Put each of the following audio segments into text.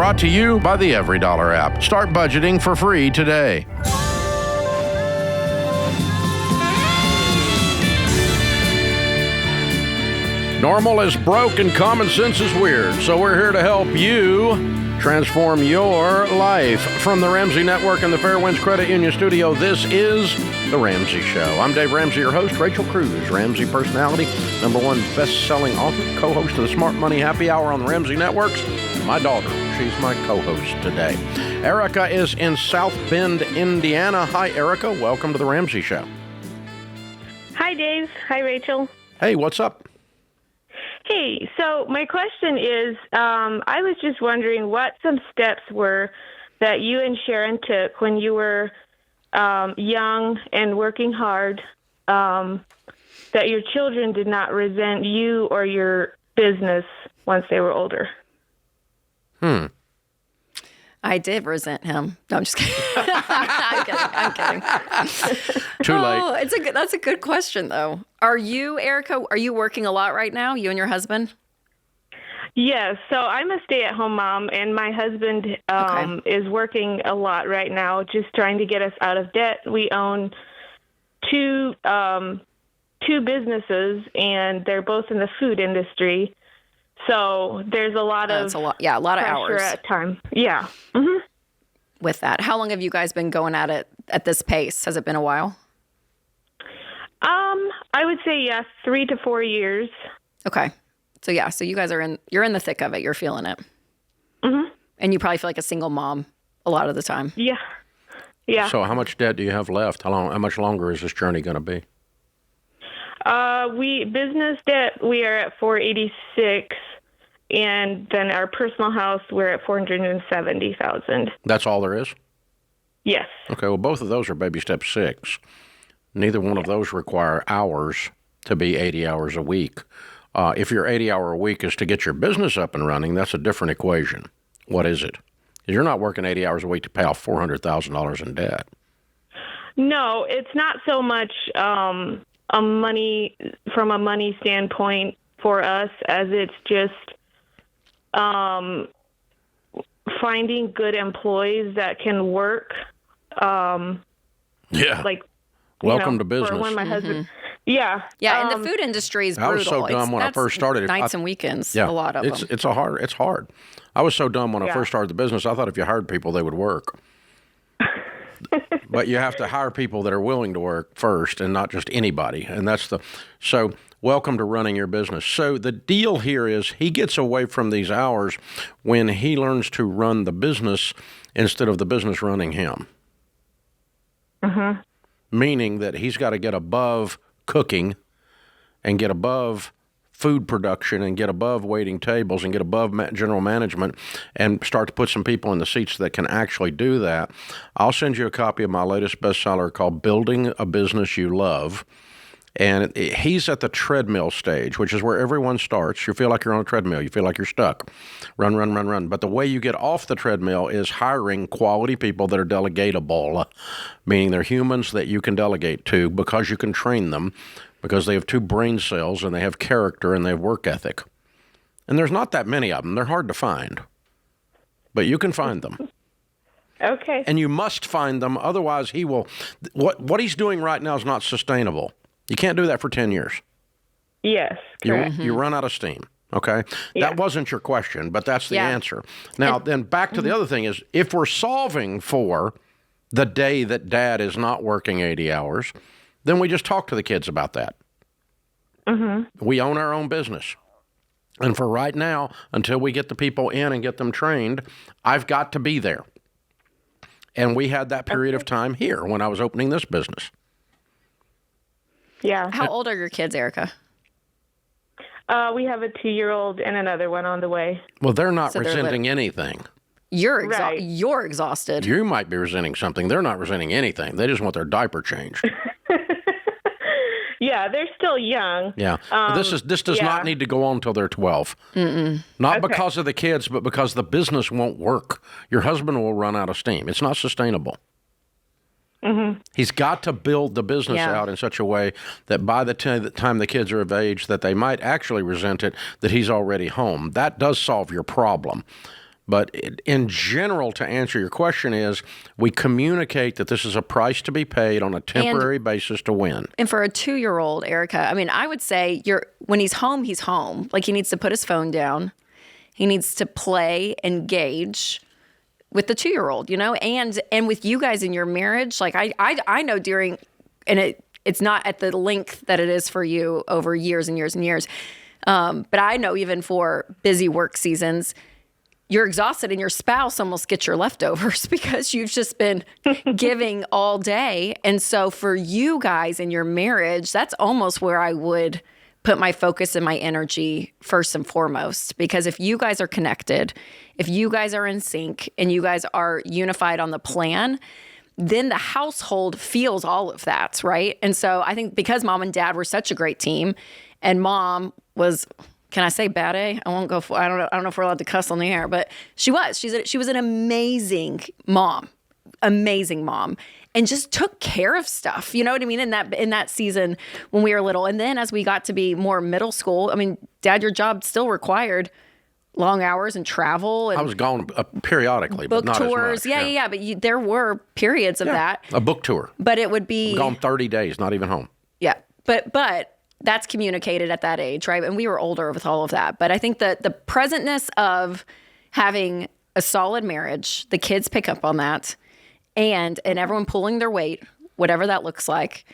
Brought to you by the EveryDollar app. Start budgeting for free today. Normal is broke and common sense is weird, so we're here to help you transform your life. From the Ramsey Network and the Fairwinds Credit Union studio, this is The Ramsey Show. I'm Dave Ramsey, your host. Rachel Cruze, Ramsey personality, #1 best-selling author, co-host of the Smart Money Happy Hour on the Ramsey Networks. My daughter, she's my co-host today. Erica is in South Bend, Indiana. Hi, Erica. Welcome to The Ramsey Show. Hi, Dave. Hi, Rachel. Hey, what's up? Hey, so my question is, I was just wondering what some steps were that you and Sharon took when you were young and working hard, that your children did not resent you or your business once they were older. I did resent him. No, I'm just kidding. I'm kidding. Too late. Oh, that's a good question, though. Are you, Erica, working a lot right now, you and your husband? Yes, so I'm a stay-at-home mom, and my husband is working a lot right now, just trying to get us out of debt. We own two businesses, and they're both in the food industry. So there's a lot of a lot of hours at time. Yeah. Mm-hmm. With that, how long have you guys been going at it at this pace? Has it been a while? I would say yes, 3 to 4 years. Okay. So you guys you're in the thick of it. You're feeling it. Mm-hmm. And you probably feel like a single mom a lot of the time. Yeah. Yeah. So how much debt do you have left? How much longer is this journey going to be? Business debt, we are at $486, and then our personal house, we're at $470,000. That's all there is? Yes. Okay, well, both of those are baby step 6. Neither one of those require hours to be 80 hours a week. If your 80-hour a week is to get your business up and running, that's a different equation. What is it? 'Cause you're not working 80 hours a week to pay off $400,000 in debt. No, it's not so much from a money standpoint for us as it's just finding good employees that can work. Welcome to business. For when my husband, yeah. Yeah, and the food industry is brutal. I was so dumb when I first started. Nights and weekends, yeah, a lot of them. It's hard. I was so dumb when I first started the business, I thought if you hired people, they would work. But you have to hire people that are willing to work first and not just anybody. And so welcome to running your business. So the deal here is he gets away from these hours when he learns to run the business instead of the business running him. Mm-hmm. Meaning that he's got to get above cooking and get above food production and get above waiting tables and get above general management and start to put some people in the seats that can actually do that. I'll send you a copy of my latest bestseller called Building a Business You Love. And he's at the treadmill stage, which is where everyone starts. You feel like you're on a treadmill. You feel like you're stuck. Run, run, run, run. But the way you get off the treadmill is hiring quality people that are delegatable, meaning they're humans that you can delegate to because you can train them, because they have 2 brain cells and they have character and they have work ethic. And there's not that many of them. They're hard to find. But you can find them. Okay. And you must find them. Otherwise, he will. What he's doing right now is not sustainable. You can't do that for 10 years. Yes, correct. You run out of steam, okay? Yeah. That wasn't your question, but that's the answer. Now, then back to the other thing is, if we're solving for the day that Dad is not working 80 hours, then we just talk to the kids about that. Mm-hmm. We own our own business. And for right now, until we get the people in and get them trained, I've got to be there. And we had that period of time here when I was opening this business. Yeah. How old are your kids, Erica? We have a 2-year-old and another one on the way. Well, they're not resenting anything. You're Right. You're exhausted. You might be resenting something. They're not resenting anything. They just want their diaper changed. Yeah, they're still young. Yeah. This does not need to go on until they're 12. Not because of the kids, but because the business won't work. Your husband will run out of steam. It's not sustainable. Mm-hmm. He's got to build the business out in such a way that by the time the kids are of age, that they might actually resent it, that he's already home. That does solve your problem. But in general, to answer your question is, we communicate that this is a price to be paid on a temporary basis to win. And for a 2-year-old, Erica, I mean, I would say when he's home, he's home. Like, he needs to put his phone down. He needs to play, engage with the 2-year-old, and with you guys in your marriage. Like, I know it's not at the length that it is for you over years and years and years. But I know even for busy work seasons, you're exhausted and your spouse almost gets your leftovers because you've just been giving all day. And so for you guys in your marriage, that's almost where I would put my focus and my energy first and foremost. Because if you guys are connected, if you guys are in sync and you guys are unified on the plan, then the household feels all of that, right? And so I think because mom and dad were such a great team, and mom was, can I say bad A? I won't go for, I don't know if we're allowed to cuss on the air, but she was. She was an amazing mom, and just took care of stuff. You know what I mean? In that season when we were little. And then as we got to be more middle school, I mean, Dad, your job still required long hours and travel. And I was gone periodically, book but not tours. as much. Yeah. But there were periods of that. A book tour. But it would be Gone 30 days, not even home. Yeah. But that's communicated at that age, right? And we were older with all of that. But I think that the presentness of having a solid marriage, the kids pick up on that, and everyone pulling their weight, whatever that looks like.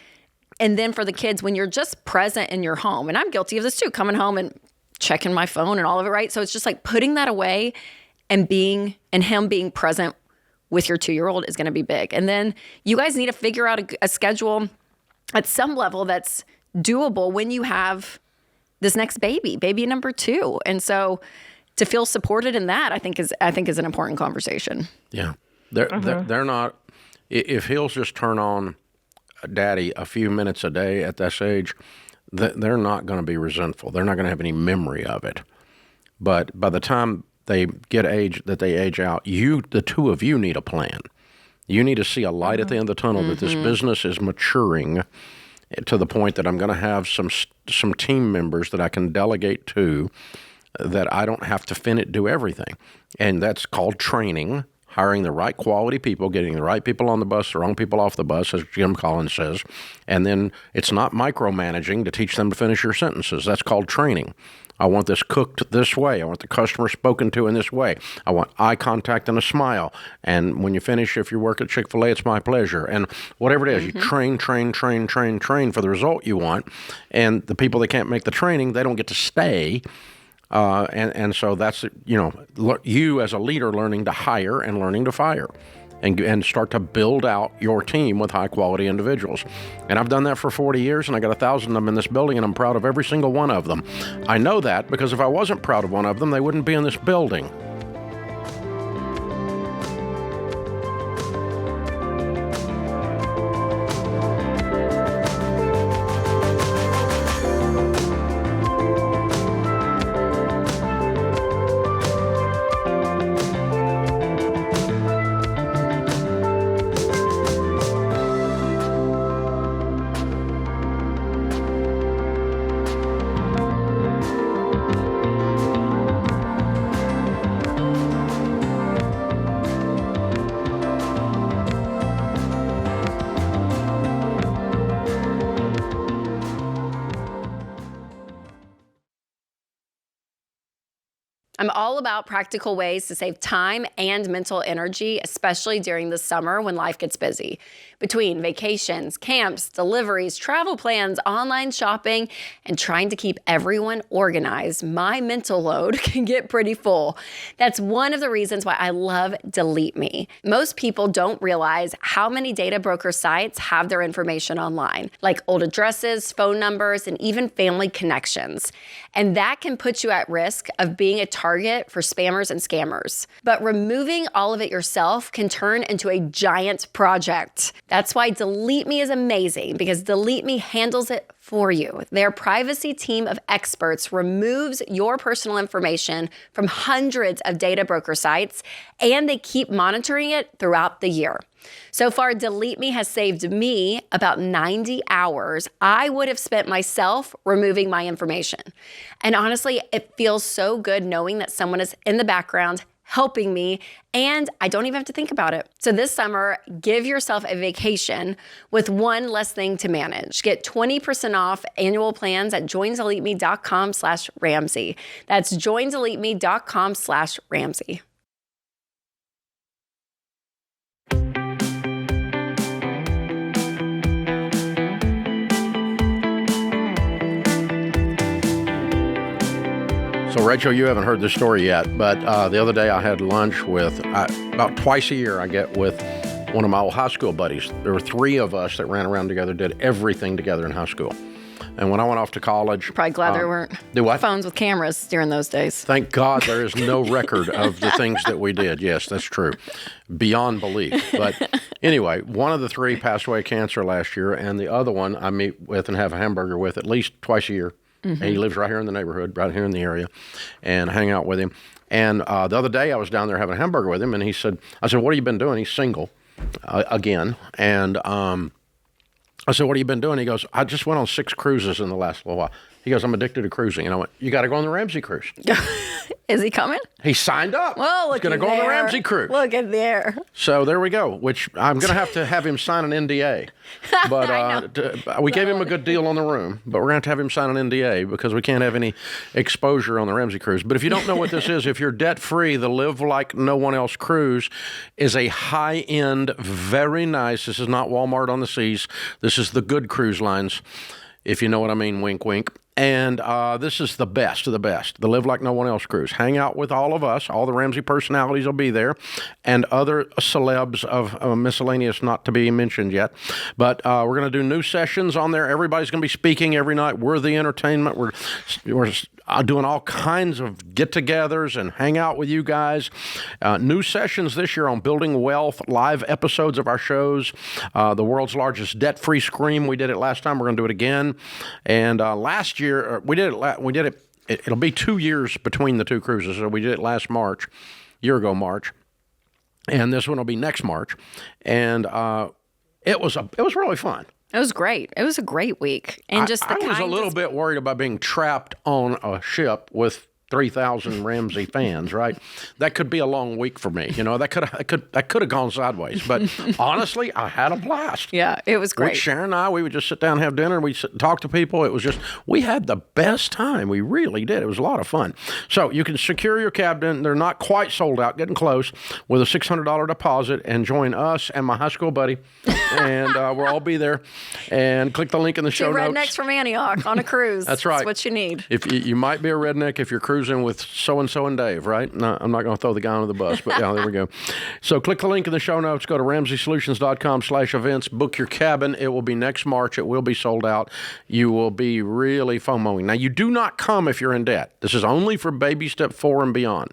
And then for the kids, when you're just present in your home, and I'm guilty of this too, coming home and checking my phone and all of it, right? So it's just like putting that away and him being present with your 2-year-old is going to be big. And then you guys need to figure out a schedule at some level that's doable when you have this next baby number 2. And so to feel supported in that, I think is an important conversation. Yeah. They're not, if he'll just turn on daddy a few minutes a day at this age, they're not going to be resentful. They're not going to have any memory of it. But by the time they age out, the two of you need a plan. You need to see a light at the end of the tunnel that this business is maturing to the point that I'm going to have some team members that I can delegate to, that I don't have to do everything. And that's called training, hiring the right quality people, getting the right people on the bus, the wrong people off the bus, as Jim Collins says. And then it's not micromanaging to teach them to finish your sentences. That's called training. I want this cooked this way. I want the customer spoken to in this way. I want eye contact and a smile. And when you finish, if you work at Chick-fil-A, it's my pleasure. And whatever it is, you train for the result you want. And the people that can't make the training, they don't get to stay. And so that's, you as a leader learning to hire and learning to fire and start to build out your team with high-quality individuals. And I've done that for 40 years, and I got 1,000 of them in this building, and I'm proud of every single one of them. I know that because if I wasn't proud of one of them, they wouldn't be in this building. I'm all about practical ways to save time and mental energy, especially during the summer when life gets busy. Between vacations, camps, deliveries, travel plans, online shopping, and trying to keep everyone organized, my mental load can get pretty full. That's one of the reasons why I love Delete Me. Most people don't realize how many data broker sites have their information online, like old addresses, phone numbers, and even family connections. And that can put you at risk of being a target for spammers and scammers. But removing all of it yourself can turn into a giant project. That's why Delete Me is amazing, because Delete Me handles it for you. Their privacy team of experts removes your personal information from hundreds of data broker sites, and they keep monitoring it throughout the year. So far, Delete Me has saved me about 90 hours I would have spent myself removing my information. And honestly, it feels so good knowing that someone is in the background helping me, and I don't even have to think about it. So this summer, give yourself a vacation with one less thing to manage. Get 20% off annual plans at joindeleteme.com/Ramsey. That's joindeleteme.com/Ramsey. So, Rachel, you haven't heard this story yet, but the other day I had lunch with, about twice a year I get with one of my old high school buddies. There were three of us that ran around together, did everything together in high school. And when I went off to college... Probably glad there weren't phones with cameras during those days. Thank God there is no record of the things that we did. Yes, that's true. Beyond belief. But anyway, one of the three passed away of cancer last year, and the other one I meet with and have a hamburger with at least twice a year. Mm-hmm. And he lives right here in the neighborhood, right here in the area, and hang out with him. And the other day I was down there having a hamburger with him, and I said, what have you been doing? He's single again. And I said, what have you been doing? He goes, I just went on 6 cruises in the last little while. He goes, I'm addicted to cruising. And I went, you got to go on the Ramsey cruise. Is he coming? He signed up. Well, he's going to go on the Ramsey cruise. Look at there. So there we go, which I'm going to have him sign an NDA. But we gave him a good deal on the room, but we're going to have him sign an NDA because we can't have any exposure on the Ramsey cruise. But if you don't know what this is, if you're debt-free, the Live Like No One Else cruise is a high-end, very nice, this is not Walmart on the Seas, this is the good cruise lines, if you know what I mean, wink, wink. And this is the best of the best, the Live Like No One Else cruise. Hang out with all of us. All the Ramsey personalities will be there, and other celebs of miscellaneous not to be mentioned yet. But we're going to do new sessions on there. Everybody's going to be speaking every night. We're the entertainment. We're doing all kinds of get-togethers and hang out with you guys. New sessions this year on building wealth, live episodes of our shows. The world's largest debt-free scream. We did it last time. We're going to do it again. And last year, we did it. It'll be 2 years between the two cruises. So we did it last March, year ago March, and this one will be next March. And it was really fun. It was great. It was a great week, and I was a little bit worried about being trapped on a ship with 3,000 Ramsey fans, right? That could be a long week for me. You know, that could have gone sideways. But honestly, I had a blast. Yeah, it was great. With Sharon and I, we would just sit down and have dinner. We'd sit and talk to people. It was just, we had the best time. We really did. It was a lot of fun. So you can secure your cabin. They're not quite sold out, getting close, with a $600 deposit, and join us and my high school buddy. And we'll all be there. And click the link in the show notes. Rednecks from Antioch on a cruise. That's right. That's what you need. If you might be a redneck if you're cruising with so-and-so and Dave, right? No, I'm not going to throw the guy under the bus, but yeah, there we go. So click the link in the show notes. Go to RamseySolutions.com/events. Book your cabin. It will be next March. It will be sold out. You will be really FOMOing. Now, you do not come if you're in debt. This is only for baby step 4 and beyond.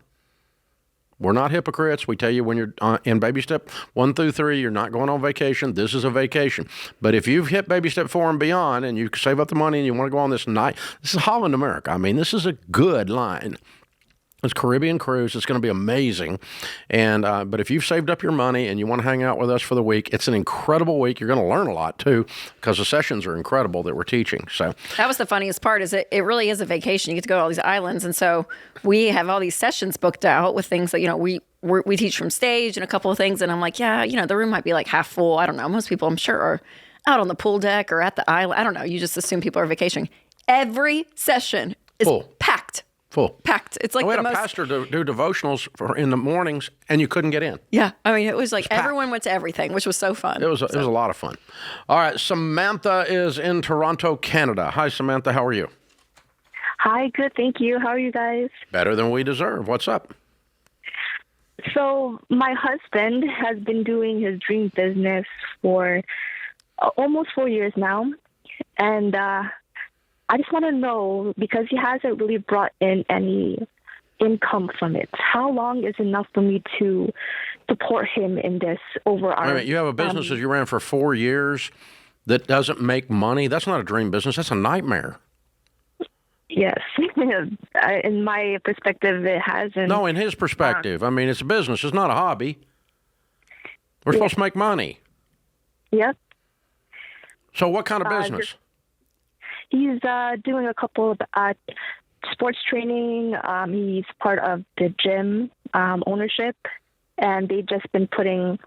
We're not hypocrites. We tell you when you're in baby step 1 through 3, you're not going on vacation. This is a vacation. But if you've hit baby step 4 and beyond, and you save up the money and you want to go on this night, this is Holland America. I mean, this is a good line. It's Caribbean cruise. It's going to be amazing. And but if you've saved up your money and you want to hang out with us for the week, it's an incredible week. You're going to learn a lot, too, because the sessions are incredible that we're teaching. So that was the funniest part, is it really is a vacation. You get to go to all these islands. And so we have all these sessions booked out with things that, you know, we teach from stage and a couple of things. And I'm like, yeah, you know, the room might be like half full. I don't know. Most people, I'm sure, are out on the pool deck or at the island. I don't know. You just assume people are vacationing. Every session is packed. Full. Packed. It's like we had a pastor do devotionals in the mornings, and you couldn't get in. Yeah. I mean, it was like everyone went to everything, which was so fun. It was a lot of fun. All right. Samantha is in Toronto, Canada. Hi, Samantha. How are you? Hi. Good. Thank you. How are you guys? Better than we deserve. What's up? So my husband has been doing his dream business for almost 4 years now. And I just want to know, because he hasn't really brought in any income from it, how long is enough for me to support him in this over our... Wait a minute, you have a business that you ran for 4 years that doesn't make money? That's not a dream business. That's a nightmare. Yes. In my perspective, it hasn't. No, in his perspective. I mean, it's a business. It's not a hobby. We're supposed to make money. Yep. So what kind of business? He's doing a couple of sports training. He's part of the gym ownership, and they've just been putting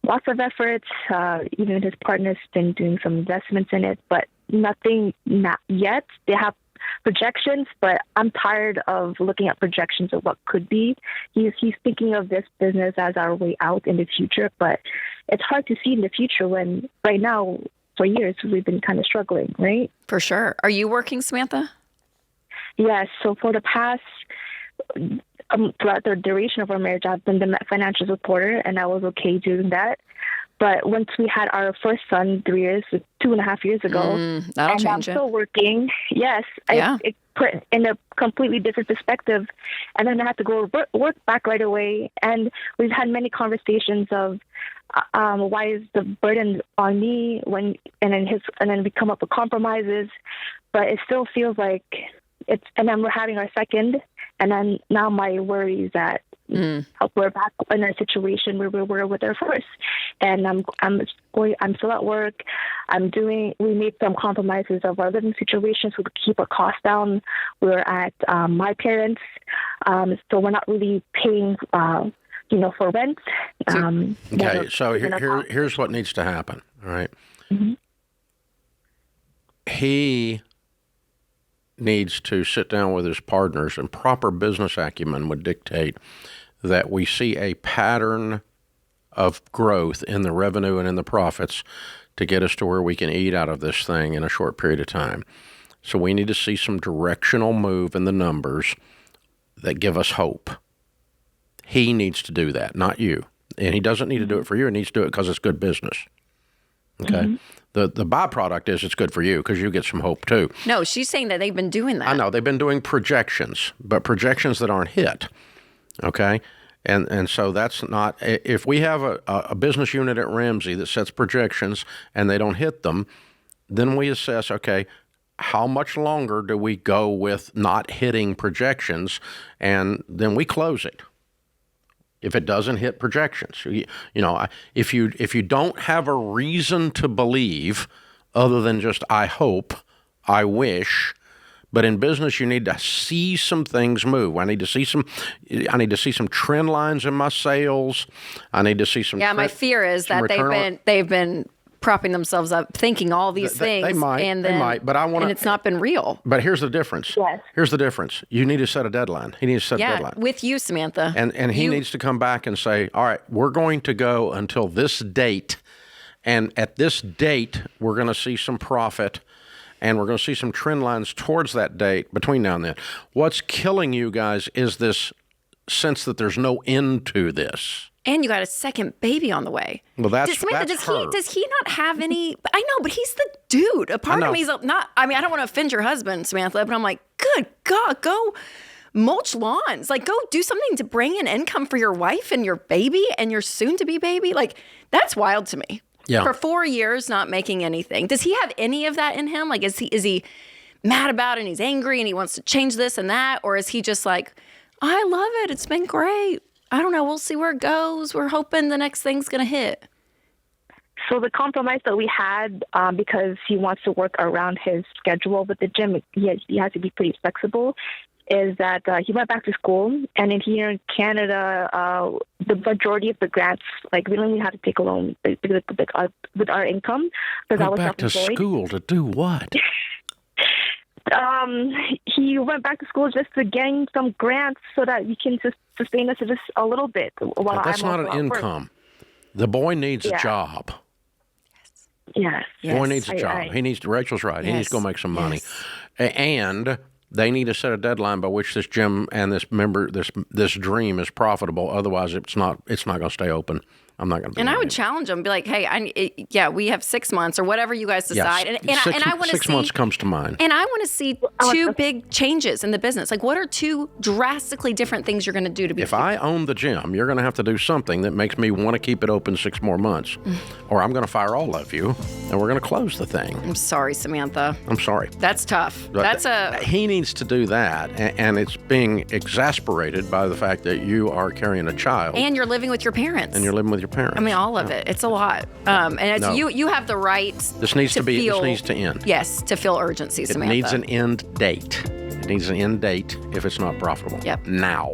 lots of efforts. Even his partner's been doing some investments in it, but nothing not yet. They have projections, but I'm tired of looking at projections of what could be. He's thinking of this business as our way out in the future, but it's hard to see in the future when right now, for years, we've been kind of struggling, right? For sure. Are you working, Samantha? Yes. So for the past, throughout the duration of our marriage, I've been the financial supporter, and I was okay doing that. But once we had our first son 2.5 years ago, that'll and change I'm it. still working. Yes, Yeah. it put in a completely different perspective, and then I had to go work back right away. And we've had many conversations of why is the burden on me and then we come up with compromises, but it still feels like it's. And then we're having our second, and then now my worry is that. We're back in a situation where we were with our first, and I'm still at work. We made some compromises of our living situations so to keep our costs down. We're at my parents, so we're not really paying, for rent. Okay, so here's what needs to happen. All right, he needs to sit down with his partners, and proper business acumen would dictate that we see a pattern of growth in the revenue and in the profits to get us to where we can eat out of this thing in a short period of time. So we need to see some directional move in the numbers that give us hope. He needs to do that, not you. And he doesn't need to do it for you. He needs to do it because it's good business. Okay? The byproduct is it's good for you because you get some hope too. No, she's saying that they've been doing that. I know. They've been doing projections, but projections that aren't hit. Okay? And so that's not, if we have a business unit at Ramsey that sets projections and they don't hit them, then we assess, okay, how much longer do we go with not hitting projections, and then we close it. If it doesn't hit projections, if you don't have a reason to believe other than just I hope, I wish, but in business you need to see some things move. I need to see some trend lines in my sales. I need to see some. Yeah, my fear is that they've been propping themselves up, thinking all these things. They might, but and it's not been real. But here's the difference. Yes. Here's the difference. You need to set a deadline. He needs to set a deadline. With you, Samantha. And he needs to come back and say, all right, we're going to go until this date, and at this date, we're going to see some profit, and we're going to see some trend lines towards that date between now and then. What's killing you guys is this sense that there's no end to this. And you got a second baby on the way. Well, Samantha, that's does he not have any? I know, but he's the dude. A part of me is not. I mean, I don't want to offend your husband, Samantha, but I'm like, good God, go mulch lawns. Like, go do something to bring in income for your wife and your baby and your soon-to-be baby. Like, that's wild to me. Yeah. For 4 years, not making anything. Does he have any of that in him? Like, is he mad about it and he's angry and he wants to change this and that, or is he just like, I love it. It's been great. I don't know. We'll see where it goes. We're hoping the next thing's going to hit. So the compromise that we had, because he wants to work around his schedule with the gym, he has to be pretty flexible, is that he went back to school. And in here in Canada, the majority of the grants, like we only had to take a loan with our income. Because I was back to school to do what? He went back to school just to gain some grants so that we can sustain us just a little bit. That's not an income. The boy needs a job. Yes. The boy needs a job. He needs to. Rachel's right. He needs to go make some money, and they need to set a deadline by which this gym and this dream is profitable. Otherwise, it's not going to stay open. I'm not going to. And I would challenge them, be like, "Hey, we have 6 months or whatever you guys decide." Yes. And I want to see 6 months comes to mind. And I want to see two big changes in the business. Like, what are two drastically different things you're going to do to be? If I own the gym, you're going to have to do something that makes me want to keep it open 6 more months, or I'm going to fire all of you, and we're going to close the thing. I'm sorry, Samantha. I'm sorry. That's tough. He needs to do that, and it's being exasperated by the fact that you are carrying a child, and you're living with your parents. Parents. I mean, all of it. It's a lot. And it's, you have the right This needs to end. Yes, to feel urgency, Samantha. It needs an end date. It needs an end date if it's not profitable. Yep. Now.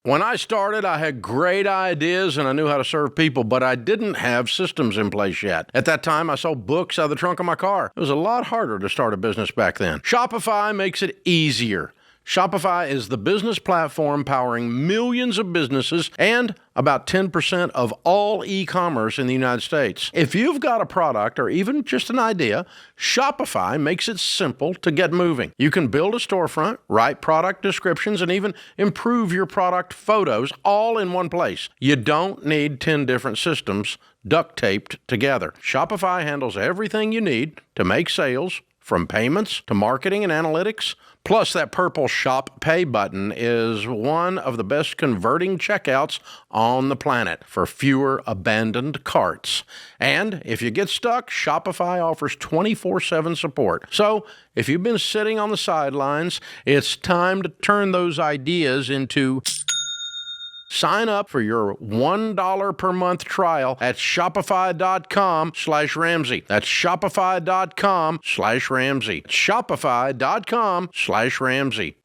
When I started, I had great ideas and I knew how to serve people, but I didn't have systems in place yet. At that time, I sold books out of the trunk of my car. It was a lot harder to start a business back then. Shopify makes it easier. Shopify is the business platform powering millions of businesses and about 10% of all e-commerce in the United States. If you've got a product or even just an idea, Shopify makes it simple to get moving. You can build a storefront, write product descriptions, and even improve your product photos all in one place. You don't need 10 different systems duct taped together. Shopify handles everything you need to make sales, from payments to marketing and analytics. Plus, that purple Shop Pay button is one of the best converting checkouts on the planet for fewer abandoned carts. And if you get stuck, Shopify offers 24/7 support. So if you've been sitting on the sidelines, it's time to turn those ideas into... Sign up for your $1 per month trial at shopify.com/Ramsey. That's shopify.com/Ramsey. Shopify.com/Ramsey.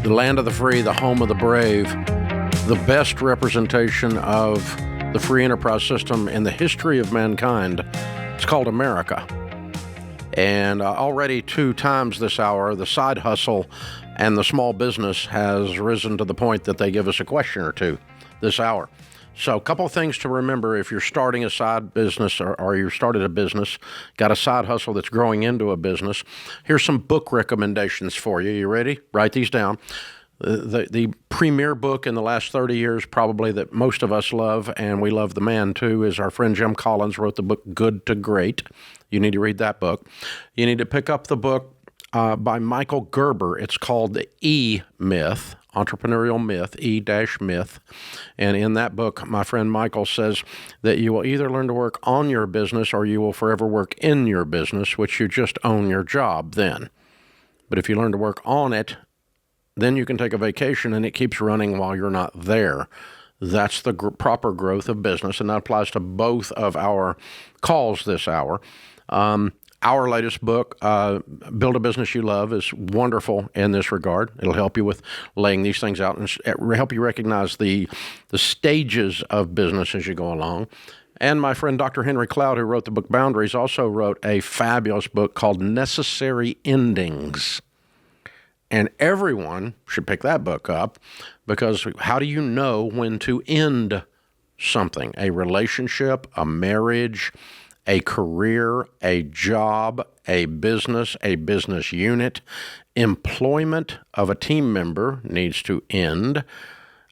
The land of the free, the home of the brave, the best representation of the free enterprise system in the history of mankind. It's called America. And already 2 times this hour, the side hustle and the small business has risen to the point that they give us a question or two this hour. So a couple of things to remember if you're starting a side business or you started a business, got a side hustle that's growing into a business. Here's some book recommendations for you. You ready? Write these down. The premier book in the last 30 years, probably that most of us love, and we love the man too, is our friend Jim Collins wrote the book Good to Great. You need to read that book. You need to pick up the book by Michael Gerber. It's called The E-Myth, Entrepreneurial Myth, E-Myth. And in that book, my friend Michael says that you will either learn to work on your business or you will forever work in your business, which you just own your job then. But if you learn to work on it, then you can take a vacation and it keeps running while you're not there. That's the proper growth of business, and that applies to both of our calls this hour. Our latest book, Build a Business You Love, is wonderful in this regard. It'll help you with laying these things out and help you recognize the stages of business as you go along. And my friend Dr. Henry Cloud, who wrote the book Boundaries, also wrote a fabulous book called Necessary Endings. And everyone should pick that book up, because how do you know when to end something? A relationship, a marriage, a career, a job, a business unit, employment of a team member needs to end,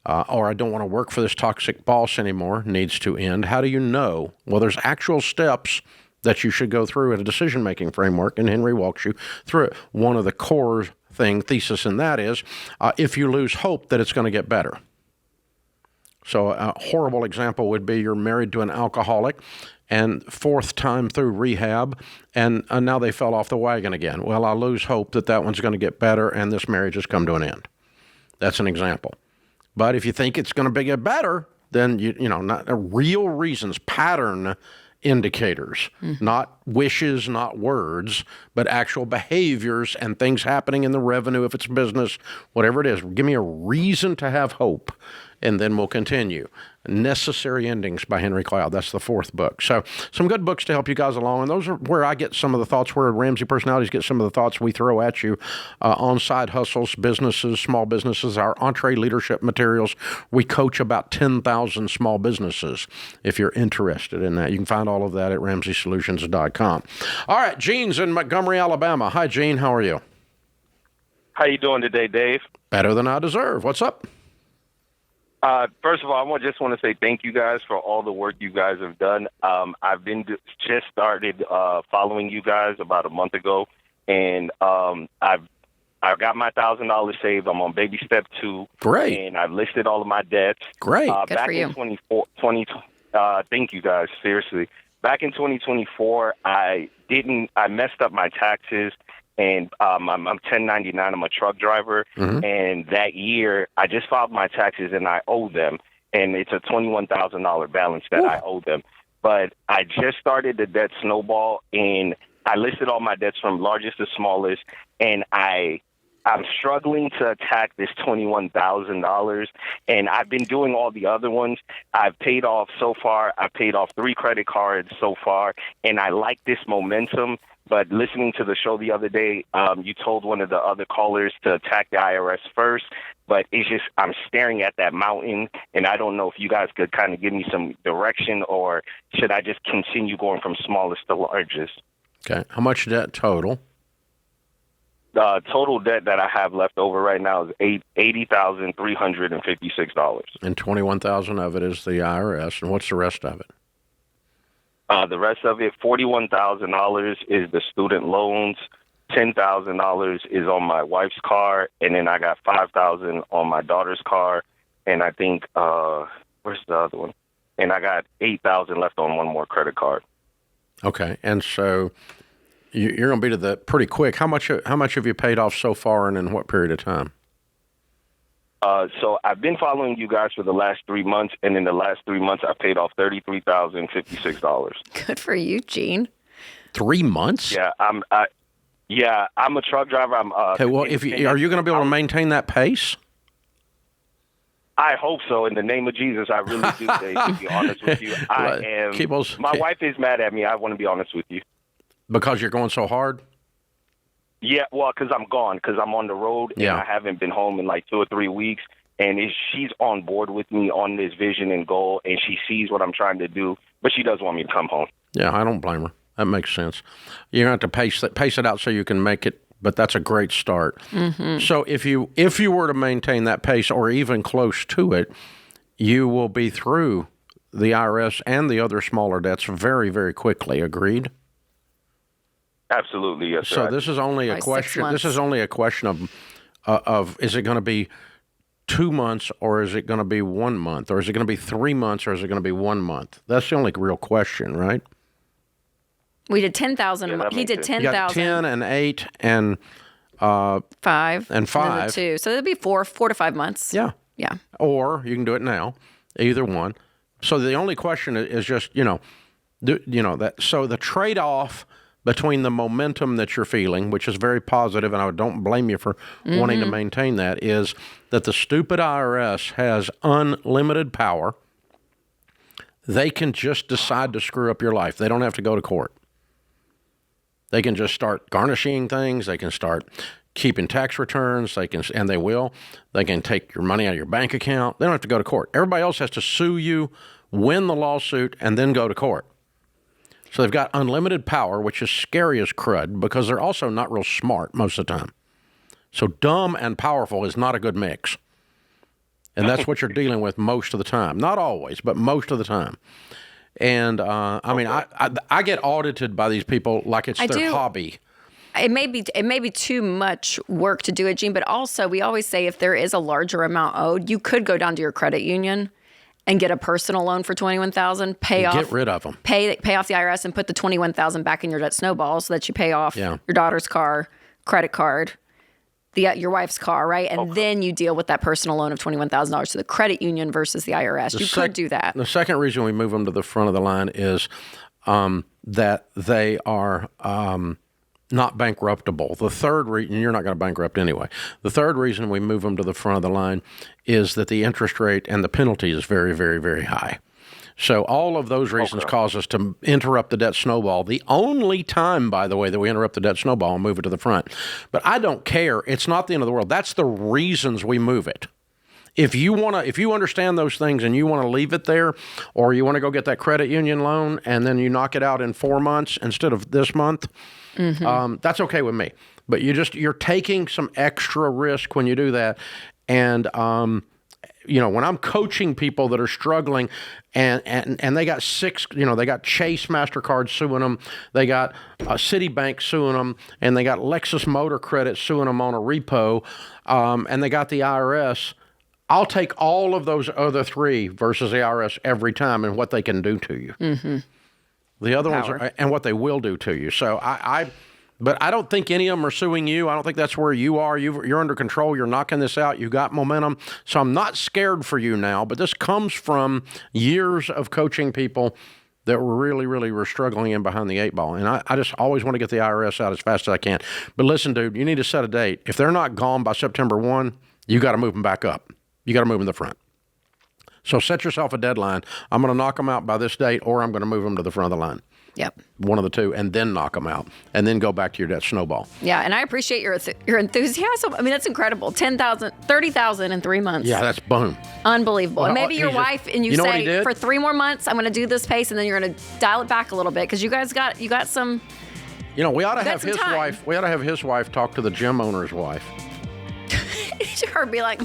or I don't want to work for this toxic boss anymore needs to end. How do you know? Well, there's actual steps that you should go through in a decision-making framework, and Henry walks you through it. One of the core thesis in that is if you lose hope that it's going to get better. So a horrible example would be you're married to an alcoholic and 4th time through rehab, and now they fell off the wagon again. Well, I lose hope that one's going to get better and this marriage has come to an end. That's an example. But if you think it's going to get better, then you know, not real reasons, pattern indicators, not wishes, not words, but actual behaviors and things happening in the revenue, if it's business, whatever it is. Give me a reason to have hope, and then we'll continue. Necessary Endings by Henry Cloud. That's the 4th book. So some good books to help you guys along, and those are where I get some of the thoughts, where Ramsey Personalities get some of the thoughts we throw at you on side hustles, businesses, small businesses, our Entree Leadership materials. We coach about 10,000 small businesses. If you're interested in that, you can find all of that at RamseySolutions.com. All right, Gene's in Montgomery, Alabama. Hi, Gene. How are you? How you doing today, Dave? Better than I deserve. What's up? First of all, just want to say thank you guys for all the work you guys have done. I've just started following you guys about a month ago, and I've got my $1,000 saved. I'm on baby step 2. Great. And I've listed all of my debts. Great. Good for you. Thank you guys. Seriously. Back in 2024, I messed up my taxes. And I'm 1099. I'm a truck driver. Mm-hmm. And that year, I just filed my taxes and I owe them. and it's a $21,000 balance that I owe them. But I just started the debt snowball, and I listed all my debts from largest to smallest, and I'm struggling to attack this $21,000, and I've been doing all the other ones. I've paid off 3 credit cards so far, and I like this momentum. But listening to the show the other day, you told one of the other callers to attack the IRS first. But it's just, I'm staring at that mountain, and I don't know if you guys could kind of give me some direction, or should I just continue going from smallest to largest? Okay. How much debt total? The total debt that I have left over right now is $80,356. And $21,000 of it is the IRS. And what's the rest of it? The rest of it, $41,000 is the student loans. $10,000 is on my wife's car, and then I got $5,000 on my daughter's car, and I think where's the other one? And I got $8,000 left on one more credit card. Okay, and so you're going to be to the pretty quick. How much have you paid off so far, and in what period of time? So I've been following you guys for the last 3 months, and in the last 3 months, I paid off $33,056. Good for you, Gene. 3 months? Yeah, I'm a truck driver. Okay, well, are you going to be able to maintain that pace? I hope so. In the name of Jesus, I really do. Dave, to be honest with you, I am. My wife is mad at me. I want to be honest with you. Because you're going so hard? Yeah, well, because I'm gone, because I'm on the road, and I haven't been home in like 2 or 3 weeks, and she's on board with me on this vision and goal, and she sees what I'm trying to do, but she does want me to come home. Yeah, I don't blame her. That makes sense. You're going to have to pace it out so you can make it, but that's a great start. Mm-hmm. So if you were to maintain that pace or even close to it, you will be through the IRS and the other smaller debts very, very quickly. Agreed? Absolutely, yes, sir. So this is only a question. This is only a question of is it going to be 2 months, or is it going to be 1 month, or is it going to be 3 months, or is it going to be 1 month? That's the only real question, right? We did 10,000. He did 10,000. You got 10 and 8 and 5 and 5. And then the 2. So it'll be 4 to 5 months. Yeah. Yeah. Or you can do it now, either one. So the only question is just that. So the trade-off between the momentum that you're feeling, which is very positive, and I don't blame you for wanting to maintain that, is that the stupid IRS has unlimited power. They can just decide to screw up your life. They don't have to go to court. They can just start garnishing things. They can start keeping tax returns. They can take your money out of your bank account. They don't have to go to court. Everybody else has to sue you, win the lawsuit, and then go to court. So they've got unlimited power, which is scary as crud, because they're also not real smart most of the time. So dumb and powerful is not a good mix. And that's what you're dealing with most of the time. Not always, but most of the time. And, I get audited by these people like it's their hobby. It may be too much work to do it, Gene, but also we always say if there is a larger amount owed, you could go down to your credit union and get a personal loan for $21,000, get rid of them. Pay off the IRS and put the $21,000 back in your debt snowball so that you pay off your daughter's car, credit card, your wife's car, right? And then you deal with that personal loan of $21,000 to the credit union versus the IRS. You could do that. The second reason we move them to the front of the line is that they are not bankruptable. The third reason, you're not going to bankrupt anyway. The third reason we move them to the front of the line is that the interest rate and the penalty is very, very, very high. So all of those reasons cause us to interrupt the debt snowball. The only time, by the way, that we interrupt the debt snowball and move it to the front. But I don't care. It's not the end of the world. That's the reasons we move it. If you understand those things and you want to leave it there, or you want to go get that credit union loan and then you knock it out in 4 months instead of this month, that's okay with me. But you're taking some extra risk when you do that. And when I'm coaching people that are struggling and they got they got Chase MasterCard suing them, they got Citibank suing them, and they got Lexus Motor Credit suing them on a repo, and they got the IRS. I'll take all of those other three versus the IRS every time and what they can do to you. Mm-hmm. The other ones and what they will do to you. So But I don't think any of them are suing you. I don't think that's where you are. You're under control. You're knocking this out. You got momentum. So I'm not scared for you now. But this comes from years of coaching people that really were struggling in behind the eight ball. And I just always want to get the IRS out as fast as I can. But listen, dude, you need to set a date. If they're not gone by September 1, you got to move them back up. You got to move them in the front. So set yourself a deadline. I'm going to knock them out by this date, or I'm going to move them to the front of the line. Yep. One of the two, and then knock them out, and then go back to that snowball. Yeah, and I appreciate your enthusiasm. I mean, that's incredible. 10,000, 30,000 in 3 months. Yeah, that's boom. Unbelievable. Well, and maybe your wife, and you know what he say, did? for 3 more months, I'm going to do this pace, and then you're going to dial it back a little bit, because you got some. You know, we ought to have some his time. wife. We ought to have his wife talk to the gym owner's wife. Her be like,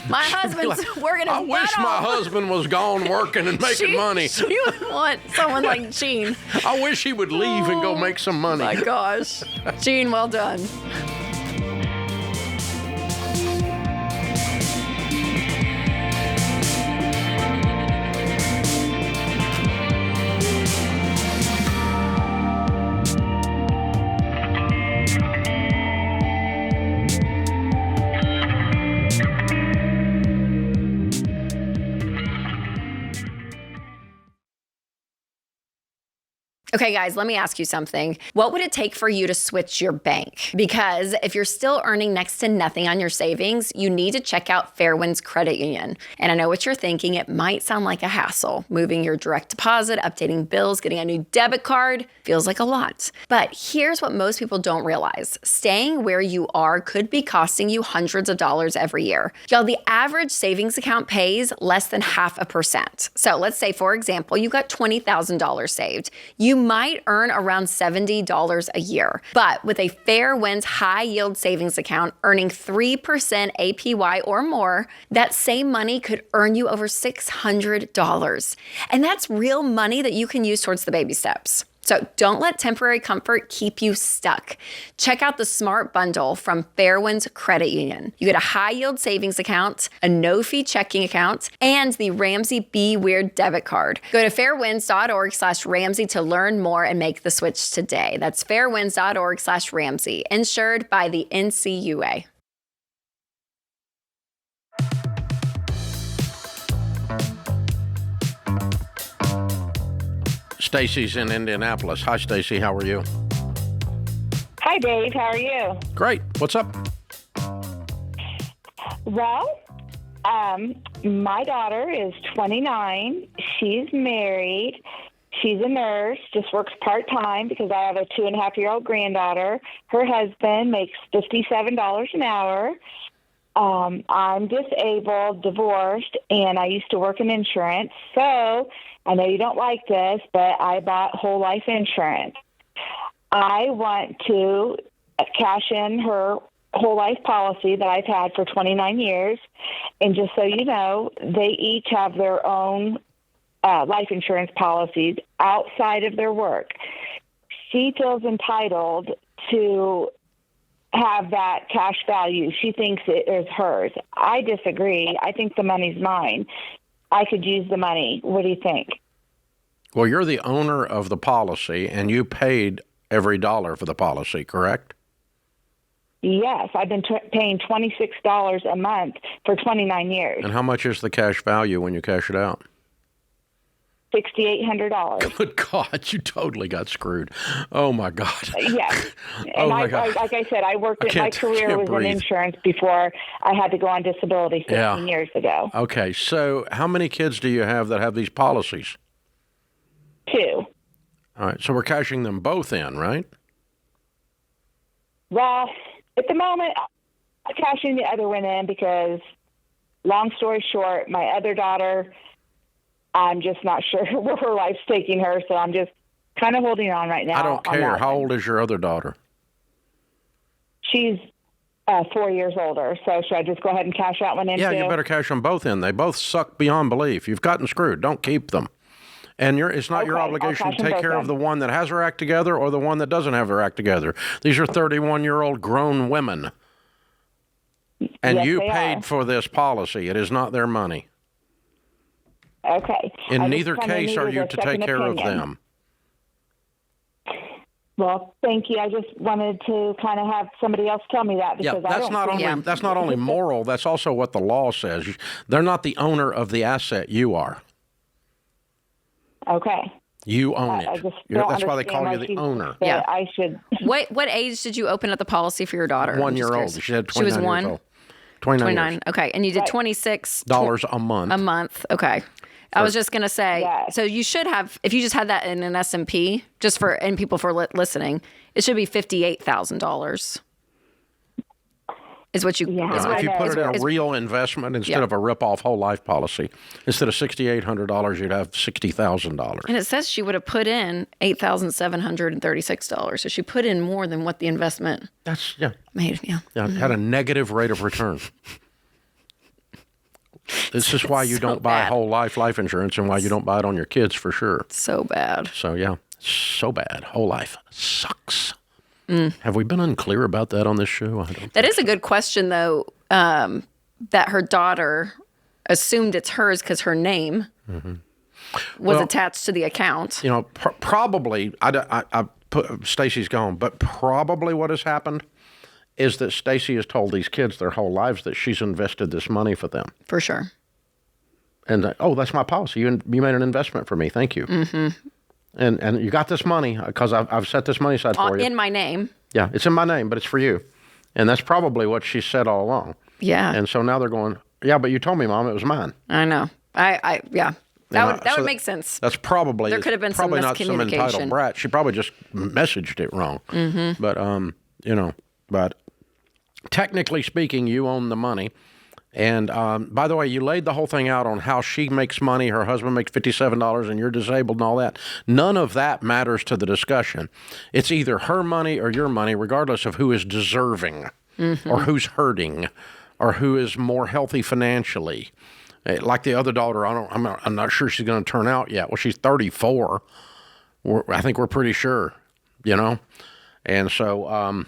my husband's working. I wish my husband was gone working and making money. She would want someone like Gene. I wish he would leave and go make some money. My gosh, Gene, well done. Okay, guys, let me ask you something. What would it take for you to switch your bank? Because if you're still earning next to nothing on your savings, you need to check out Fairwinds Credit Union. And I know what you're thinking. It might sound like a hassle. Moving your direct deposit, updating bills, getting a new debit card feels like a lot. But here's what most people don't realize. Staying where you are could be costing you hundreds of dollars every year. Y'all, the average savings account pays less than 0.5%. So let's say, for example, you got $20,000 saved. You might earn around $70 a year. But with a Fairwinds high yield savings account earning 3% APY or more, that same money could earn you over $600. And that's real money that you can use towards the baby steps. So don't let temporary comfort keep you stuck. Check out the Smart Bundle from Fairwinds Credit Union. You get a high yield savings account, a no-fee checking account, and the Ramsey Be Weird debit card. Go to fairwinds.org/Ramsey to learn more and make the switch today. That's fairwinds.org/Ramsey, insured by the NCUA. Stacy's in Indianapolis. Hi, Stacy. How are you? Hi, Dave. How are you? Great. What's up? Well, my daughter is 29. She's married. She's a nurse, just works part-time because I have a 2.5-year-old granddaughter. Her husband makes $57 an hour. I'm disabled, divorced, and I used to work in insurance. So I know you don't like this, but I bought whole life insurance. I want to cash in her whole life policy that I've had for 29 years. And just so you know, they each have their own life insurance policies outside of their work. She feels entitled to have that cash value. She thinks it is hers. I disagree. I think the money's mine. I could use the money. What do you think? Well, you're the owner of the policy, and you paid every dollar for the policy, correct? Yes, I've been paying $26 a month for 29 years. And how much is the cash value when you cash it out? $6,800. Good God, you totally got screwed. Oh, my God. Yes. And Oh, my God. like I said, I worked my career can't was breathe. in insurance before I had to go on disability 15 years ago. Okay, so how many kids do you have that have these policies? 2. All right, so we're cashing them both in, right? Well, at the moment, I'm cashing the other one in because, long story short, my other daughter, I'm just not sure where her life's taking her, so I'm just kind of holding on right now. I don't care. How old is your other daughter? She's 4 years older, so should I just go ahead and cash that one in Yeah, too? you better cash them both in. They both suck beyond belief. You've gotten screwed. Don't keep them. And it's not your Okay, I'll obligation cash to them take both care of in. the one that has her act together or the one that doesn't have her act together. These are 31-year-old grown women. And Yes, you they paid are. for this policy. It is not their money. Okay. In I just neither kinda case are needed you a to take second care of opinion. them. Well, thank you. I just wanted to kind of have somebody else tell me that because I don't think that's not only moral, that's also what the law says. They're not the owner of the asset, you are. Okay. You own it. I just don't That's why they call you understand the owner. Yeah. I should. What age did you open up the policy for your daughter? 1 year old. She had 29 She was years 1? old. 29. 29. Years. Okay. And you did $26 a month. A month. Okay. I was just going to say, so you should have, if you just had that in an S&P, just for, and people for listening, it should be $58,000 is what you, if you put it in a real investment instead of a rip-off whole life policy, instead of $6,800, you'd have $60,000. And it says she would have put in $8,736. So she put in more than what the investment made. Yeah. Had a negative rate of return. This is why you don't buy whole life insurance and why you don't buy it on your kids for sure. So bad. So, so bad. Whole life sucks. Have we been unclear about that on this show? That is a good question, though, that her daughter assumed it's hers because her name was attached to the account. You know, probably, I put Stacy's gone, but probably what has happened is that Stacy has told these kids their whole lives that she's invested this money for them. For sure. And that's my policy. You made an investment for me. Thank you. Mm-hmm. And you got this money because I've set this money aside for you. In my name. Yeah, it's in my name, but it's for you. And that's probably what she said all along. Yeah. And so now they're going, yeah, but you told me, Mom, it was mine. I know. That would make sense. That's probably there could have been probably some not some entitled brat. She probably just messaged it wrong. Mm-hmm. But technically speaking, you own the money. And by the way, you laid the whole thing out on how she makes money, her husband makes $57, and you're disabled and all that. None of that matters to the discussion. It's either her money or your money, regardless of who is deserving or who's hurting or who is more healthy financially. Like the other daughter, I'm not sure she's going to turn out yet. Well, she's 34. I think we're pretty sure, And so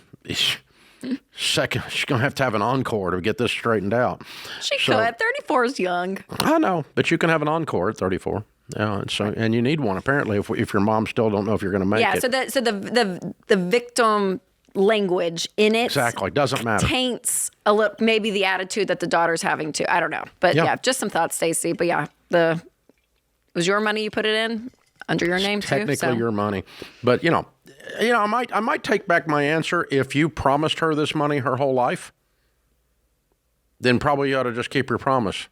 second, she's going to have an encore to get this straightened out. She could. 34 is young. I know, but you can have an encore at 34. Yeah, and you need one apparently if your mom still don't know if you're going to make it. Yeah, so the victim language in it doesn't matter. Taints a little, maybe the attitude that the daughter's having too. I don't know, but just some thoughts, Stacey. But it was your money you put it in under your name too. Technically, your money, but I might take back my answer. If you promised her this money her whole life, then probably you ought to just keep your promise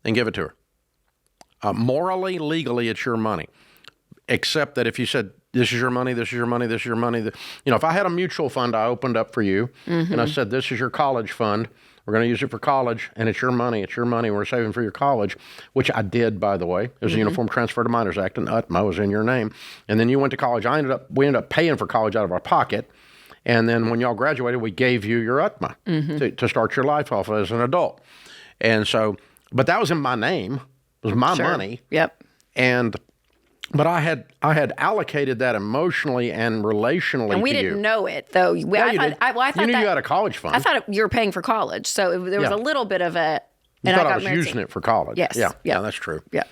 and give it to her. Morally, legally, it's your money. Except that if you said, this is your money, this is your money, this is your money. If I had a mutual fund I opened up for you, and I said, this is your college fund, we're going to use it for college, and it's your money, we're saving for your college, which I did, by the way. It was a Uniform Transfer to Minors Act, and UTMA was in your name. And then you went to college. We ended up paying for college out of our pocket. And then when y'all graduated, we gave you your UTMA to start your life off as an adult. And so, but that was in my name. It was my money. Yep. But I had allocated that emotionally and relationally to you. And we didn't know it, though. You knew you had a college fund. I thought you were paying for college. So there was a little bit of a... You thought I was using it for college. Yes. Yeah, that's true. Yeah.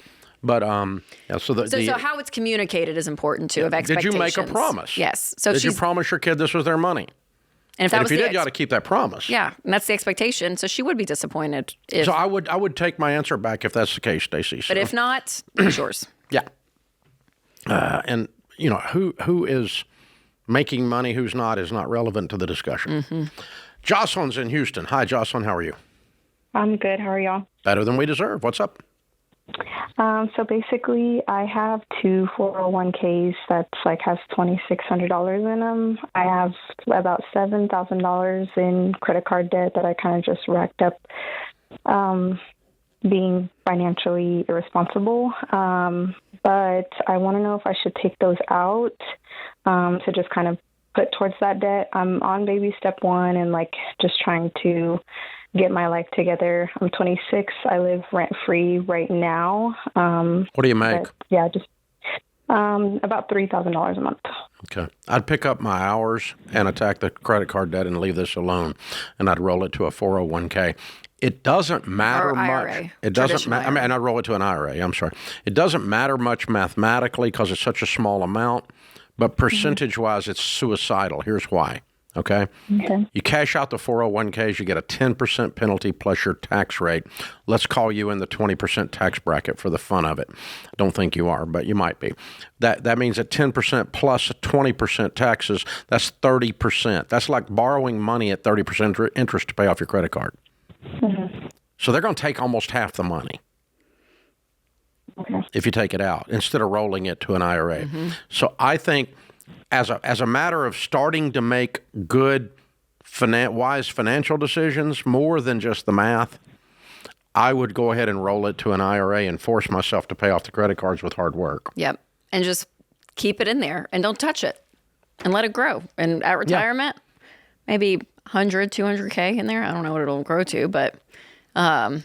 But, so how it's communicated is important, too, of expectations. Did you make a promise? Yes. So did you promise your kid this was their money? And if you did, you ought to keep that promise. Yeah, and that's the expectation. So she would be disappointed. So I would take my answer back if that's the case, Stacey. But if not, it's yours. Yeah. And who is making money, who's not, is not relevant to the discussion. Jocelyn's in Houston. Hi, Jocelyn. How are you? I'm good. How are y'all? Better than we deserve. What's up? So basically, I have two 401ks that's has $2,600 in them. I have about $7,000 in credit card debt that I kind of just racked up being financially irresponsible. But I want to know if I should take those out to just kind of put towards that debt. I'm on baby step one and just trying to get my life together. I'm 26. I live rent-free right now. What do you make? Just about $3,000 a month. Okay. I'd pick up my hours and attack the credit card debt and leave this alone, and I'd roll it to a 401k. It doesn't matter much. It doesn't matter. And I roll it to an IRA. I'm sorry. It doesn't matter much mathematically because it's such a small amount. but percentage-wise, it's suicidal. Here's why. Okay? You cash out the 401ks, you get a 10% penalty plus your tax rate. Let's call you in the 20% tax bracket for the fun of it. I don't think you are, but you might be. That means that 10% plus 20% taxes, that's 30%. That's like borrowing money at 30% interest to pay off your credit card. So they're going to take almost half the money if you take it out instead of rolling it to an IRA. So I think as a matter of starting to make good, wise financial decisions, more than just the math, I would go ahead and roll it to an IRA and force myself to pay off the credit cards with hard work. Yep. And just keep it in there and don't touch it and let it grow. And at retirement, maybe 100, 200K in there. I don't know what it'll grow to, but that'll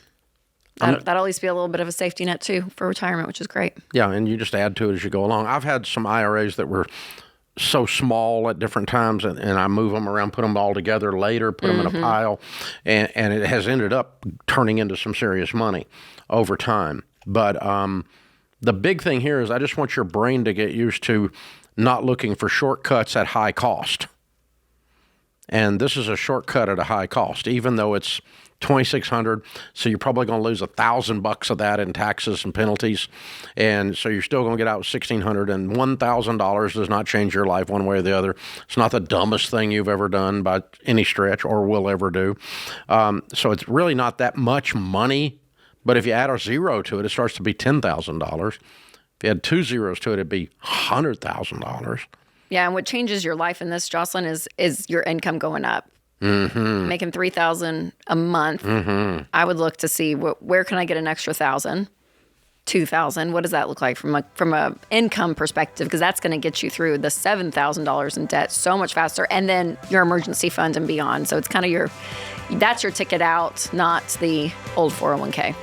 at least be a little bit of a safety net too for retirement, which is great. Yeah. And you just add to it as you go along. I've had some IRAs that were so small at different times, and I move them around, put them all together later, put them in a pile, and it has ended up turning into some serious money over time. But the big thing here is I just want your brain to get used to not looking for shortcuts at high cost. And this is a shortcut at a high cost, even though it's $2,600. So you're probably going to lose $1,000 of that in taxes and penalties. And so you're still going to get out with $1,600, and $1,000 does not change your life one way or the other. It's not the dumbest thing you've ever done by any stretch or will ever do. So it's really not that much money. But if you add a zero to it, it starts to be $10,000. If you add 2 zeros to it, it'd be $100,000. Yeah, and what changes your life in this, Jocelyn, is your income going up. Making $3,000 a month. I would look to see where can I get an extra $1,000, $2,000. What does that look like from a income perspective? Because that's going to get you through the $7,000 in debt so much faster, and then your emergency fund and beyond. So it's kind of that's your ticket out, not the old 401k.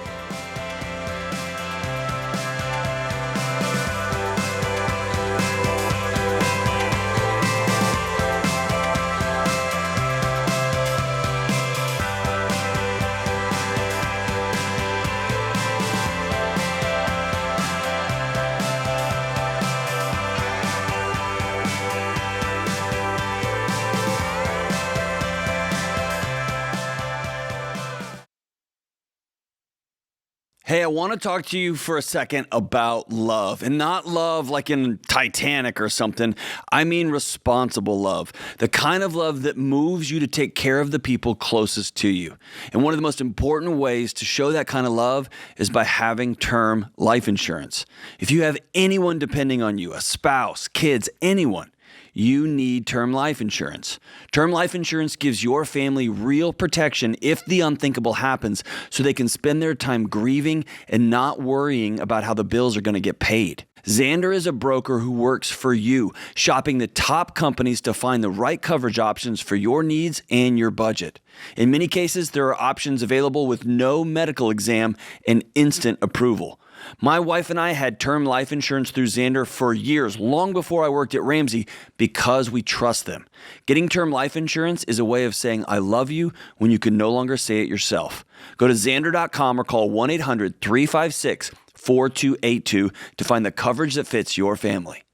Hey, I want to talk to you for a second about love, and not love like in Titanic or something. I mean responsible love, the kind of love that moves you to take care of the people closest to you. And one of the most important ways to show that kind of love is by having term life insurance. If you have anyone depending on you, a spouse, kids, anyone, you need term life insurance. Term life insurance gives your family real protection if the unthinkable happens, so they can spend their time grieving and not worrying about how the bills are going to get paid. Xander is a broker who works for you, shopping the top companies to find the right coverage options for your needs and your budget. In many cases, there are options available with no medical exam and instant approval. My wife and I had term life insurance through Xander for years, long before I worked at Ramsey, because we trust them. Getting term life insurance is a way of saying I love you when you can no longer say it yourself. Go to Xander.com or call 1-800-356-4282 to find the coverage that fits your family.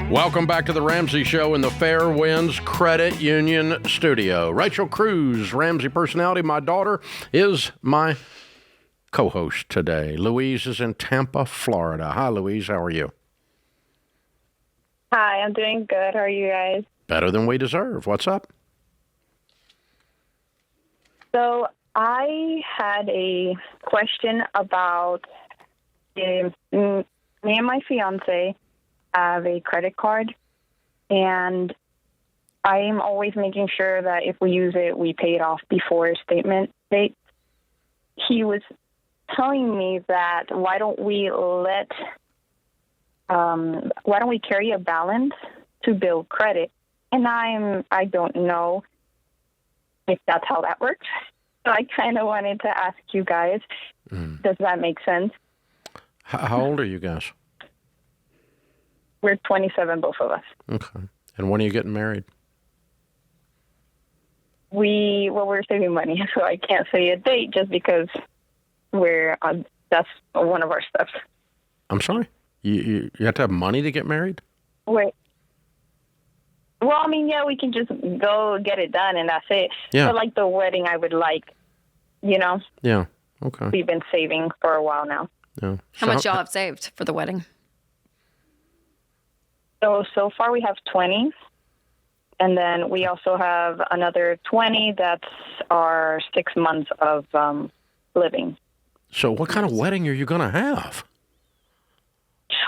Welcome back to the Ramsey Show in the Fair Winds Credit Union studio. Rachel Cruze, Ramsey personality. My daughter is my co-host today. Louise is in Tampa, Florida. Hi, Louise. How are you? Hi, I'm doing good. How are you guys? Better than we deserve. What's up? So I had a question about me and my fiance have a credit card, and I am always making sure that if we use it, we pay it off before statement date. He was telling me that why don't we carry a balance to build credit? And I don't know if that's how that works. So I kind of wanted to ask you guys, does that make sense? How old are you guys? We're 27, both of us. Okay. And when are you getting married? we're saving money, so I can't say a date just because that's one of our steps. I'm sorry? You have to have money to get married? Wait. Well, I mean, yeah, we can just go get it done and that's it. Yeah. But like the wedding, I would like, Yeah. Okay. we've been saving for a while now. Yeah. How much y'all have saved for the wedding? So far we have 20. And then we also have another 20. That's our 6 months of living. So what kind of wedding are you going to have?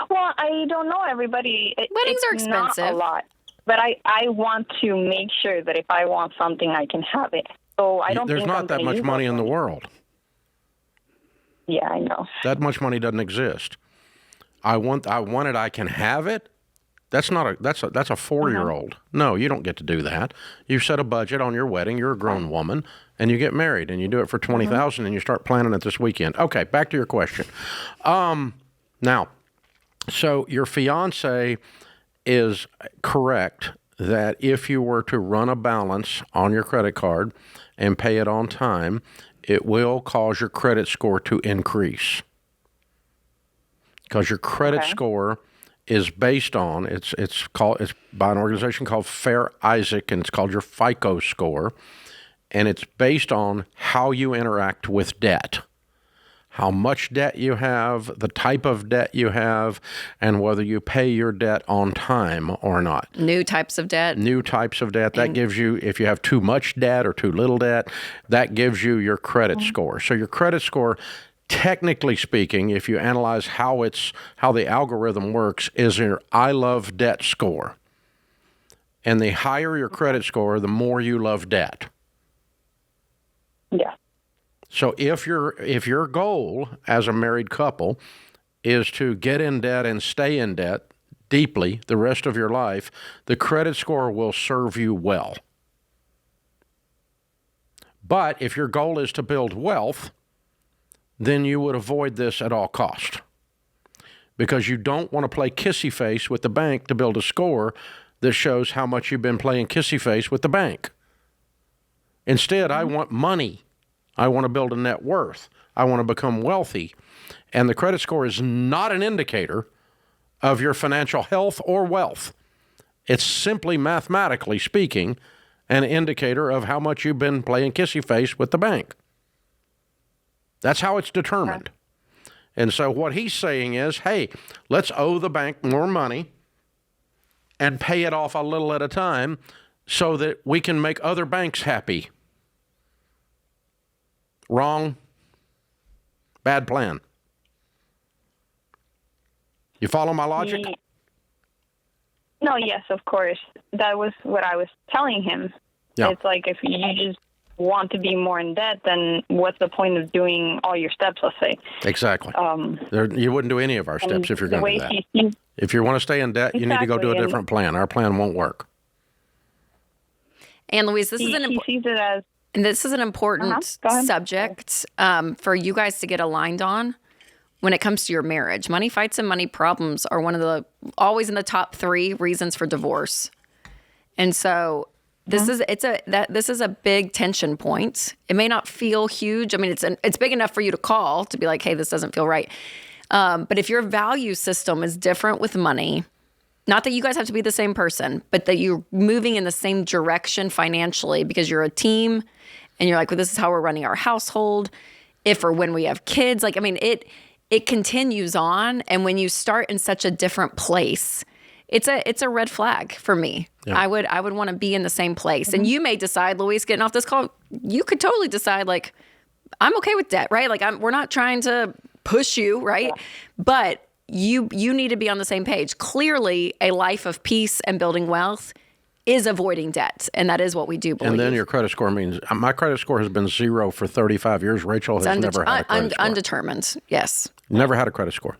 Well, I don't know, everybody. Weddings are expensive. Not a lot. But I want to make sure that if I want something, I can have it. So I don't There's think not that much money in the world. Yeah, I know. That much money doesn't exist. I want it, I can have it. That's a 4-year-old. No, you don't get to do that. You set a budget on your wedding. You're a grown woman, and you get married, and you do it for $20,000, and you start planning it this weekend. Okay, back to your question. Now, so your fiance is correct that if you were to run a balance on your credit card and pay it on time, it will cause your credit score to increase. Because your credit score is based on, it's by an organization called Fair Isaac, and it's called your FICO score, and it's based on how you interact with debt. How much debt you have, the type of debt you have, and whether you pay your debt on time or not. New types of debt. That gives you, if you have too much debt or too little debt, that gives you your credit score. So your credit score, technically speaking, if you analyze how the algorithm works, is your I love debt score. And the higher your credit score, the more you love debt. Yeah. So if your goal as a married couple is to get in debt and stay in debt deeply the rest of your life, the credit score will serve you well. But if your goal is to build wealth, then you would avoid this at all cost, because you don't want to play kissy face with the bank to build a score that shows how much you've been playing kissy face with the bank. Instead, I want money. I want to build a net worth. I want to become wealthy. And the credit score is not an indicator of your financial health or wealth. It's simply, mathematically speaking, an indicator of how much you've been playing kissy face with the bank. That's how it's determined. And so what he's saying is, hey, let's owe the bank more money and pay it off a little at a time so that we can make other banks happy. Wrong. Bad plan. You follow my logic? No, yes, of course. That was what I was telling him. Yeah. It's like if you just want to be more in debt, then what's the point of doing all your steps, let's say? Exactly. You wouldn't do any of our steps if you're going to do that. If you want to stay in debt, you need to go do a different plan. Our plan won't work. And Louise, this is an important subject for you guys to get aligned on when it comes to your marriage. Money fights and money problems are always in the top 3 reasons for divorce. And so this is a big tension point. It may not feel huge. I mean, it's big enough for you to call to be like, hey, this doesn't feel right. But if your value system is different with money, not that you guys have to be the same person, but that you're moving in the same direction financially because you're a team and you're like, well, this is how we're running our household. If or when we have kids, it continues on. And when you start in such a different place, it's a red flag for me. Yeah. I would want to be in the same place. Mm-hmm. And you may decide, Louise, getting off this call, you could totally decide, like, I'm okay with debt, right? Like, we're not trying to push you, right? Yeah. But you need to be on the same page. Clearly, a life of peace and building wealth is avoiding debt, and that is what we do believe. And then your credit score means, my credit score has been 0 for 35 years. Rachel has never had a credit score. Undetermined, yes. Never had a credit score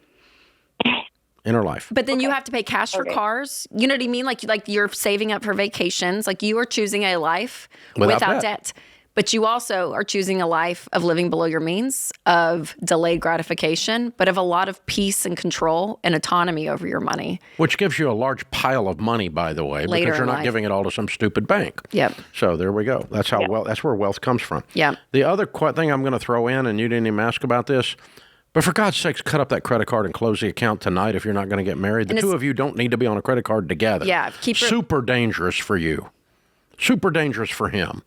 in her life. But then you have to pay cash for cars. You know what I mean? Like you're saving up for vacations. Like you are choosing a life without debt. But you also are choosing a life of living below your means, of delayed gratification, but of a lot of peace and control and autonomy over your money. Which gives you a large pile of money, by the way, Later because you're in not life. giving it all to some stupid bank. Yep. So there we go. That's how that's where wealth comes from. Yeah. The other thing I'm going to throw in, and you didn't even ask about this, but for God's sakes, cut up that credit card and close the account tonight if you're not going to get married. The two of you don't need to be on a credit card together. Yeah. Super dangerous for you. Super dangerous for him.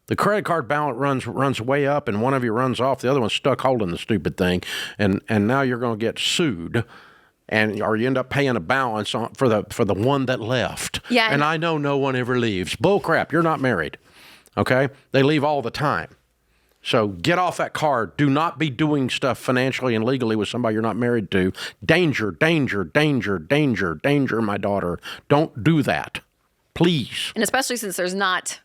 The credit card balance runs way up, and one of you runs off. The other one's stuck holding the stupid thing, and now you're going to get sued, or you end up paying a balance for the one that left. Yeah, and I know no one ever leaves. Bull crap. You're not married. Okay, they leave all the time. So get off that card. Do not be doing stuff financially and legally with somebody you're not married to. Danger, danger, danger, danger, danger, my daughter. Don't do that, please. And especially since there's not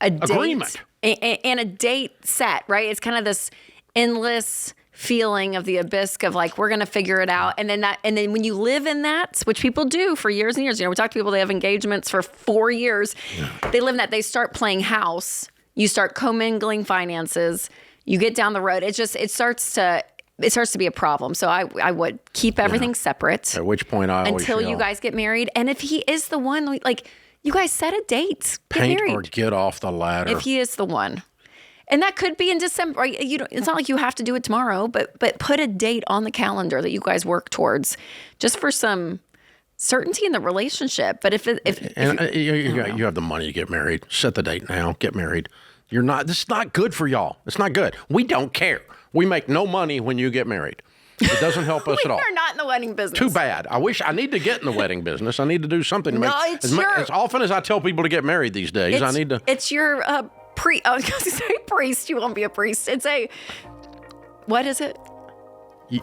a date Agreement. And a date set, right? It's kind of this endless feeling of the abyss of like, we're going to figure it out. And then when you live in that, which people do for years and years, we talk to people, they have engagements for 4 years. Yeah. They live in that. They start playing house. You start commingling finances. You get down the road. It starts to be a problem. So I would keep everything separate. At which point I always until you guys get married. And if he is the one, like, you guys set a date. Get paint married. or get off the ladder. If he is the one. And that could be in December. Right? It's not like you have to do it tomorrow, but put a date on the calendar that you guys work towards just for some certainty in the relationship. But if you have the money to get married, set the date now, get married. This is not good for y'all. It's not good. We don't care. We make no money when you get married. It doesn't help us at all. We're not in the wedding business. Too bad. I need to get in the wedding business. I need to do something to as often as I tell people to get married these days, I need to. It's your I was going to say priest. You won't be a priest. It's what is it?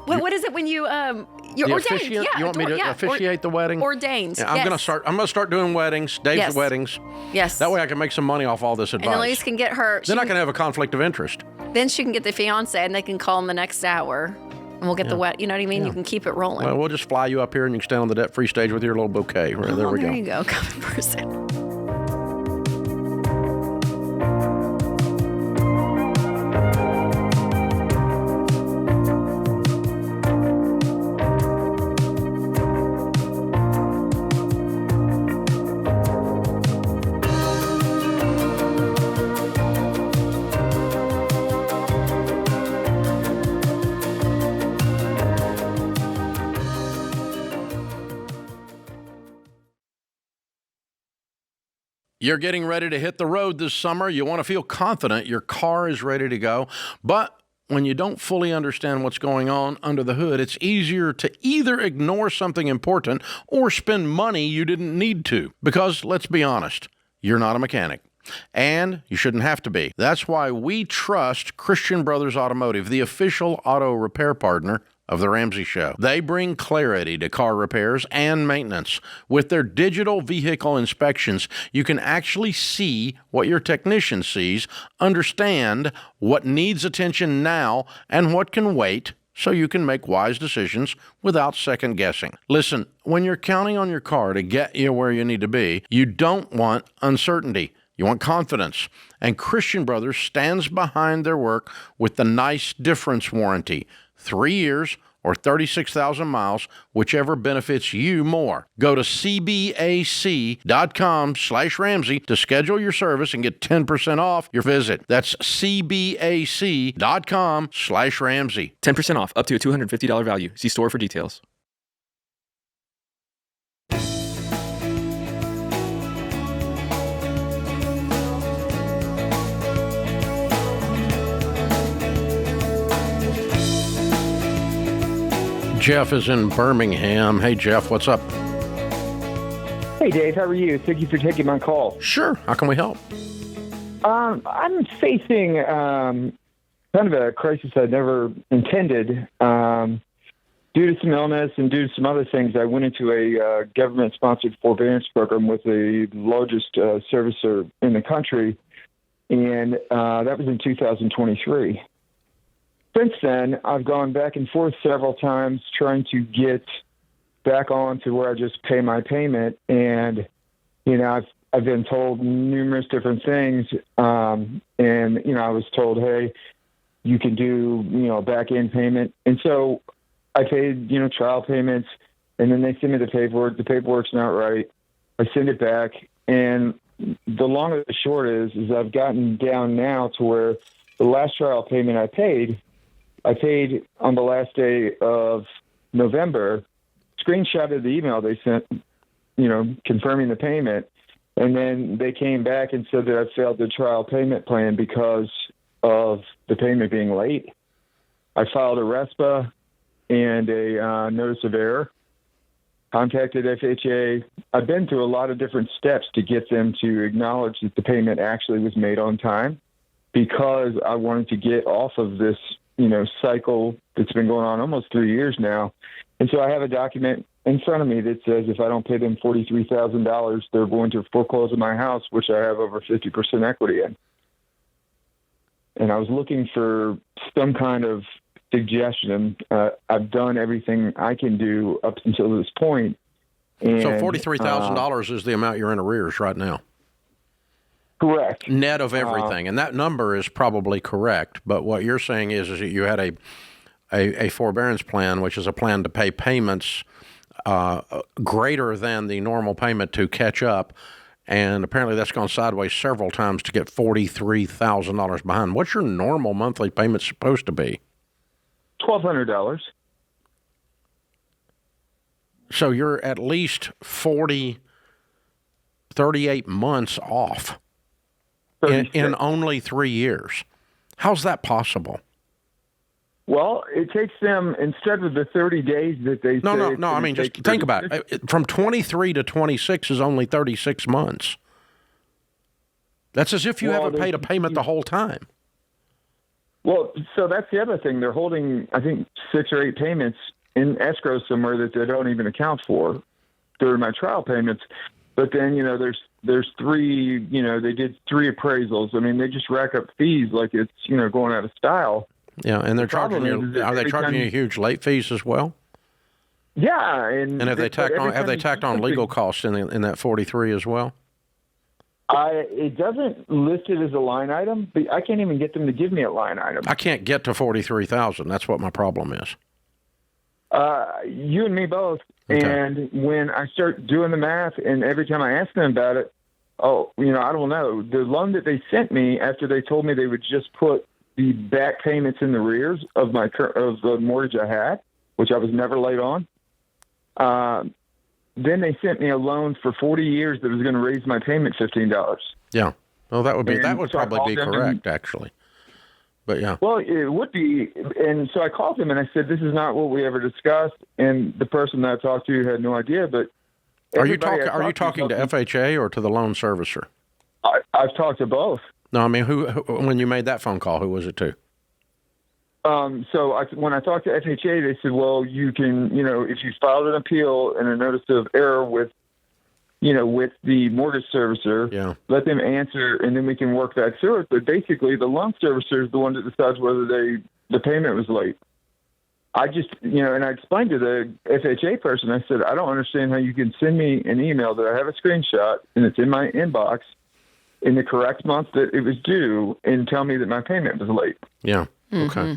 What is it when you're ordained? Officiant? Yeah, you want me to officiate the wedding? Ordained. Yeah, I'm gonna start doing weddings, days of weddings. Yes. That way I can make some money off all this advice. And Elise can get her. Then I can have a conflict of interest. Then she can get the fiance, and they can call him the next hour, and we'll get the wet. You know what I mean? Yeah. You can keep it rolling. Well, we'll just fly you up here, and you can stand on the debt-free stage with your little bouquet. There we go. There you go, common person. You're getting ready to hit the road this summer. You want to feel confident your car is ready to go. But when you don't fully understand what's going on under the hood, it's easier to either ignore something important or spend money you didn't need to. Because, let's be honest, you're not a mechanic. And you shouldn't have to be. That's why we trust Christian Brothers Automotive, the official auto repair partner of The Ramsey Show. They bring clarity to car repairs and maintenance. With their digital vehicle inspections, you can actually see what your technician sees, understand what needs attention now and what can wait, so you can make wise decisions without second guessing. Listen, when you're counting on your car to get you where you need to be, you don't want uncertainty. You want confidence. And Christian Brothers stands behind their work with the Nice Difference warranty. 3 years or 36,000 miles, whichever benefits you more. Go to cbac.com/Ramsey to schedule your service and get 10% off your visit. That's cbac.com/Ramsey. 10% off, up to a $250 value. See store for details. Jeff is in Birmingham. Hey, Jeff, what's up? Hey, Dave, how are you? Thank you for taking my call. Sure. How can we help? I'm facing kind of a crisis I never intended. Due to some illness and due to some other things, I went into a government-sponsored forbearance program with the largest servicer in the country, and that was in 2023. Since then, I've gone back and forth several times trying to get back on to where I just pay my payment. And, you know, I've been told numerous different things. And, I was told, hey, you can do, a back end payment. And so I paid, trial payments, and then they send me the paperwork. The paperwork's not right. I send it back. And the long and the short is I've gotten down now to where the last trial payment I paid on the last day of November, screenshotted the email they sent, confirming the payment. And then they came back and said that I failed the trial payment plan because of the payment being late. I filed a RESPA and a notice of error, contacted FHA. I've been through a lot of different steps to get them to acknowledge that the payment actually was made on time, because I wanted to get off of this, cycle that's been going on almost 3 years now. And so I have a document in front of me that says if I don't pay them $43,000, they're going to foreclose on my house, which I have over 50% equity in. And I was looking for some kind of suggestion. I've done everything I can do up until this point. And, so $43,000 is the amount you're in arrears right now. Correct. Net of everything. And that number is probably correct. But what you're saying is that you had a forbearance plan, which is a plan to pay payments greater than the normal payment to catch up. And apparently that's gone sideways several times to get $43,000 behind. What's your normal monthly payment supposed to be? $1,200. So you're at least 38 months off in only 3 years. How's that possible? Well, it takes them, instead of the 30 days that they No. I mean, just think about it. From 23 to 26 is only 36 months. That's as if you haven't paid a payment the whole time. Well, so that's the other thing. They're holding, I think, 6 or 8 payments in escrow somewhere that they don't even account for during my trial payments. But then, there's 3, they did 3 appraisals. I mean, they just rack up fees like it's, going out of style. Yeah, and they're charging you. Are they charging you huge late fees as well? Yeah, and have they tacked on legal costs in that 43 as well? It doesn't list it as a line item, but I can't even get them to give me a line item. I can't get to 43,000. That's what my problem is. You and me both. Okay. And when I start doing the math, and every time I ask them about it, I don't know. The loan that they sent me after they told me they would just put the back payments in the rears of the mortgage I had, which I was never late on. Then they sent me a loan for 40 years that was going to raise my payment $15. Yeah. Well, that would probably be correct, actually. But yeah. Well, it would be. And so I called them and I said, this is not what we ever discussed. And the person that I talked to had no idea. But are you talking to FHA or to the loan servicer? I've talked to both. No, I mean, who when you made that phone call, who was it to? When I talked to FHA, they said, well, you can, if you filed an appeal and a notice of error with the mortgage servicer, let them answer, and then we can work that through it. But basically, the loan servicer is the one that decides whether the payment was late. I just, and I explained to the FHA person, I said, I don't understand how you can send me an email that I have a screenshot and it's in my inbox in the correct month that it was due and tell me that my payment was late. Yeah. Okay. Mm-hmm.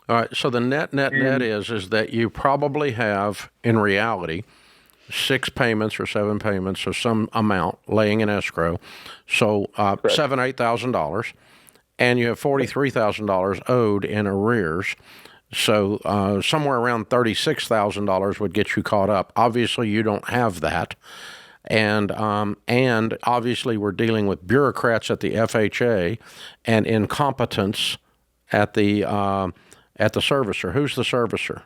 All right. So the net is that you probably have, in reality, 6 payments or 7 payments or some amount laying in escrow. So $8,000, and you have $43,000 owed in arrears. So somewhere around $36,000 would get you caught up. Obviously, you don't have that. And obviously we're dealing with bureaucrats at the FHA and incompetence at the servicer. Who's the servicer?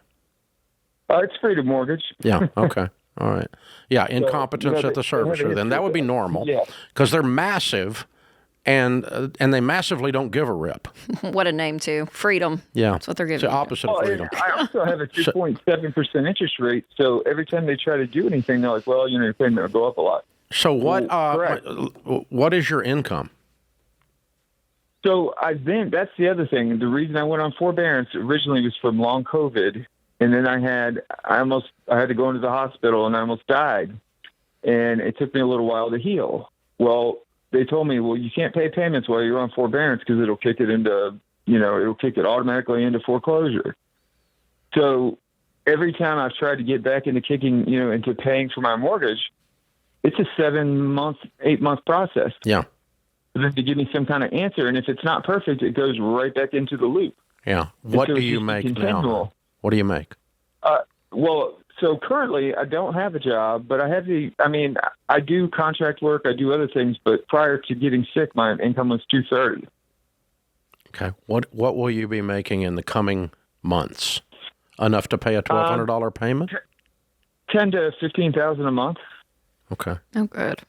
It's Freedom Mortgage. Yeah. Okay. All right. Yeah. Incompetence at the servicer. Then that would be normal because they're massive, and they massively don't give a rip. What a name too. Freedom. Yeah. That's what they're giving. It's the opposite of freedom. I also have a 2.7% interest rate. So every time they try to do anything, they're like, well, your payment will go up a lot. So what is your income? So that's the other thing. The reason I went on forbearance originally was from long COVID. And then I had to go into the hospital and I almost died. And it took me a little while to heal. Well, they told me, well, you can't pay payments while you're on forbearance because it'll kick it automatically into foreclosure. So every time I've tried to get back into into paying for my mortgage, it's a 7-month, 8-month process. Yeah. Then to give me some kind of answer. And if it's not perfect, it goes right back into the loop. Yeah. What do you make now? What do you make? Well, so currently I don't have a job, but I do contract work, I do other things, but prior to getting sick, my income was $230. Okay. What will you be making in the coming months? Enough to pay a $1,200 payment? $10,000 to $15,000 a month. Okay. Oh, good.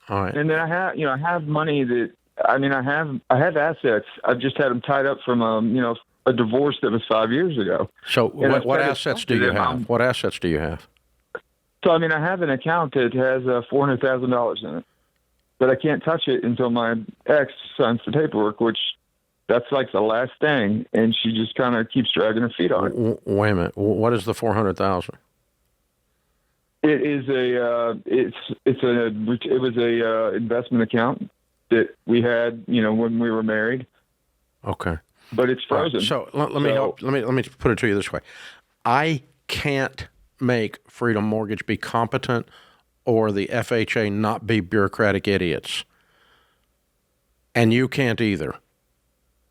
All right. And then I have money that I have assets. I've just had them tied up from a divorce that was 5 years ago. So what assets do you have? What assets do you have? So I have an account that has $400,000 in it, but I can't touch it until my ex signs the paperwork, which that's like the last thing, and she just kind of keeps dragging her feet on it. Wait a minute. What is the $400,000? It is it was a investment account that we had, when we were married. Okay. But it's frozen. Right. So let me put it to you this way. I can't make Freedom Mortgage be competent or the FHA not be bureaucratic idiots. And you can't either.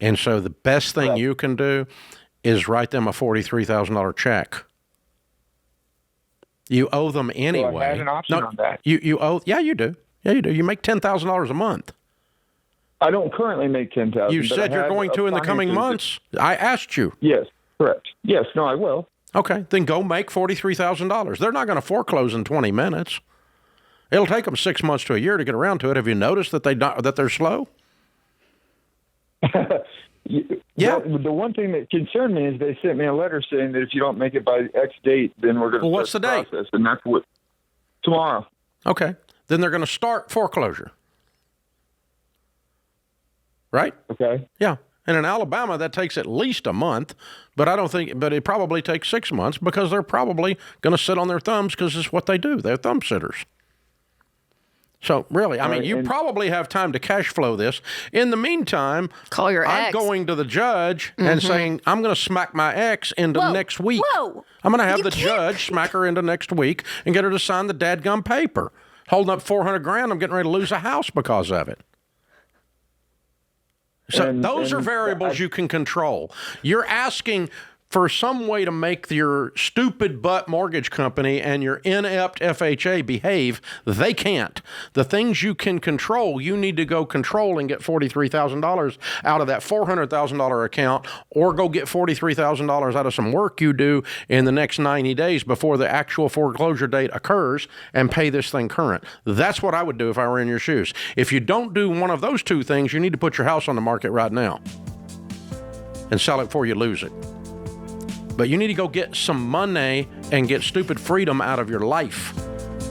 And so the best thing you can do is write them a $43,000 check. You owe them anyway. So I had an option on that. You owe, yeah, you do. Yeah, you do. You make $10,000 a month. I don't currently make $10,000. You said you're going to in the coming months. I asked you. Yes, correct. Yes, no, I will. Okay, then go make $43,000. They're not going to foreclose in 20 minutes. It'll take them 6 months to a year to get around to it. Have you noticed that they're slow? Yeah. The one thing that concerned me is they sent me a letter saying that if you don't make it by X date, then we're going to what's the date? Process, and that's tomorrow. Okay, then they're going to start foreclosure. Right? Okay. Yeah. And in Alabama, that takes at least a month, but it probably takes 6 months because they're probably going to sit on their thumbs because it's what they do. They're thumb sitters. So really, you probably have time to cash flow this. In the meantime, call your I'm ex. going to the judge and saying, I'm going to smack my ex into next week. Whoa. I'm going to have the judge smack her into next week and get her to sign the dadgum paper. Holding up $400,000, I'm getting ready to lose a house because of it. So those are variables you can control. You're asking for some way to make your stupid butt mortgage company and your inept FHA behave. They can't. The things you can control, you need to go control and get $43,000 out of that $400,000 account, or go get $43,000 out of some work you do in the next 90 days before the actual foreclosure date occurs and pay this thing current. That's what I would do if I were in your shoes. If you don't do one of those two things, you need to put your house on the market right now and sell it before you lose it. But you need to go get some money and get stupid freedom out of your life.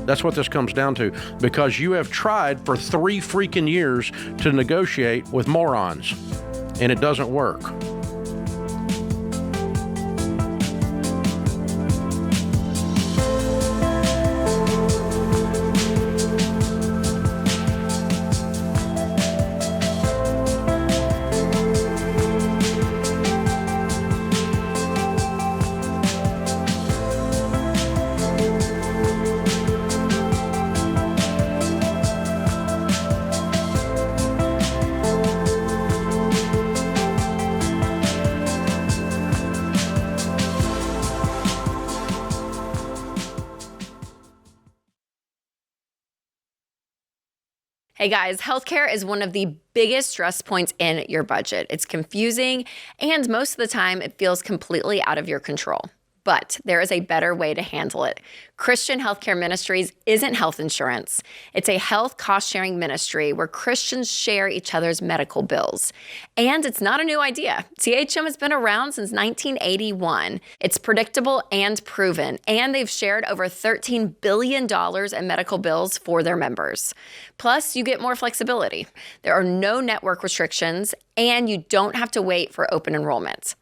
That's what this comes down to, because you have tried for 3 freaking years to negotiate with morons, and it doesn't work. Hey guys, healthcare is one of the biggest stress points in your budget. It's confusing, and most of the time it feels completely out of your control. But there is a better way to handle it. Christian Healthcare Ministries isn't health insurance. It's a health cost-sharing ministry where Christians share each other's medical bills. And it's not a new idea. CHM has been around since 1981. It's predictable and proven, and they've shared over $13 billion in medical bills for their members. Plus, you get more flexibility. There are no network restrictions, and you don't have to wait for open enrollment.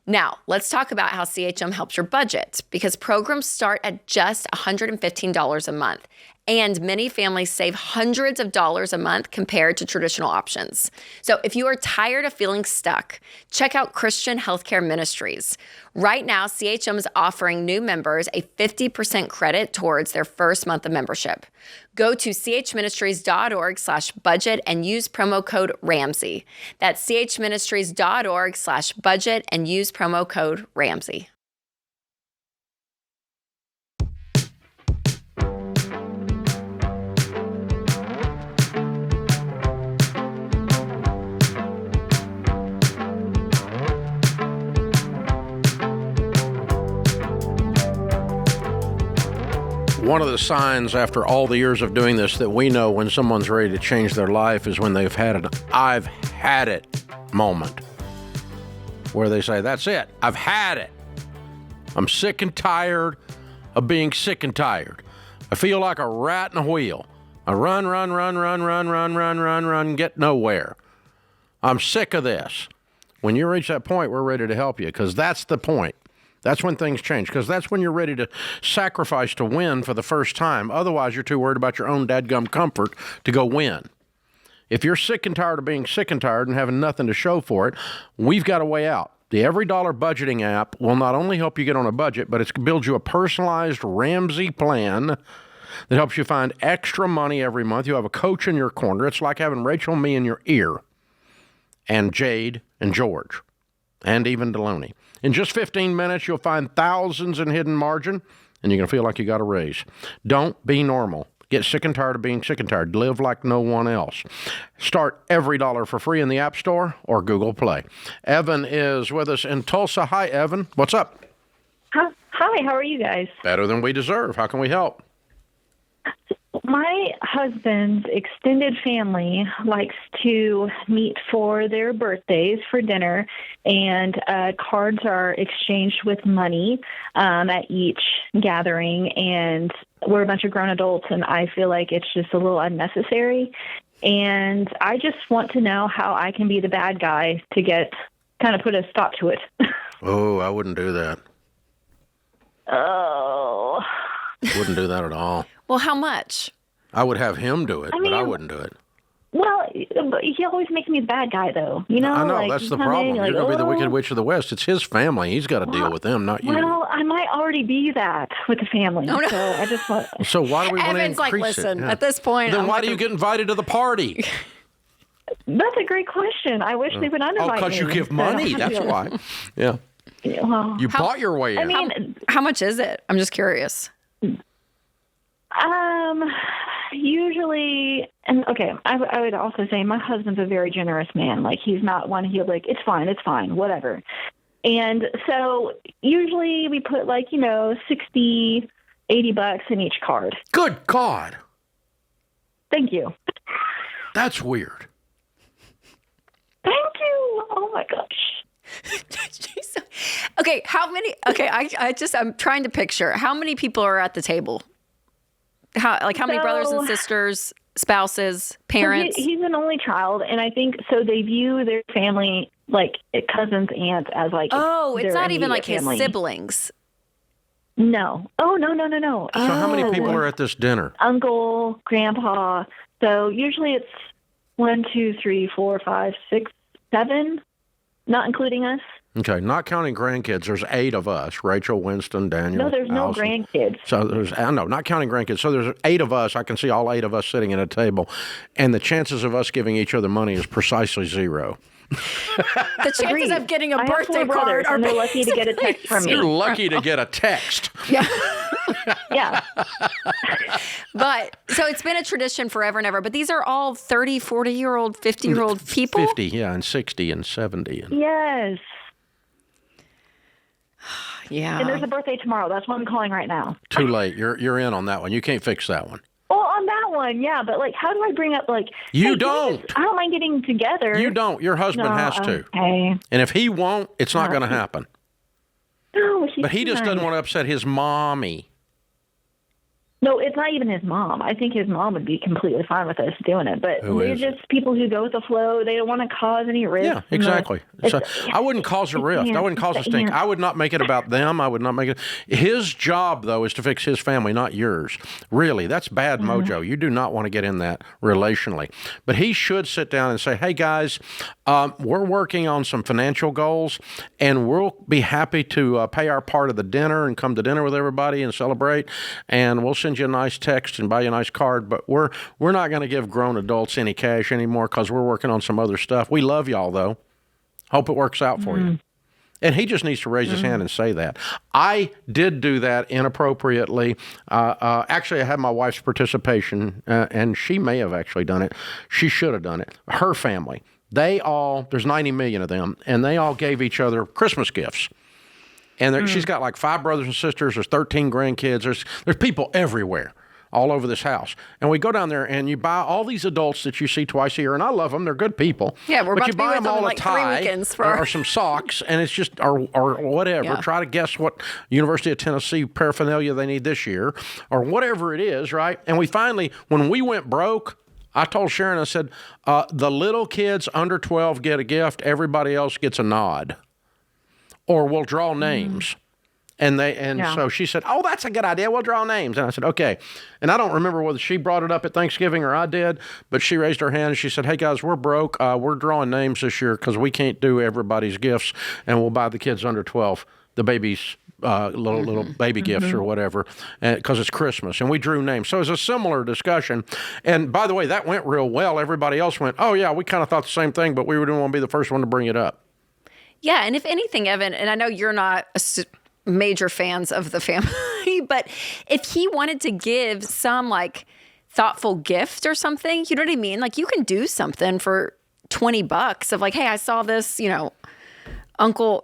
Now, let's talk about how CHM helps your budget, because programs start at just $115 a month, And many families save hundreds of dollars a month compared to traditional options. So if you are tired of feeling stuck, check out Christian Healthcare Ministries. Right now, CHM is offering new members a 50% credit towards their first month of membership. Go to chministries.org/budget and use promo code Ramsey. That's chministries.org/budget and use promo code Ramsey. One of the signs after all the years of doing this that we know when someone's ready to change their life is when they've had an I've had it moment where they say, that's it, I've had it. I'm sick and tired of being sick and tired. I feel like a rat in a wheel. I run, get nowhere. I'm sick of this. When you reach that point, we're ready to help you because that's the point. That's when things change, because that's when you're ready to sacrifice to win for the first time. Otherwise, you're too worried about your own dadgum comfort to go win. If you're sick and tired of being sick and tired and having nothing to show for it, we've got a way out. The EveryDollar budgeting app will not only help you get on a budget, but it builds you a personalized Ramsey plan that helps you find extra money every month. You have a coach in your corner. It's like having Rachel and me in your ear, and Jade and George, and even Deloney. In just 15 minutes, you'll find thousands in hidden margin, and you're going to feel like you got a raise. Don't be normal. Get sick and tired of being sick and tired. Live like no one else. Start EveryDollar for free in the App Store or Google Play. Evan is with us in Tulsa. Hi, Evan. What's up? Hi, how are you guys? Better than we deserve. How can we help? My husband's extended family likes to meet for their birthdays for dinner, and cards are exchanged with money at each gathering, and we're a bunch of grown adults, and I feel like it's just a little unnecessary, and I just want to know how I can be the bad guy to kind of put a stop to it. Oh, I wouldn't do that. Oh. Wouldn't do that at all. Well, how much? I would have him do it, but I wouldn't do it. Well, he always makes me the bad guy, though. You know, I know, like, that's the problem. You're going to be the Wicked Witch of the West. It's his family. He's got to deal with them, not you. Well, I might already be that with the family. Oh, no. So I just want... So why do we want to increase like, listen, it? Yeah. At this point... Then why do you get invited to the party? That's a great question. I wish they would invite me. Oh, because you give money. That's why. Yeah. Well, you bought your way in. I mean, how much is it? I'm just curious. Usually, and okay, I would also say my husband's a very generous man. Like, he's not one, he'll be like, it's fine, whatever. And so usually we put like, $60, $80 in each card. Good God. Thank you. That's weird. Thank you. Oh my gosh. Okay, how many? Okay, I'm trying to picture how many people are at the table. How many brothers and sisters, spouses, parents? So he's an only child, and I think so. They view their family like cousins, aunts as like. Oh, it's not even like family. his siblings. No. Oh, no. So how many people are at this dinner? Uncle, grandpa. So usually it's 1, 2, 3, 4, 5, 6, 7, not including us. Okay, not counting grandkids, there's 8 of us. Rachel, Winston, Daniel, No, there's no Allison. grandkids. So not counting grandkids. So there's 8 of us. I can see all 8 of us sitting at a table. And the chances of us giving each other money is precisely 0. The chances of getting a I birthday have 4 card brothers, are and they're lucky to get a text from me. You're lucky to get a text. Yeah. Yeah. But so it's been a tradition forever and ever. But these are all 30, 40-year-old, 50-year-old people? 50, yeah, and 60 and 70. And... Yes. Yeah. And there's a birthday tomorrow. That's what I'm calling right now. Too late. You're in on that one. You can't fix that one. Well, on that one, yeah. But, like, how do I bring up, like... You don't. I don't mind getting together. You don't. Your husband has to. Okay. And if he won't, it's not going to happen. No, But he just doesn't want to upset his mommy. No, it's not even his mom. I think his mom would be completely fine with us doing it. But they're just people who go with the flow. They don't want to cause any risk. Yeah, exactly. So I wouldn't cause a rift. I wouldn't cause a stink. I would not make it about them. I would not make it. His job, though, is to fix his family, not yours. Really, that's bad mojo. You do not want to get in that relationally. But he should sit down and say, hey, guys, we're working on some financial goals, and we'll be happy to pay our part of the dinner and come to dinner with everybody and celebrate, and we'll send you a nice text and buy you a nice card, but we're not going to give grown adults any cash anymore because we're working on some other stuff. We love y'all, though. Hope it works out for you. And he just needs to raise his hand and say that. I did do that inappropriately. Actually, I had my wife's participation, and she may have actually done it. She should have done it. Her family. There's 90 million of them, and they all gave each other Christmas gifts. And she's got like 5 brothers and sisters. There's 13 grandkids. There's people everywhere, all over this house. And we go down there, and you buy all these adults that you see twice a year, and I love them. They're good people. Yeah, we're but about you to be buy with them them all in a like 3 tie weekends or some socks, and it's just or whatever. Yeah. Try to guess what University of Tennessee paraphernalia they need this year, or whatever it is, right? And we finally, when we went broke, I told Sharon, I said, the little kids under 12 get a gift. Everybody else gets a nod. Or we'll draw names. So she said, oh, that's a good idea. We'll draw names. And I said, okay. And I don't remember whether she brought it up at Thanksgiving or I did, but she raised her hand and she said, hey, guys, we're broke. We're drawing names this year because we can't do everybody's gifts, and we'll buy the kids under 12 the babies' little baby gifts or whatever, because it's Christmas. And we drew names. So it was a similar discussion. And by the way, that went real well. Everybody else went, oh, yeah, we kind of thought the same thing, but we didn't want to be the first one to bring it up. Yeah, and if anything, Evan, and I know you're not major fans of the family, but if he wanted to give some like thoughtful gift or something, you know what I mean? Like you can do something for $20 of like, hey, I saw this, Uncle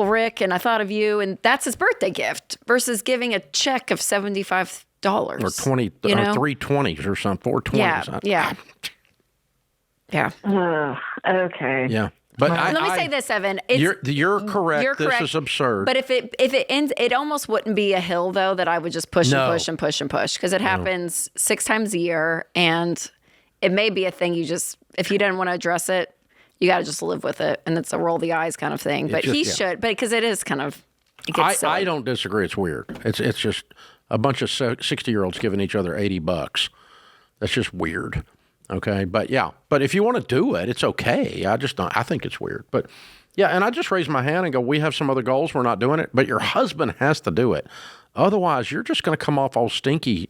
Rick, and I thought of you, and that's his birthday gift versus giving a check of $75 or 20 or 320s or something, 420s. Yeah. Okay. Yeah. But let me say this, Evan. You're correct. You're correct. This is absurd. But if it ends, it almost wouldn't be a hill though that I would just push and push and push and push because it happens 6 times a year, and it may be a thing if you didn't want to address it, you got to just live with it, and it's a roll the eyes kind of thing. But he should, but because it is kind of. It gets silly. I don't disagree. It's weird. It's just a bunch of 60-year-olds giving each other $80. That's just weird. Okay, but if you want to do it, it's okay. I think it's weird. But yeah, and I just raise my hand and go, we have some other goals. We're not doing it. But your husband has to do it. Otherwise, you're just going to come off all stinky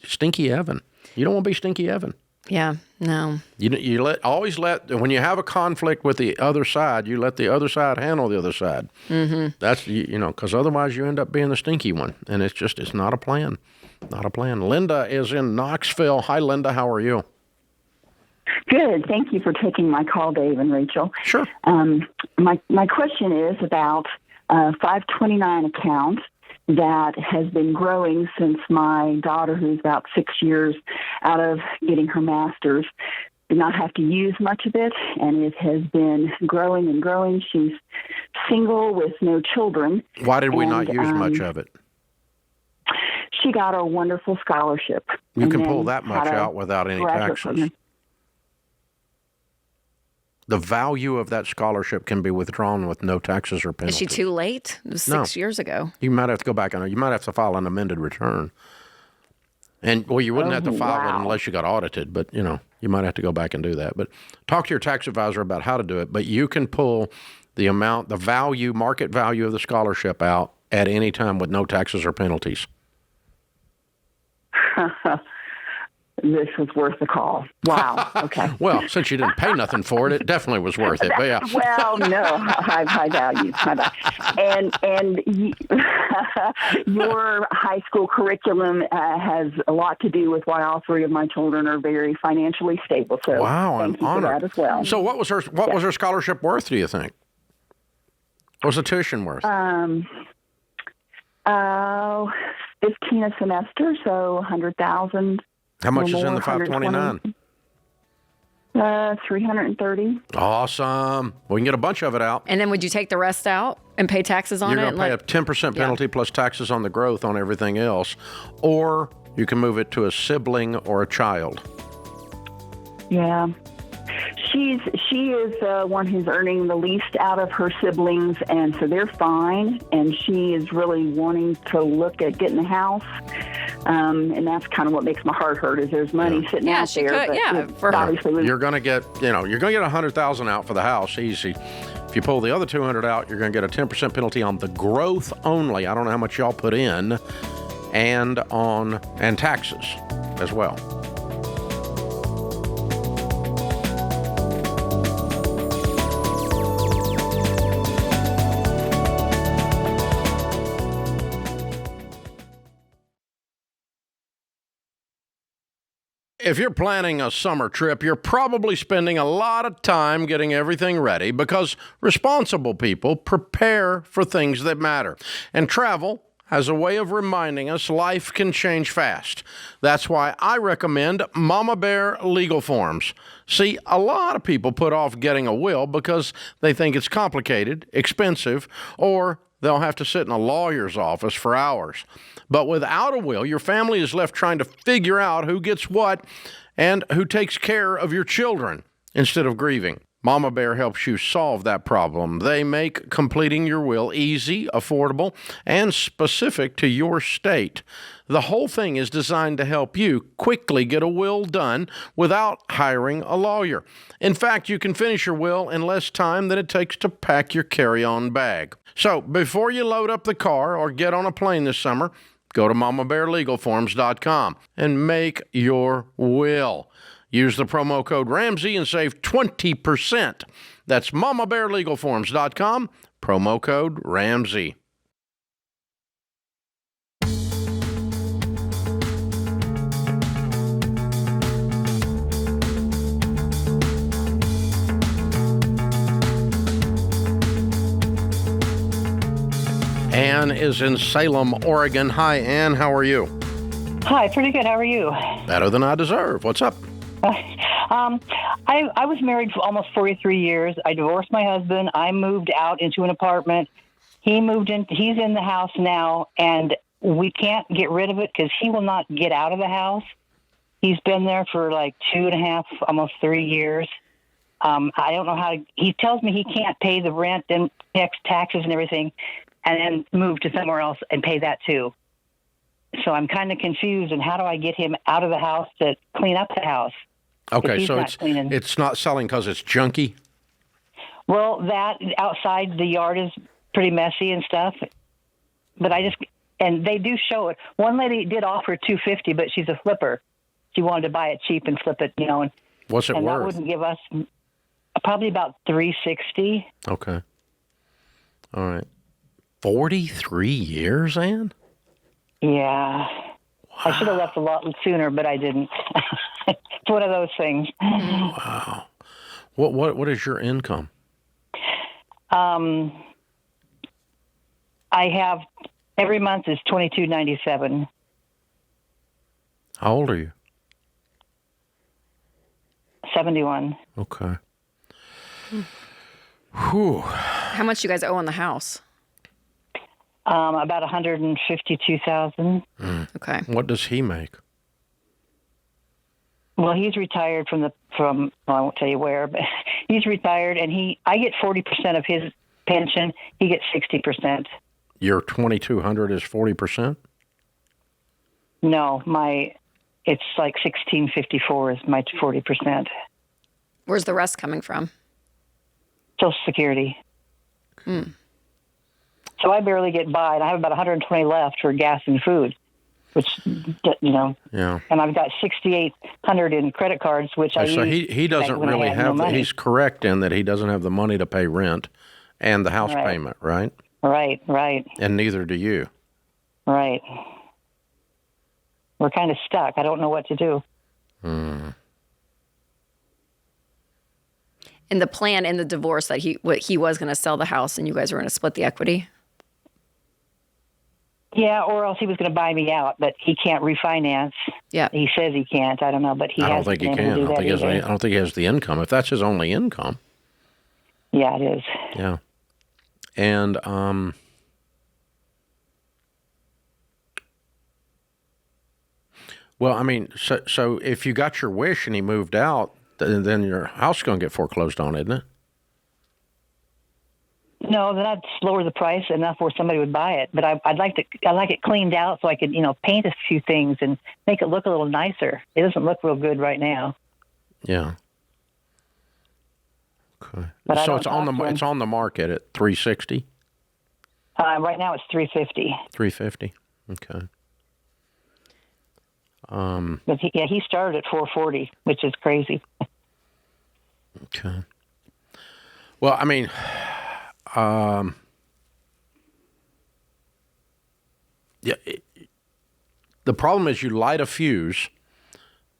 Evan. You don't want to be stinky Evan. Yeah, no. You always let, when you have a conflict with the other side, you let the other side handle the other side. Mm-hmm. That's, because otherwise you end up being the stinky one. And it's not a plan. Not a plan. Linda is in Knoxville. Hi, Linda. How are you? Good. Thank you for taking my call, Dave and Rachel. Sure. My question is about a 529 account that has been growing since my daughter, who's about 6 years out of getting her master's, did not have to use much of it, and it has been growing and growing. She's single with no children. Why did we not use much of it? She got a wonderful scholarship. You can pull that much out without any taxes. The value of that scholarship can be withdrawn with no taxes or penalties. Is she too late? It was 6 years ago. You might have to go back on it. You might have to file an amended return. And, you wouldn't have to file it unless you got audited, but, you might have to go back and do that. But talk to your tax advisor about how to do it. But you can pull the amount, the value, market value of the scholarship out at any time with no taxes or penalties. This was worth the call. Wow. Okay. Well, since you didn't pay nothing for it, it definitely was worth it. But yeah. Well, no, high value. And your high school curriculum has a lot to do with why all 3 of my children are very financially stable. So wow, thank I'm you honored. for that as well. So what was her scholarship worth? Do you think? What was the tuition worth? 15 a semester, so $100,000. How much is in the 529? 330. Awesome. We can get a bunch of it out. And then would you take the rest out and pay taxes on it? You're going to pay a 10% penalty plus taxes on the growth on everything else. Or you can move it to a sibling or a child. Yeah. She is the one who's earning the least out of her siblings, and so they're fine. And she is really wanting to look at getting a house, and that's kind of what makes my heart hurt. Is there's money sitting out she there, could, but for her. obviously You're going to get, $100,000 out for the house, easy. If you pull the other $200 out, you're going to get a 10% penalty on the growth only. I don't know how much y'all put in, and taxes as well. If you're planning a summer trip, you're probably spending a lot of time getting everything ready because responsible people prepare for things that matter. And travel has a way of reminding us life can change fast. That's why I recommend Mama Bear Legal Forms. See, a lot of people put off getting a will because they think it's complicated, expensive, or they'll have to sit in a lawyer's office for hours. But without a will, your family is left trying to figure out who gets what and who takes care of your children instead of grieving. Mama Bear helps you solve that problem. They make completing your will easy, affordable, and specific to your state. The whole thing is designed to help you quickly get a will done without hiring a lawyer. In fact, you can finish your will in less time than it takes to pack your carry-on bag. So before you load up the car or get on a plane this summer, go to mamabearlegalforms.com and make your will. Use the promo code Ramsey and save 20%. That's mamabearlegalforms.com, promo code Ramsey. Ann is in Salem, Oregon. Hi, Ann. How are you? Hi, pretty good. How are you? Better than I deserve. What's up? I was married for almost 43 years. I divorced my husband. I moved out into an apartment. He moved in. He's in the house now, and we can't get rid of it because he will not get out of the house. He's been there for like 2.5, almost 3 years. I don't know how to, he tells me he can't pay the rent and taxes and everything and then move to somewhere else and pay that too. So I'm kind of confused, and how do I get him out of the house to clean up the house? Okay, so it's not selling because it's junky? Well, that outside the yard is pretty messy and stuff. But and they do show it. One lady did offer $250, but she's a flipper. She wanted to buy it cheap and flip it, And what's it worth? And that wouldn't give us probably about $360. Okay. All right. 43 years, Ann? Yeah. Wow. I should have left a lot sooner, but I didn't. It's one of those things. Wow. What is your income? I have every month is $22.97. How old are you? 71. Okay. Whew. How much you guys owe on the house? About $152,000. Okay. What does he make? Well, he's retired from well, I won't tell you where, but he's retired, and I get 40% of his pension. He gets 60%. Your $2,200 is 40%? No, it's like $1,654 is my 40%. Where's the rest coming from? Social Security. So I barely get by, and I have about $120 left for gas and food, which, Yeah. And I've got $6,800 in credit cards, which I use. So he doesn't really have, he's correct in that he doesn't have the money to pay rent and the house payment, right? Right. And neither do you. Right. We're kind of stuck. I don't know what to do. In the plan, in the divorce, that he was going to sell the house and you guys were going to split the equity? Yeah, or else he was going to buy me out, but he can't refinance. Yeah. He says he can't. I don't know, but I don't think he can. I don't think he has the income. If that's his only income. Yeah, it is. Yeah. And Well, I mean, so if you got your wish and he moved out, then your house is going to get foreclosed on, isn't it? No, then I'd lower the price enough where somebody would buy it. But I like it cleaned out so I could, paint a few things and make it look a little nicer. It doesn't look real good right now. Yeah. Okay. But So it's on the market at $360. Right now it's $350. $350. Okay. But he started at $440, which is crazy. Okay. Well, I mean, the problem is you light a fuse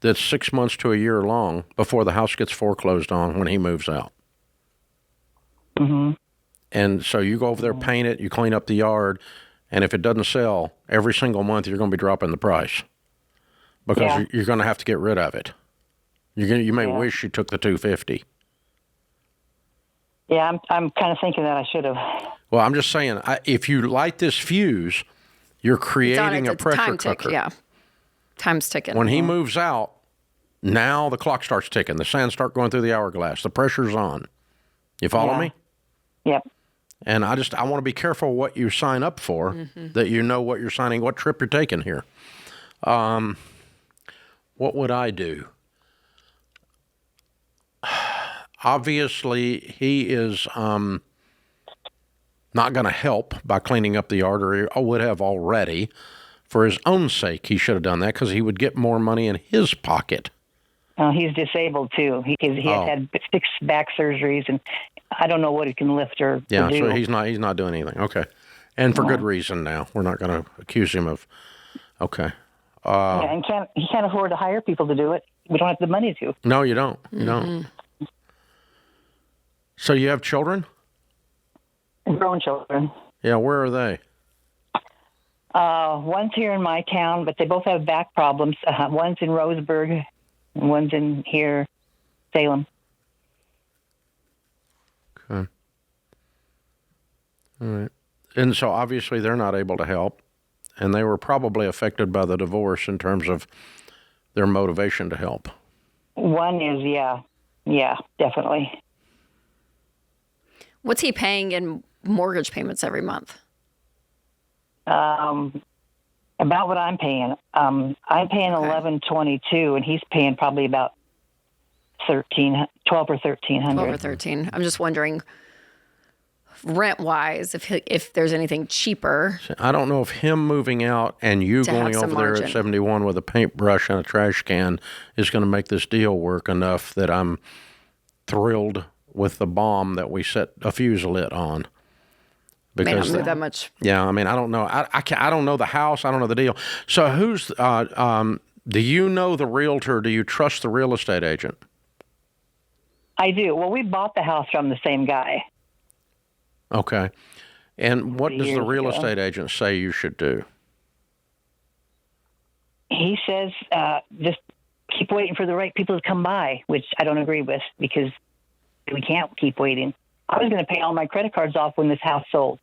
that's 6 months to a year long before the house gets foreclosed on when he moves out. Mm-hmm. And so you go over there, paint it, you clean up the yard, and if it doesn't sell, every single month you're going to be dropping the price because you're going to have to get rid of it. You may wish you took the $250. Yeah, I'm kind of thinking that I should have. Well, I'm just saying, if you light this fuse, you're creating a pressure cooker. Yeah, time's ticking. When he moves out, now the clock starts ticking. The sands start going through the hourglass. The pressure's on. You follow me? Yep. And I want to be careful what you sign up for, that you know what you're signing, what trip you're taking here. What would I do? Obviously, he is not going to help by cleaning up the yard, or he would have already. For his own sake, he should have done that because he would get more money in his pocket. He's disabled, too. He has had 6 back surgeries, and I don't know what he can lift or do. So he's not doing anything. Okay. And for good reason now. We're not going to accuse him of, okay. And he can't afford to hire people to do it. We don't have the money to. No, you don't. You don't. So you have children? Grown children. Yeah, where are they? One's here in my town, but they both have back problems. One's in Roseburg, and one's in here, Salem. Okay. All right. And so obviously they're not able to help, and they were probably affected by the divorce in terms of their motivation to help. One is, yeah, definitely. What's he paying in mortgage payments every month? About what I'm paying. I'm paying $1,122, and he's paying probably about $12 or $1,300. 12 or 13. I'm just wondering, rent-wise, if there's anything cheaper. I don't know if him moving out and you going over there at 71 with a paintbrush and a trash can is going to make this deal work enough that I'm thrilled with the bomb that we set a fuse lit on. May not move that much. Yeah, I mean, I don't know. I don't know the house. I don't know the deal. So who's, do you know the realtor? Do you trust the real estate agent? I do. Well, we bought the house from the same guy. Okay. And what does the real estate agent say you should do? He says just keep waiting for the right people to come by, which I don't agree with because we can't keep waiting. I was going to pay all my credit cards off when this house sold.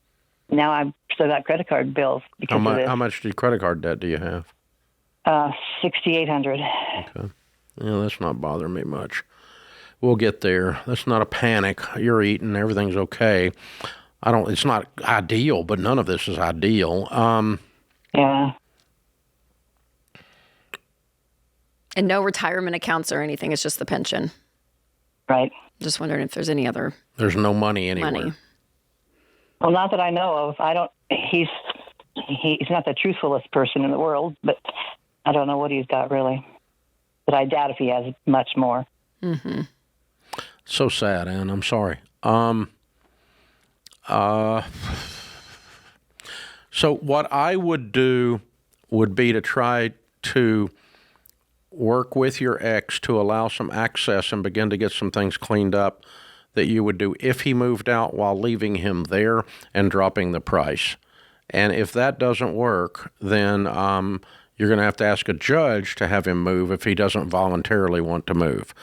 Now I've still got credit card bills because of this. How much credit card debt do you have? $6,800. Okay. Yeah, that's not bothering me much. We'll get there. That's not a panic. You're eating. Everything's okay. It's not ideal, but none of this is ideal. Yeah. And no retirement accounts or anything. It's just the pension. Right. Just wondering if there's any other. There's no money anywhere. Well, not that I know of. He's not the truthfulest person in the world, but I don't know what he's got really. But I doubt if he has much more. Mm-hmm. So sad, Ann. I'm sorry. So what I would do would be to try to work with your ex to allow some access and begin to get some things cleaned up that you would do if he moved out while leaving him there and dropping the price. And if that doesn't work, then you're going to have to ask a judge to have him move if he doesn't voluntarily want to move,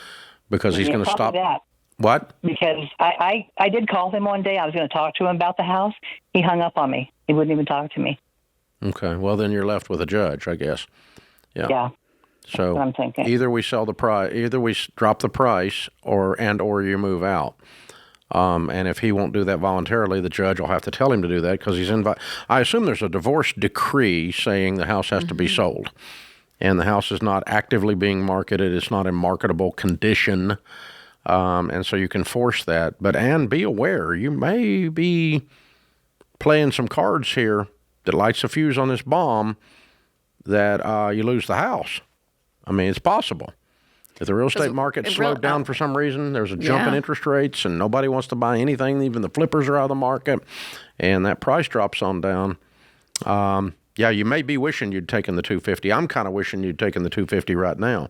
because he's going to stop. That. What? Because I did call him one day. I was going to talk to him about the house. He hung up on me. He wouldn't even talk to me. Okay. Well, then you're left with a judge, I guess. Yeah. Yeah. So what I'm thinking. either we sell the price, either we drop the price, or you move out. And if he won't do that voluntarily, the judge will have to tell him to do that because he's I assume there's a divorce decree saying the house has to be sold, and the house is not actively being marketed. It's not in marketable condition, and so you can force that. And be aware, you may be playing some cards here that lights a fuse on this bomb that you lose the house. I mean, it's possible. If the real estate market slowed down for some reason, there's a jump in interest rates and nobody wants to buy anything, even the flippers are out of the market, and that price drops on down. You may be wishing you'd taken the $250. I'm kind of wishing you'd taken the $250 right now,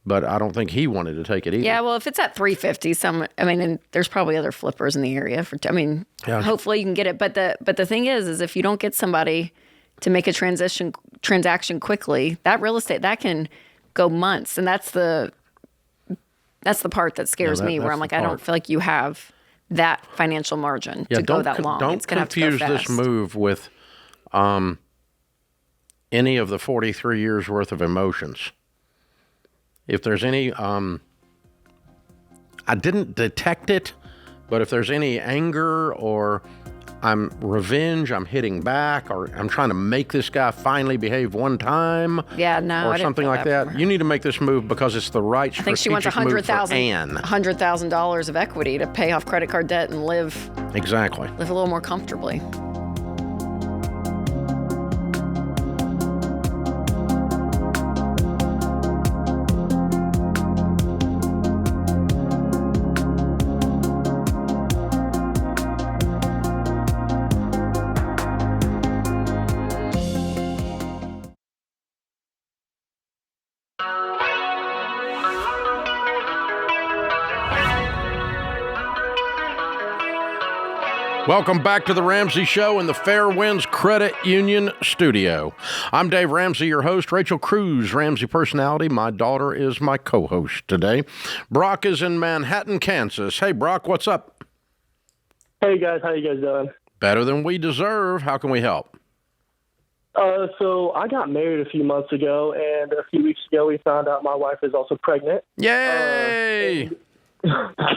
but I don't think he wanted to take it either. Yeah, well, if it's at $350, and there's probably other flippers in the area hopefully you can get it. But the thing is if you don't get somebody to make a transaction quickly, that real estate that can go months, and that's the part that scares me, where I'm like, I don't feel like you have that financial margin to go that long. Don't it's gonna confuse have to go fast. this move with any of the 43 years worth of emotions. If there's any, I didn't detect it, but if there's any anger or I'm hitting back, or I'm trying to make this guy finally behave one time. Yeah, no, or something like that. You need to make this move because it's the right strategic move for Ann. $100,000 of equity to pay off credit card debt and live a little more comfortably. Welcome back to the Ramsey Show in the Fairwinds Credit Union studio. I'm Dave Ramsey, your host. Rachel Cruze, Ramsey personality. My daughter is my co-host today. Brock is in Manhattan, Kansas. Hey, Brock, what's up? Hey, guys. How you guys doing? Better than we deserve. How can we help? So I got married a few months ago, and a few weeks ago we found out my wife is also pregnant. Yay!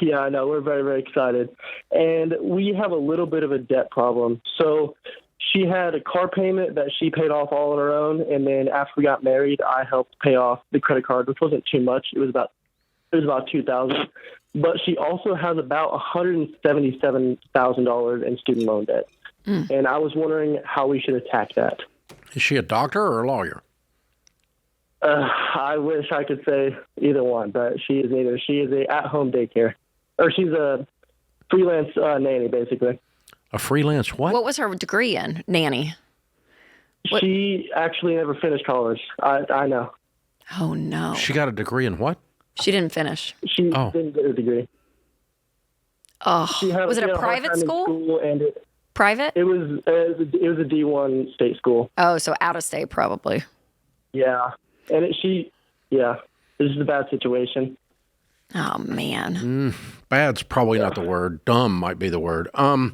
Yeah, I know. We're very, very excited. And we have a little bit of a debt problem. So she had a car payment that she paid off all on her own, and then after we got married, I helped pay off the credit card, which wasn't too much. It was about $2,000. But she also has about $177,000 in student loan debt. And I was wondering how we should attack that. Is she a doctor or a lawyer? I wish I could say either one, but she is neither. She is a at-home daycare, or she's a freelance nanny, basically. A freelance what? What was her degree in? Nanny. She actually never finished college. I know. Oh, no. She got a degree in what? She didn't finish. She didn't get a degree. Oh, was it a private school? Private? It was a D1 state school. Oh, so out of state probably. Yeah. And this is a bad situation. Oh, man. Bad's probably not the word. Dumb might be the word. Wow.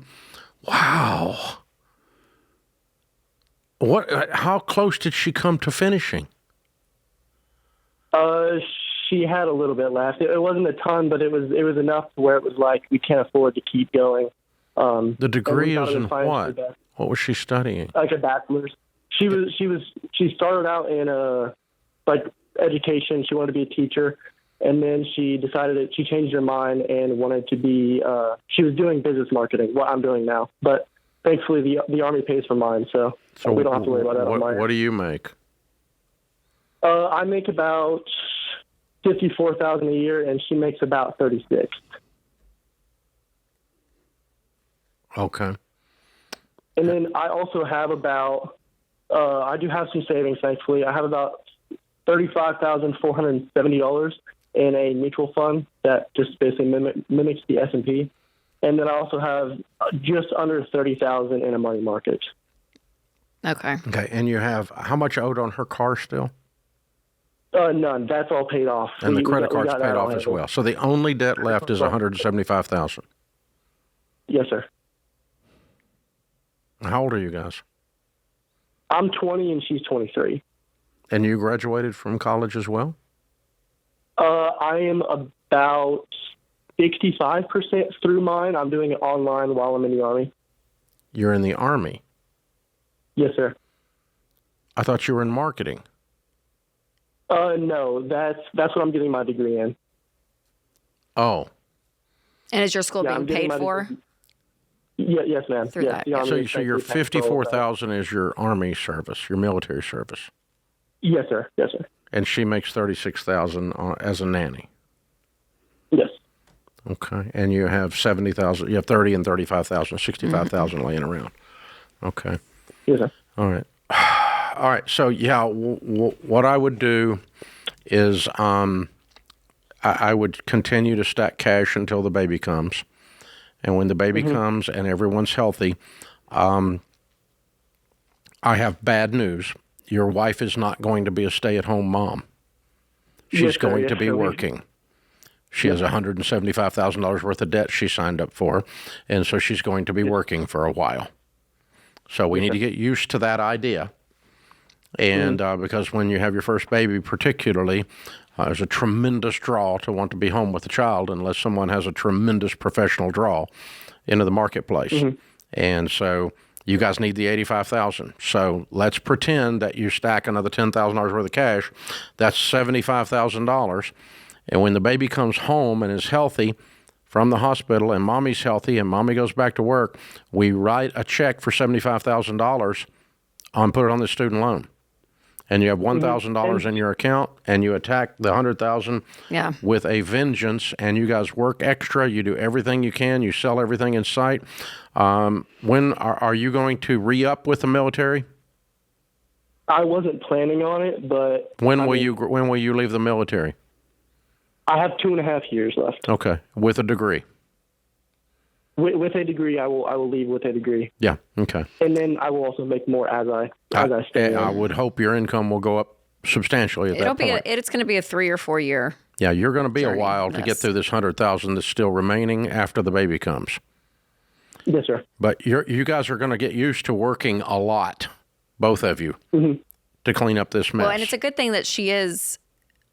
How close did she come to finishing? She had a little bit left. It wasn't a ton, but it was enough where it was like we can't afford to keep going. The degree is in what? What was she studying? Like a bachelor's. She started out in education. She wanted to be a teacher, and then she decided that she changed her mind and wanted to be. She was doing business marketing, what I'm doing now. But thankfully, the Army pays for mine, so we don't have to worry about that on mine. What do you make? I make about $54,000 a year, and she makes about $36,000. Okay. And then I also have about. I do have some savings, thankfully. I have about $35,470 in a mutual fund that just basically mimics the S&P. And then I also have just under $30,000 in a money market. Okay. Okay, and you have how much owed on her car still? None. That's all paid off. And the credit card's paid off as well. So the only debt left is $175,000. Yes, sir. How old are you guys? I'm 20 and she's 23. And you graduated from college as well? I am about 65% through mine. I'm doing it online while I'm in the Army. You're in the Army? Yes, sir. I thought you were in marketing. No, that's what I'm getting my degree in. Oh. And is your school being paid for? Yes, ma'am. Through that. So your $54,000 is your Army service, your military service. Yes, sir. Yes, sir. And she makes $36,000 as a nanny. Yes. Okay. And you have $70,000. You have $30,000 and $35,000, $65,000 laying around. Okay. Yes, sir. All right. All right. So yeah, what I would do is I would continue to stack cash until the baby comes, and when the baby comes and everyone's healthy, I have bad news. Your wife is not going to be a stay-at-home mom. She's going to be working. She has $175,000 worth of debt she signed up for, and so she's going to be working for a while. So we need to get used to that idea. And because when you have your first baby particularly, there's a tremendous draw to want to be home with the child unless someone has a tremendous professional draw into the marketplace. And so you guys need the $85,000. So let's pretend that you stack another $10,000 worth of cash. That's $75,000. And when the baby comes home and is healthy from the hospital and mommy's healthy and mommy goes back to work, we write a check for $75,000 and put it on the student loan. And you have $1,000 in your account, and you attack the $100,000 with a vengeance, and you guys work extra. You do everything you can. You sell everything in sight. When are you going to re-up with the military? I wasn't planning on it, but when will you leave the military? I have 2.5 years left. Okay, with a degree. With a degree, I will leave with a degree. Yeah. Okay. And then I will also make more as I stay. I would hope your income will go up substantially at that point. It's going to be a 3 or 4 year. Yeah, you're going to be a while to get through this $100,000 that's still remaining after the baby comes. Yes, sir. But you guys are going to get used to working a lot, both of you, to clean up this mess. Well, and it's a good thing that she is,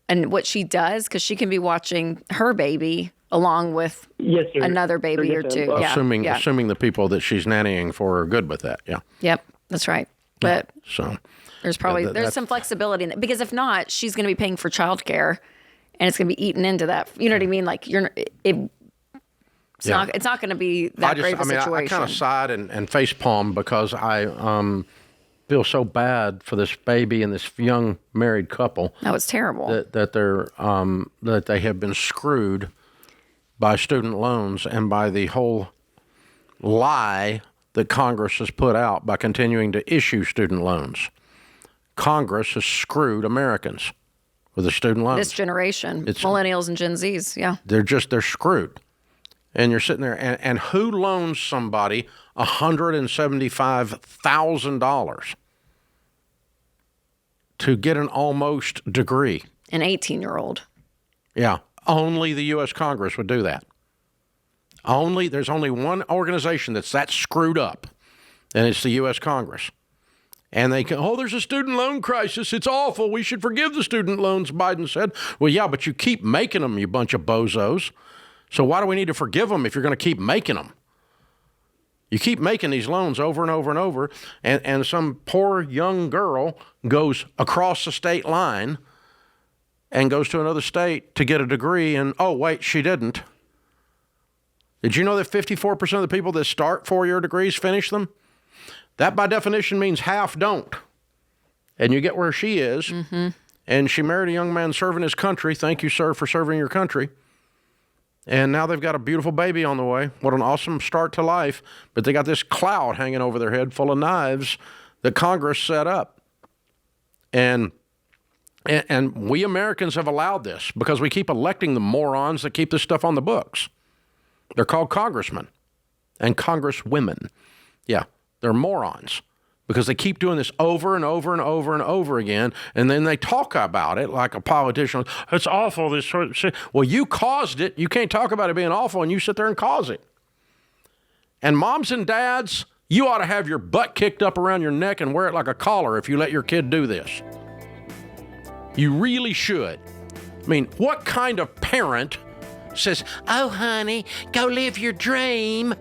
and what she does, because she can be watching her baby along with another baby or two. Assuming the people that she's nannying for are good with that. Yeah. Yep, that's right. But so there's probably there's some flexibility in that, because if not, she's going to be paying for childcare, and it's going to be eaten into that. You know what I mean? Like it's not going to be that great of a situation. I kind of sighed and face palmed because I feel so bad for this baby and this young married couple. That was terrible. That they're that they have been screwed by student loans and by the whole lie that Congress has put out by continuing to issue student loans. Congress has screwed Americans with the student loans. This generation, millennials and Gen Zs, yeah. They're screwed. And you're sitting there, and who loans somebody $175,000 to get an almost degree? An 18-year-old. Yeah. Only the U.S. Congress would do that. There's only one organization that's that screwed up, and it's the U.S. Congress. And they can, there's a student loan crisis. It's awful. We should forgive the student loans, Biden said. Well, yeah, but you keep making them, you bunch of bozos. So why do we need to forgive them if you're going to keep making them? You keep making these loans over and over and over, and some poor young girl goes across the state line and goes to another state to get a degree, and oh, wait, she didn't. Did you know that 54% of the people that start 4-year degrees finish them? That, by definition, means half don't. And you get where she is, and she married a young man serving his country. Thank you, sir, for serving your country. And now they've got a beautiful baby on the way. What an awesome start to life. But they got this cloud hanging over their head full of knives that Congress set up. And we Americans have allowed this because we keep electing the morons that keep this stuff on the books. They're called congressmen and congresswomen. Yeah, they're morons because they keep doing this over and over and over and over again, and then they talk about it like a politician. It's awful, this sort of shit. Well, you caused it. You can't talk about it being awful, and you sit there and cause it. And moms and dads, you ought to have your butt kicked up around your neck and wear it like a collar if you let your kid do this. You really should. I mean, what kind of parent says, oh, honey, go live your dream.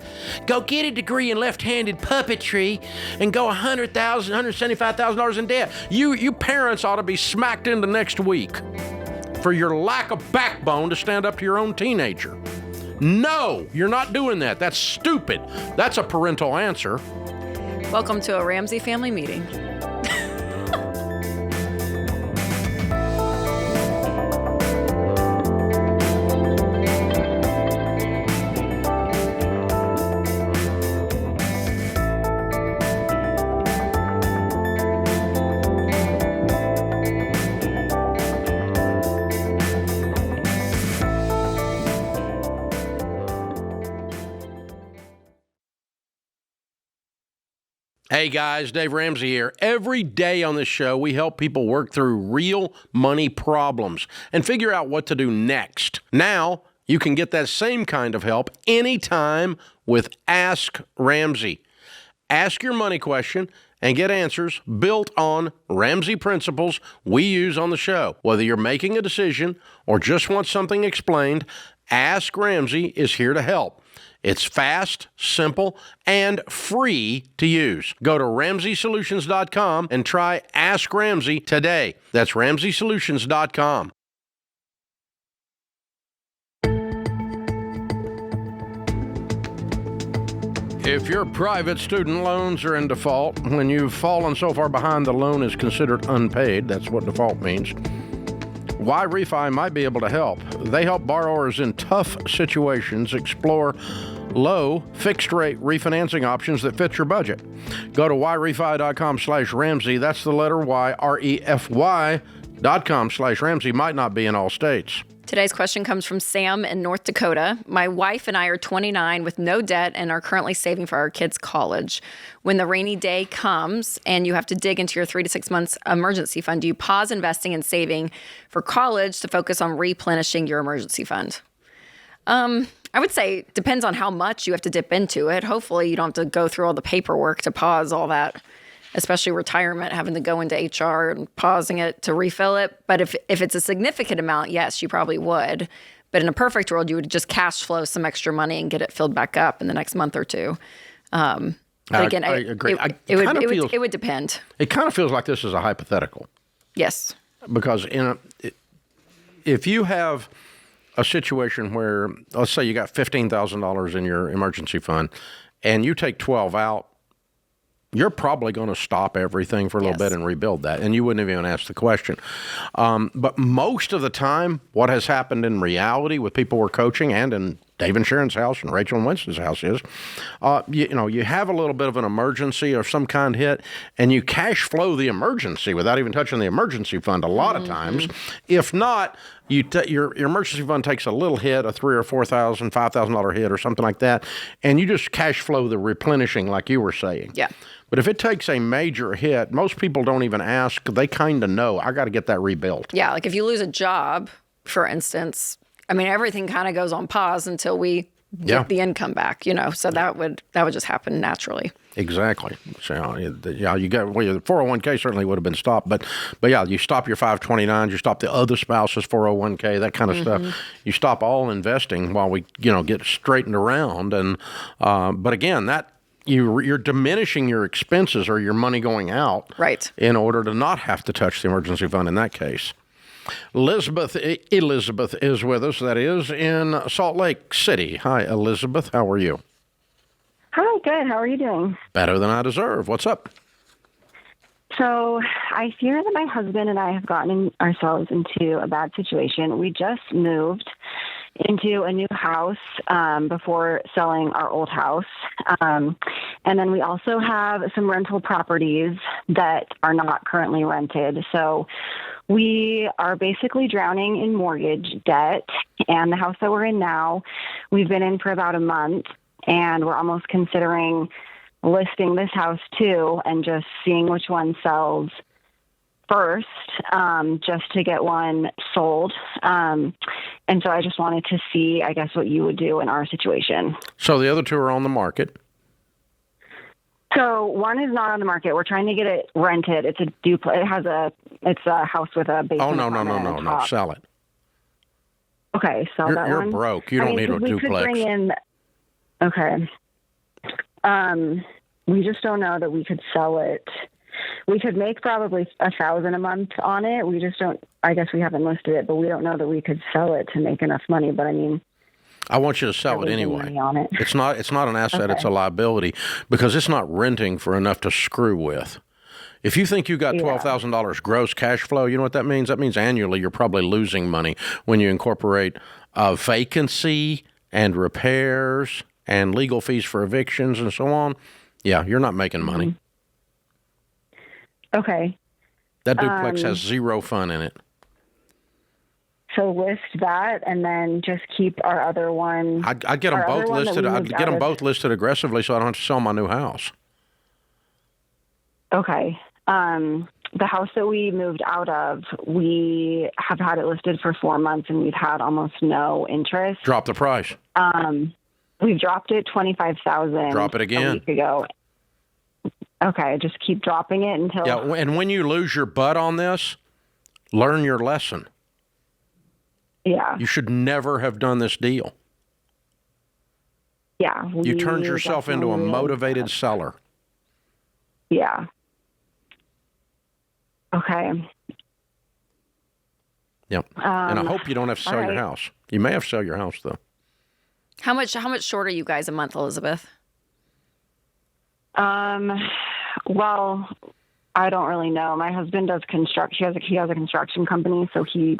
Go get a degree in left-handed puppetry and go $100,000, $175,000 in debt. You parents ought to be smacked into next week for your lack of backbone to stand up to your own teenager. No, you're not doing that. That's stupid. That's a parental answer. Welcome to a Ramsey family meeting. Hey guys, Dave Ramsey here. Every day on this show, we help people work through real money problems and figure out what to do next. Now, you can get that same kind of help anytime with Ask Ramsey. Ask your money question and get answers built on Ramsey principles we use on the show. Whether you're making a decision or just want something explained, Ask Ramsey is here to help. It's fast, simple, and free to use. Go to RamseySolutions.com and try Ask Ramsey today. That's RamseySolutions.com. If your private student loans are in default, when you've fallen so far behind the loan is considered unpaid, that's what default means, YRefi might be able to help. They help borrowers in tough situations explore low fixed-rate refinancing options that fit your budget. Go to YRefi.com/Ramsey. That's the letter Y, REFY.com/Ramsey. Might not be in all states. Today's question comes from Sam in North Dakota. My wife and I are 29 with no debt and are currently saving for our kids' college. When the rainy day comes and you have to dig into your 3 to 6 months emergency fund, do you pause investing and saving for college to focus on replenishing your emergency fund? I would say it depends on how much you have to dip into it. Hopefully you don't have to go through all the paperwork to pause all that, especially retirement, having to go into HR and pausing it to refill it. But if it's a significant amount, yes, you probably would. But in a perfect world, you would just cash flow some extra money and get it filled back up in the next month or two. But again, I agree. It would depend. It kind of feels like this is a hypothetical. Yes. Because if you have a situation where, let's say you got $15,000 in your emergency fund and you take 12 out, you're probably going to stop everything for a little bit and rebuild that, and you wouldn't even ask the question. But most of the time, what has happened in reality with people we're coaching and in Dave and Sharon's house and Rachel and Winston's house is, you have a little bit of an emergency or some kind hit, and you cash flow the emergency without even touching the emergency fund a lot of times. If not, your emergency fund takes a little hit, a $3,000 or $4,000, $5,000 hit or something like that, and you just cash flow the replenishing like you were saying. Yeah. But if it takes a major hit, most people don't even ask. They kind of know, I got to get that rebuilt. Yeah, like if you lose a job, for instance, I mean, everything kind of goes on pause until we get the income back, so that would just happen naturally. Exactly. So, you got, the 401k certainly would have been stopped, but yeah, you stop your 529s, you stop the other spouse's 401k, that kind of stuff. You stop all investing while we, get straightened around. And, but again, that, you're diminishing your expenses or your money going out, right, in order to not have to touch the emergency fund in that case. Elizabeth is with us. That is in Salt Lake City. Hi, Elizabeth. How are you? Hi, good. How are you doing? Better than I deserve. What's up? So I fear that my husband and I have gotten ourselves into a bad situation. We just moved into a new house before selling our old house. And then we also have some rental properties that are not currently rented. So we are basically drowning in mortgage debt. And the house that we're in now, we've been in for about a month, and we're almost considering listing this house too and just seeing which one sells first, just to get one sold. And so I just wanted to see, I guess, what you would do in our situation. So the other two are on the market? So one is not on the market. We're trying to get it rented. It's a duplex. It's a house with a basement. Oh, no. Top. Sell it. Okay, sell that You're one. broke. You don't need a we duplex. Could bring in. Okay. We just don't know that we could sell it. We could make probably $1,000 a month on it. We just don't. I guess we haven't listed it, but we don't know that we could sell it to make enough money. But I mean, I want you to sell it anyway. On it. It's not an asset. Okay. It's a liability because it's not renting for enough to screw with. If you think you got $12,000 gross cash flow, you know what that means? That means annually you're probably losing money when you incorporate vacancy and repairs and legal fees for evictions and so on. Yeah, you're not making money. Okay. That duplex has zero fun in it. So list that, and then just keep our other one. I'd get them both listed. I'd get them both listed aggressively, so I don't have to sell my new house. Okay. The house that we moved out of, we have had it listed for 4 months, and we've had almost no interest. Drop the price. We've dropped it $25,000. Drop it again. A week ago. Okay, just keep dropping it until. Yeah, and when you lose your butt on this, learn your lesson. Yeah. You should never have done this deal. Yeah. You turned yourself into a motivated seller. Yeah. Okay. Yep. And I hope you don't have to sell your house. You may have to sell your house, though. How much short are you guys a month, Elizabeth? Well, I don't really know. My husband does construction. He has a construction company, so he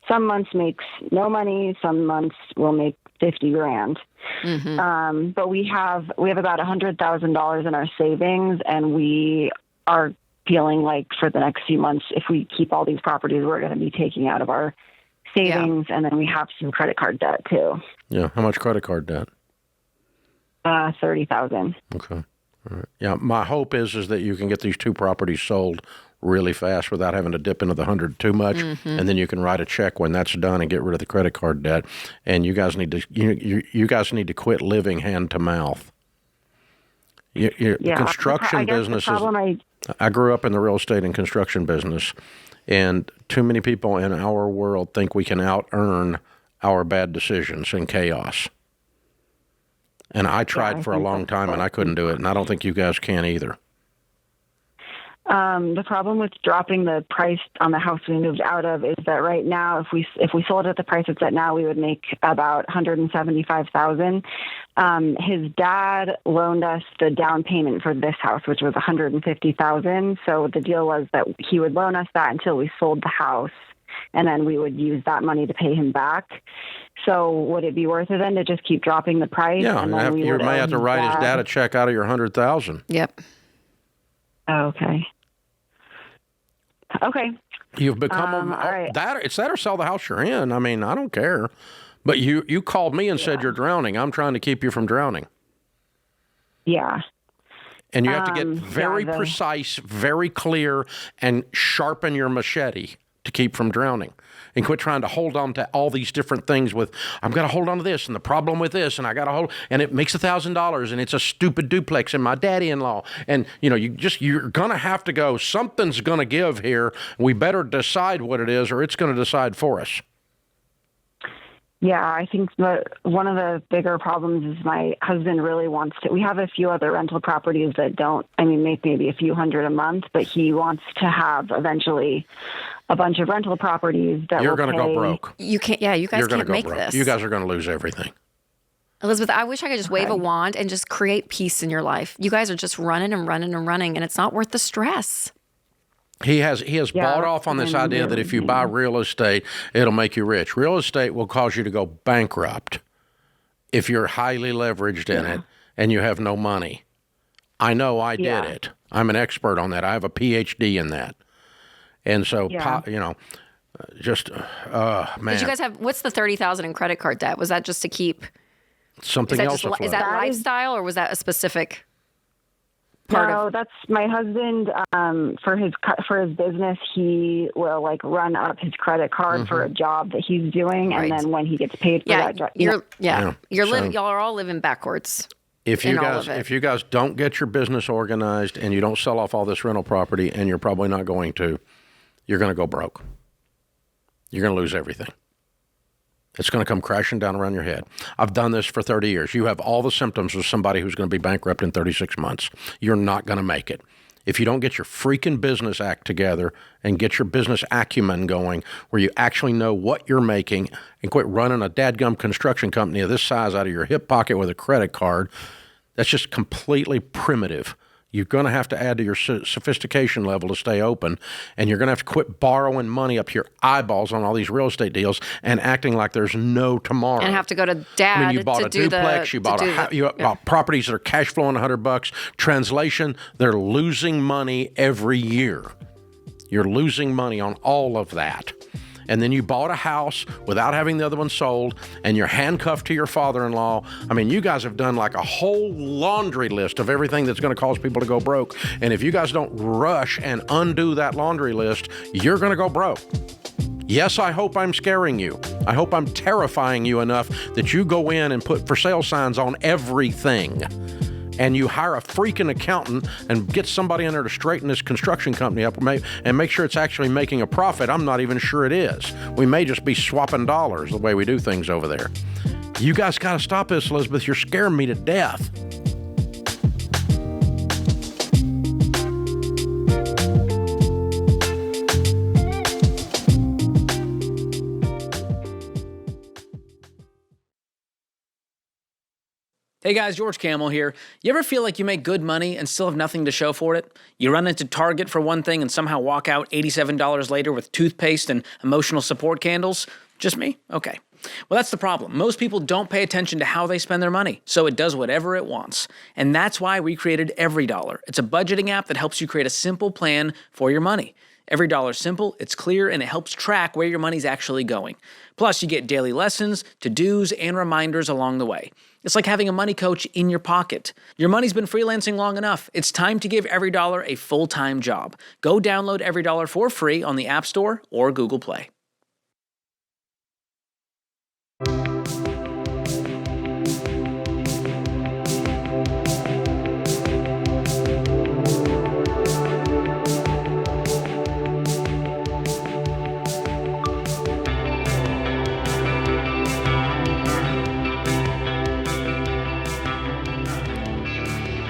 some months makes no money, some months will make $50,000. Mm-hmm. But we have about $100,000 in our savings, and we are feeling like for the next few months, if we keep all these properties, we're going to be taking out of our savings, and then we have some credit card debt too. Yeah, how much credit card debt? $30,000. Okay. All right. Yeah, my hope is that you can get these two properties sold really fast without having to dip into the 100 too much, and then you can write a check when that's done and get rid of the credit card debt. And you guys need to you guys need to quit living hand to mouth. The construction business is. I grew up in the real estate and construction business, and too many people in our world think we can out-earn our bad decisions and chaos. And I tried for a long time, and I couldn't do it, and I don't think you guys can either. The problem with dropping the price on the house we moved out of is that right now, if we sold it at the price it's at now, we would make about $175,000. His dad loaned us the down payment for this house, which was $150,000. So the deal was that he would loan us that until we sold the house, and then we would use that money to pay him back. So would it be worth it then to just keep dropping the price? Yeah, and then you may have to write his dad a check out of your $100,000. Yep. Okay. Okay. You've become it's that or sell the house you're in. I mean, I don't care. But you called me and said you're drowning. I'm trying to keep you from drowning. Yeah. And you have to get very precise, very clear, and sharpen your machete to keep from drowning. And quit trying to hold on to all these different things with, I'm going to hold on to this and the problem with this, and I got to hold, and it makes $1,000, and it's a stupid duplex, and my daddy-in-law. And, you're going to have to go, something's going to give here. We better decide what it is, or it's going to decide for us. Yeah, I think one of the bigger problems is my husband really wants to. We have a few other rental properties that make maybe a few hundred a month, but he wants to have eventually a bunch of rental properties that you're going to go broke. You can't. Yeah, you guys can't make this. You guys are going to lose everything. Elizabeth, I wish I could just wave a wand and just create peace in your life. You guys are just running and running and running, and it's not worth the stress. He has bought off on this idea that if you buy real estate, it'll make you rich. Real estate will cause you to go bankrupt if you're highly leveraged in it and you have no money. I know I did it. I'm an expert on that. I have a PhD in that. And so, man. Did you guys have, what's the $30,000 in credit card debt? Was that just to keep something else? Is that lifestyle, or was that a specific part No, that's my husband. For his business, he will run up his credit card for a job that he's doing, and then when he gets paid for that job, y'all are all living backwards. If you guys don't get your business organized and you don't sell off all this rental property, and you're probably not going to, you're going to go broke. You're going to lose everything. It's going to come crashing down around your head. I've done this for 30 years. You have all the symptoms of somebody who's going to be bankrupt in 36 months. You're not going to make it. If you don't get your freaking business act together and get your business acumen going where you actually know what you're making and quit running a dadgum construction company of this size out of your hip pocket with a credit card, that's just completely primitive. You're going to have to add to your sophistication level to stay open, and you're going to have to quit borrowing money up your eyeballs on all these real estate deals and acting like there's no tomorrow. And have to go to dad. I mean, you bought to a do duplex, you bought properties that are cash flowing $100. Translation, they're losing money every year. You're losing money on all of that. And then you bought a house without having the other one sold, and you're handcuffed to your father-in-law. I mean, you guys have done like a whole laundry list of everything that's going to cause people to go broke. And if you guys don't rush and undo that laundry list, you're going to go broke. Yes, I hope I'm scaring you. I hope I'm terrifying you enough that you go in and put for sale signs on everything. And you hire a freaking accountant and get somebody in there to straighten this construction company up and make sure it's actually making a profit. I'm not even sure it is. We may just be swapping dollars the way we do things over there. You guys got to stop this, Elizabeth. You're scaring me to death. Hey guys, George Camel here. You ever feel like you make good money and still have nothing to show for it? You run into Target for one thing and somehow walk out $87 later with toothpaste and emotional support candles? Just me? Okay. Well, that's the problem. Most people don't pay attention to how they spend their money, so it does whatever it wants. And that's why we created EveryDollar. It's a budgeting app that helps you create a simple plan for your money. EveryDollar's simple, it's clear, and it helps track where your money's actually going. Plus, you get daily lessons, to-dos, and reminders along the way. It's like having a money coach in your pocket. Your money's been freelancing long enough. It's time to give EveryDollar a full-time job. Go download EveryDollar for free on the App Store or Google Play.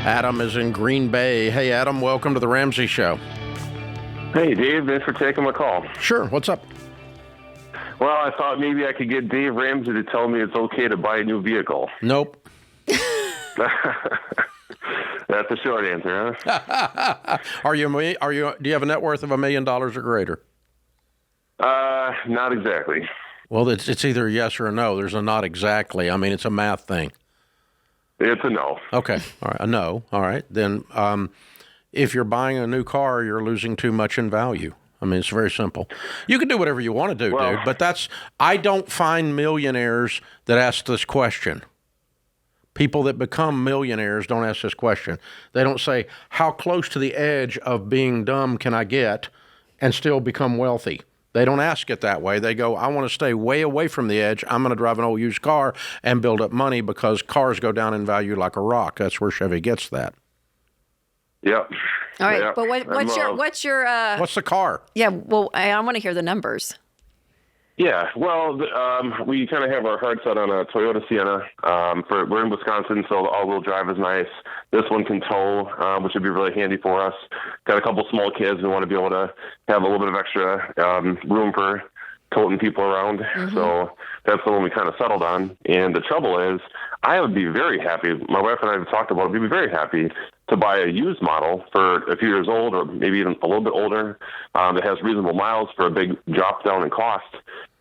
Adam is in Green Bay. Hey, Adam, welcome to the Ramsey Show. Hey, Dave. Thanks for taking my call. Sure. What's up? Well, I thought maybe I could get Dave Ramsey to tell me it's okay to buy a new vehicle. Nope. That's the short answer, huh? Do you have a net worth of $1 million or greater? Not exactly. Well, it's either a yes or a no. There's a not exactly. I mean, it's a math thing. It's a no. Okay. All right. A no. All right. Then if you're buying a new car, you're losing too much in value. I mean, it's very simple. You can do whatever you want to do, dude, but I don't find millionaires that ask this question. People that become millionaires don't ask this question. They don't say, how close to the edge of being dumb can I get and still become wealthy? They don't ask it that way. They go, I want to stay way away from the edge. I'm going to drive an old used car and build up money because cars go down in value like a rock. That's where Chevy gets that. Yep. All right, yep. But what's your what's the car? Yeah, well, I want to hear the numbers. Yeah, well, we kind of have our heart set on a Toyota Sienna. We're in Wisconsin, so the all-wheel drive is nice. This one can tow, which would be really handy for us. Got a couple small kids. We want to be able to have a little bit of extra room for toting people around. Mm-hmm. So that's the one we kind of settled on. And the trouble is, I would be very happy. My wife and I have talked about it. We'd be very happy to buy a used model for a few years old or maybe even a little bit older that has reasonable miles for a big drop down in cost.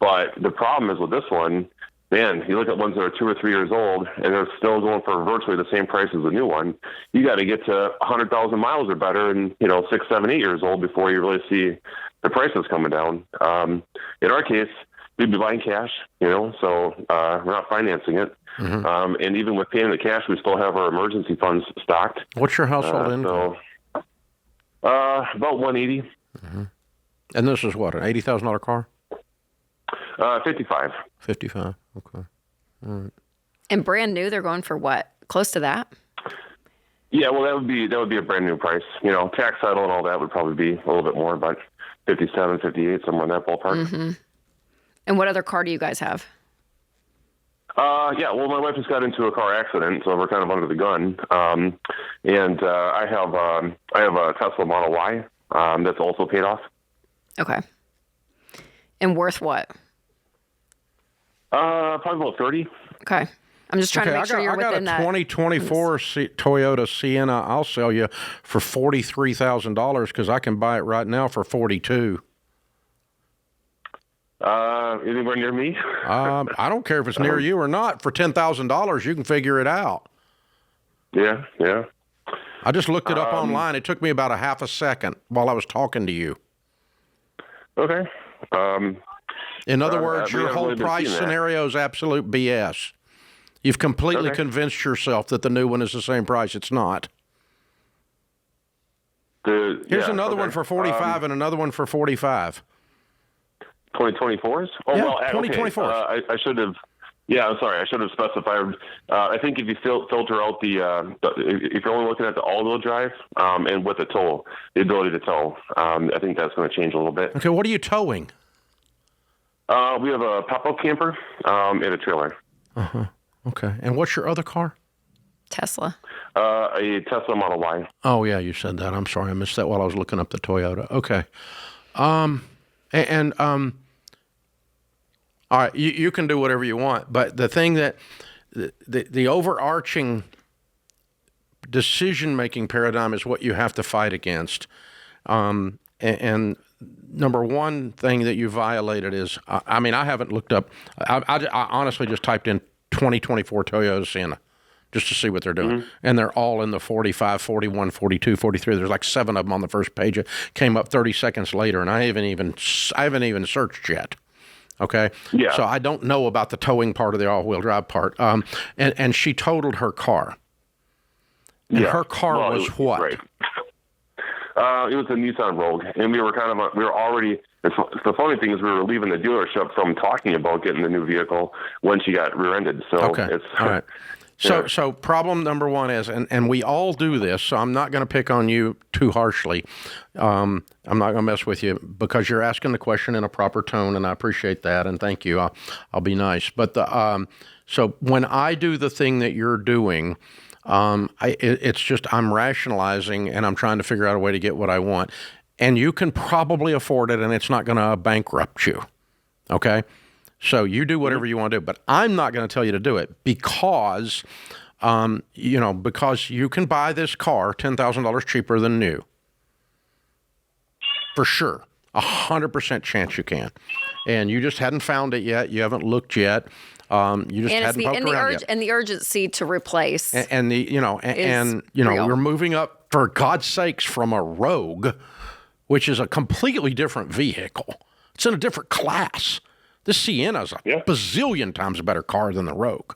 But the problem is with this one, man, you look at ones that are 2 or 3 years old and they're still going for virtually the same price as the new one. You got to get to 100,000 miles or better and, 6, 7, 8 years old before you really see the prices coming down. In our case, we'd be buying cash, so we're not financing it. Mm-hmm. And even with paying the cash, we still have our emergency funds stocked. What's your household income? About 180. Mm-hmm. And this is what, an $80,000 car? 55. 55. Okay. All right. And brand new, they're going for what? Close to that? Yeah, well, that would be a brand new price. Tax title and all that would probably be a little bit more, but 57, 58, somewhere in that ballpark. Mm-hmm. And what other car do you guys have? Yeah, well, my wife just got into a car accident, so we're kind of under the gun. And I have a Tesla Model Y that's also paid off. Okay. And worth what? Probably about 30. Okay. I'm just trying to make sure you're within that. I got a 2024 Toyota Sienna. I'll sell you for $43,000 because I can buy it right now for $42,000. Anywhere near me? I don't care if it's near you or not. For $10,000, you can figure it out. Yeah. I just looked it up online. It took me about a half a second while I was talking to you. Okay. In other words, your whole price scenario is absolute BS. You've completely convinced yourself that the new one is the same price. It's not. Here's another one for 45 and another one for 45. 2024s? Oh, yeah, well, 2024. Okay. I should have. Yeah, I'm sorry. I should have specified. I think if you filter out if you're only looking at the all-wheel drive and with the tow, the ability to tow, I think that's going to change a little bit. Okay, what are you towing? We have a pop-up camper and a trailer. Uh-huh. Okay. And what's your other car? Tesla. A Tesla Model Y. Oh, yeah, you said that. I'm sorry. I missed that while I was looking up the Toyota. Okay. All right, you can do whatever you want, but the thing that the overarching decision-making paradigm is what you have to fight against. And number one thing that you violated is, I haven't looked up, I honestly just typed in 2024 Toyota Sienna just to see what they're doing. Mm-hmm. And they're all in the 45, 41, 42, 43. There's like 7 of them on the first page. It came up 30 seconds later, and I haven't even searched yet. Okay? Yeah. So I don't know about the towing part of the all-wheel drive part. And she totaled her car. And her car was what? Right. It was a Nissan Rogue, and we were already. The funny thing is, we were leaving the dealership from talking about getting the new vehicle when she got rear-ended. So okay, it's all right. So problem number one is, and we all do this. So I'm not going to pick on you too harshly. I'm not going to mess with you because you're asking the question in a proper tone, and I appreciate that, and thank you. I'll be nice. But so when I do the thing that you're doing. It's just I'm rationalizing and I'm trying to figure out a way to get what I want. And you can probably afford it and it's not going to bankrupt you. Okay? So you do whatever you want to do. But I'm not going to tell you to do it because, because you can buy this car $10,000 cheaper than new. For sure. 100% chance you can. And you just hadn't found it yet. You haven't looked yet. You just hadn't poked around yet. And the urgency to replace. We're moving up, for God's sakes, from a Rogue, which is a completely different vehicle. It's in a different class. This Sienna is a bazillion times a better car than the Rogue.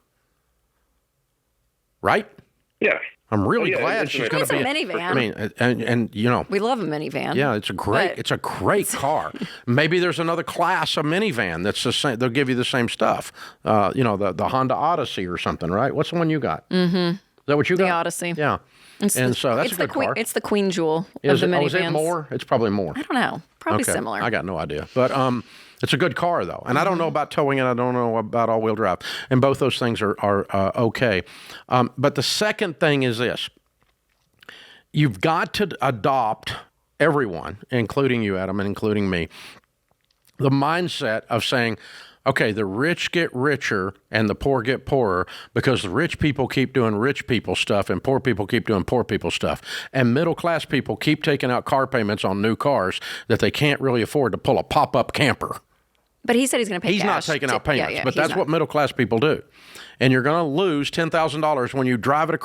Right? Yeah. I'm really glad she's going to be a minivan. I mean, and we love a minivan. Yeah, it's a great car. Maybe there's another class of minivan that's the same. They'll give you the same stuff. The Honda Odyssey or something, right? What's the one you got? Mm-hmm. Is that what you got? The Odyssey. Yeah. So that's a good car. It's the queen jewel of the minivans. Is it more? It's probably more. I don't know. Probably similar. I got no idea, but it's a good car though, and I don't know about towing, and I don't know about all-wheel drive, and both those things are okay. But the second thing is this: you've got to adopt, everyone, including you, Adam, and including me, the mindset of saying, okay, the rich get richer and the poor get poorer because the rich people keep doing rich people stuff and poor people keep doing poor people stuff. And middle-class people keep taking out car payments on new cars that they can't really afford to pull a pop-up camper. But he said he's going to pay He's cash. not taking out payments, yeah, but that's what middle-class people do. And you're going to lose $10,000 when you drive it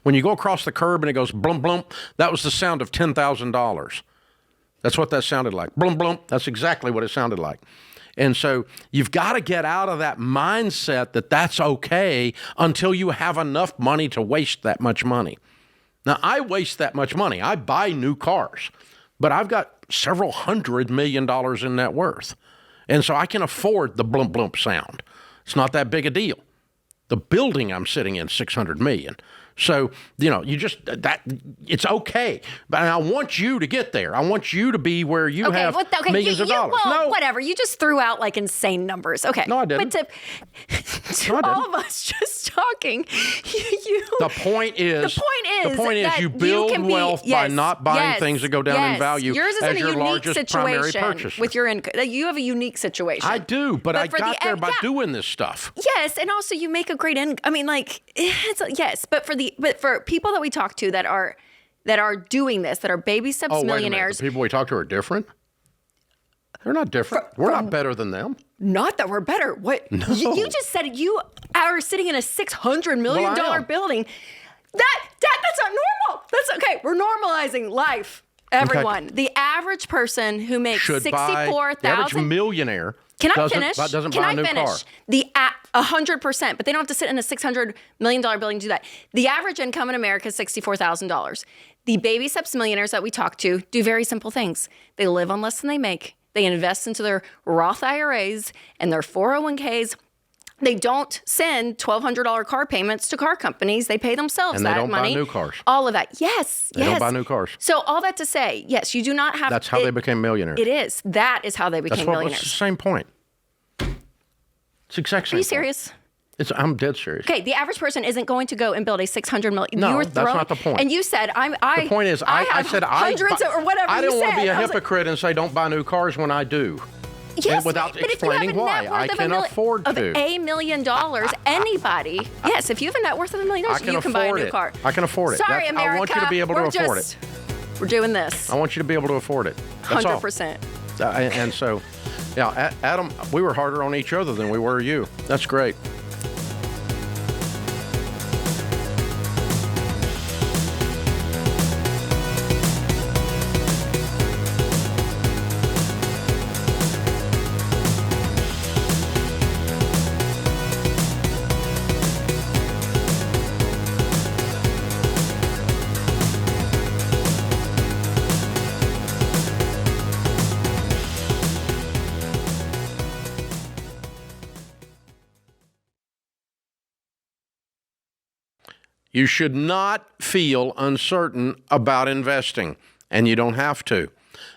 when you go across the curb and it goes blump, blump. That was the sound of $10,000. That's what that sounded like. Blump, blump. That's exactly what it sounded like. And so you've got to get out of that mindset that that's okay until you have enough money to waste that much money. Now, I waste that much money. I buy new cars, but I've got several $100 million in net worth. And so I can afford the blump, blump sound. It's not that big a deal. The building I'm sitting in, $600 million. So, you just it's okay. But I want you to get there. I want you to be where you have millions of dollars. Well, whatever. You just threw out like insane numbers. Okay. No, I didn't. But to all of us just talking, the point is you build wealth by not buying things that go down in value. Yours is as in a your unique largest primary situation purchaser. with your income. You have a unique situation. I do, but I got there by doing this stuff. Yes, and also you make a great income. I mean, like, yes, but for people that we talk to that are doing this, that are baby steps millionaires. Wait a minute. The people we talk to are different? They're not different. We're not better than them. Not that we're better. What? No. You just said you are sitting in a $600 million building. That's not normal. That's okay. We're normalizing life. Everyone. Okay. The average person who makes $64,000. The average millionaire. Can I finish? Doesn't Can buy I a new finish? car. 100%, but they don't have to sit in a $600 million building to do that. The average income in America is $64,000. The baby steps millionaires that we talk to do very simple things. They live on less than they make. They invest into their Roth IRAs and their 401ks. They don't send $1,200 car payments to car companies. They pay themselves that money. And they don't buy new cars. All of that. Yes. They don't buy new cars. So all that to say, yes, you do not have... That's how they became millionaires. It is. That is how they became millionaires. It's the same point. It's the exact same Are you point. serious? I'm dead serious. Okay, the average person isn't going to go and build a $600 million. No, that's not the point. And you said, the point is, I said hundreds or whatever. I didn't want to be a I hypocrite and say don't buy new cars when I do. Yes, without explaining why. I can afford to. Of $1 million, anybody. Yes, if you have a net worth of $1 million, you can buy a new car. I can afford it. Sorry, America. I want you to be able to afford it. We're doing this. I want you to be able to afford it. That's 100%. And so, yeah, Adam, we were harder on each other than we were you. That's great. You should not feel uncertain about investing, and you don't have to.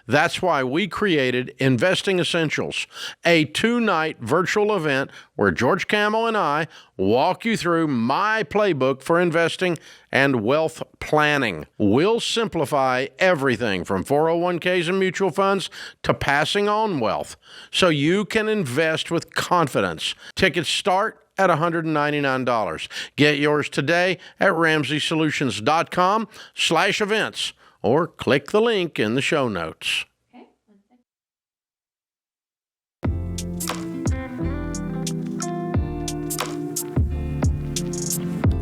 That's why we created Investing Essentials, a 2-night virtual event where George Camel and I walk you through my playbook for investing and wealth planning. We'll simplify everything from 401ks and mutual funds to passing on wealth so you can invest with confidence. Tickets start at $199. Get yours today at RamseySolutions.com/events or click the link in the show notes.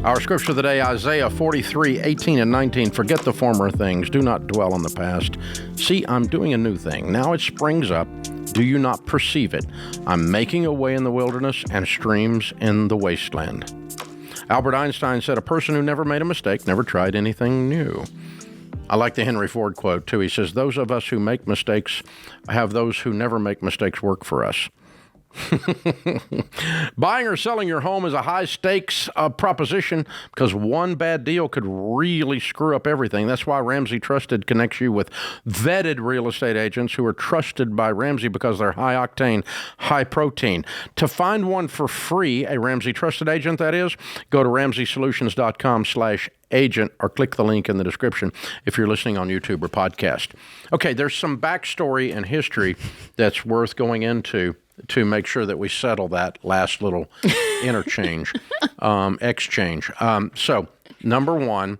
Our scripture of the day, Isaiah 43:18-19. Forget the former things. Do not dwell on the past. See, I'm doing a new thing. Now it springs up. Do you not perceive it? I'm making a way in the wilderness and streams in the wasteland. Albert Einstein said, a person who never made a mistake never tried anything new. I like the Henry Ford quote, too. He says, those of us who make mistakes have those who never make mistakes work for us. Buying or selling your home is a high-stakes proposition because one bad deal could really screw up everything. That's why Ramsey Trusted connects you with vetted real estate agents who are trusted by Ramsey because they're high-octane, high-protein. To find one for free, a Ramsey Trusted agent, that is, go to RamseySolutions.com/agent or click the link in the description if you're listening on YouTube or podcast. Okay, there's some backstory and history that's worth going into to make sure that we settle that last little exchange. So, number one,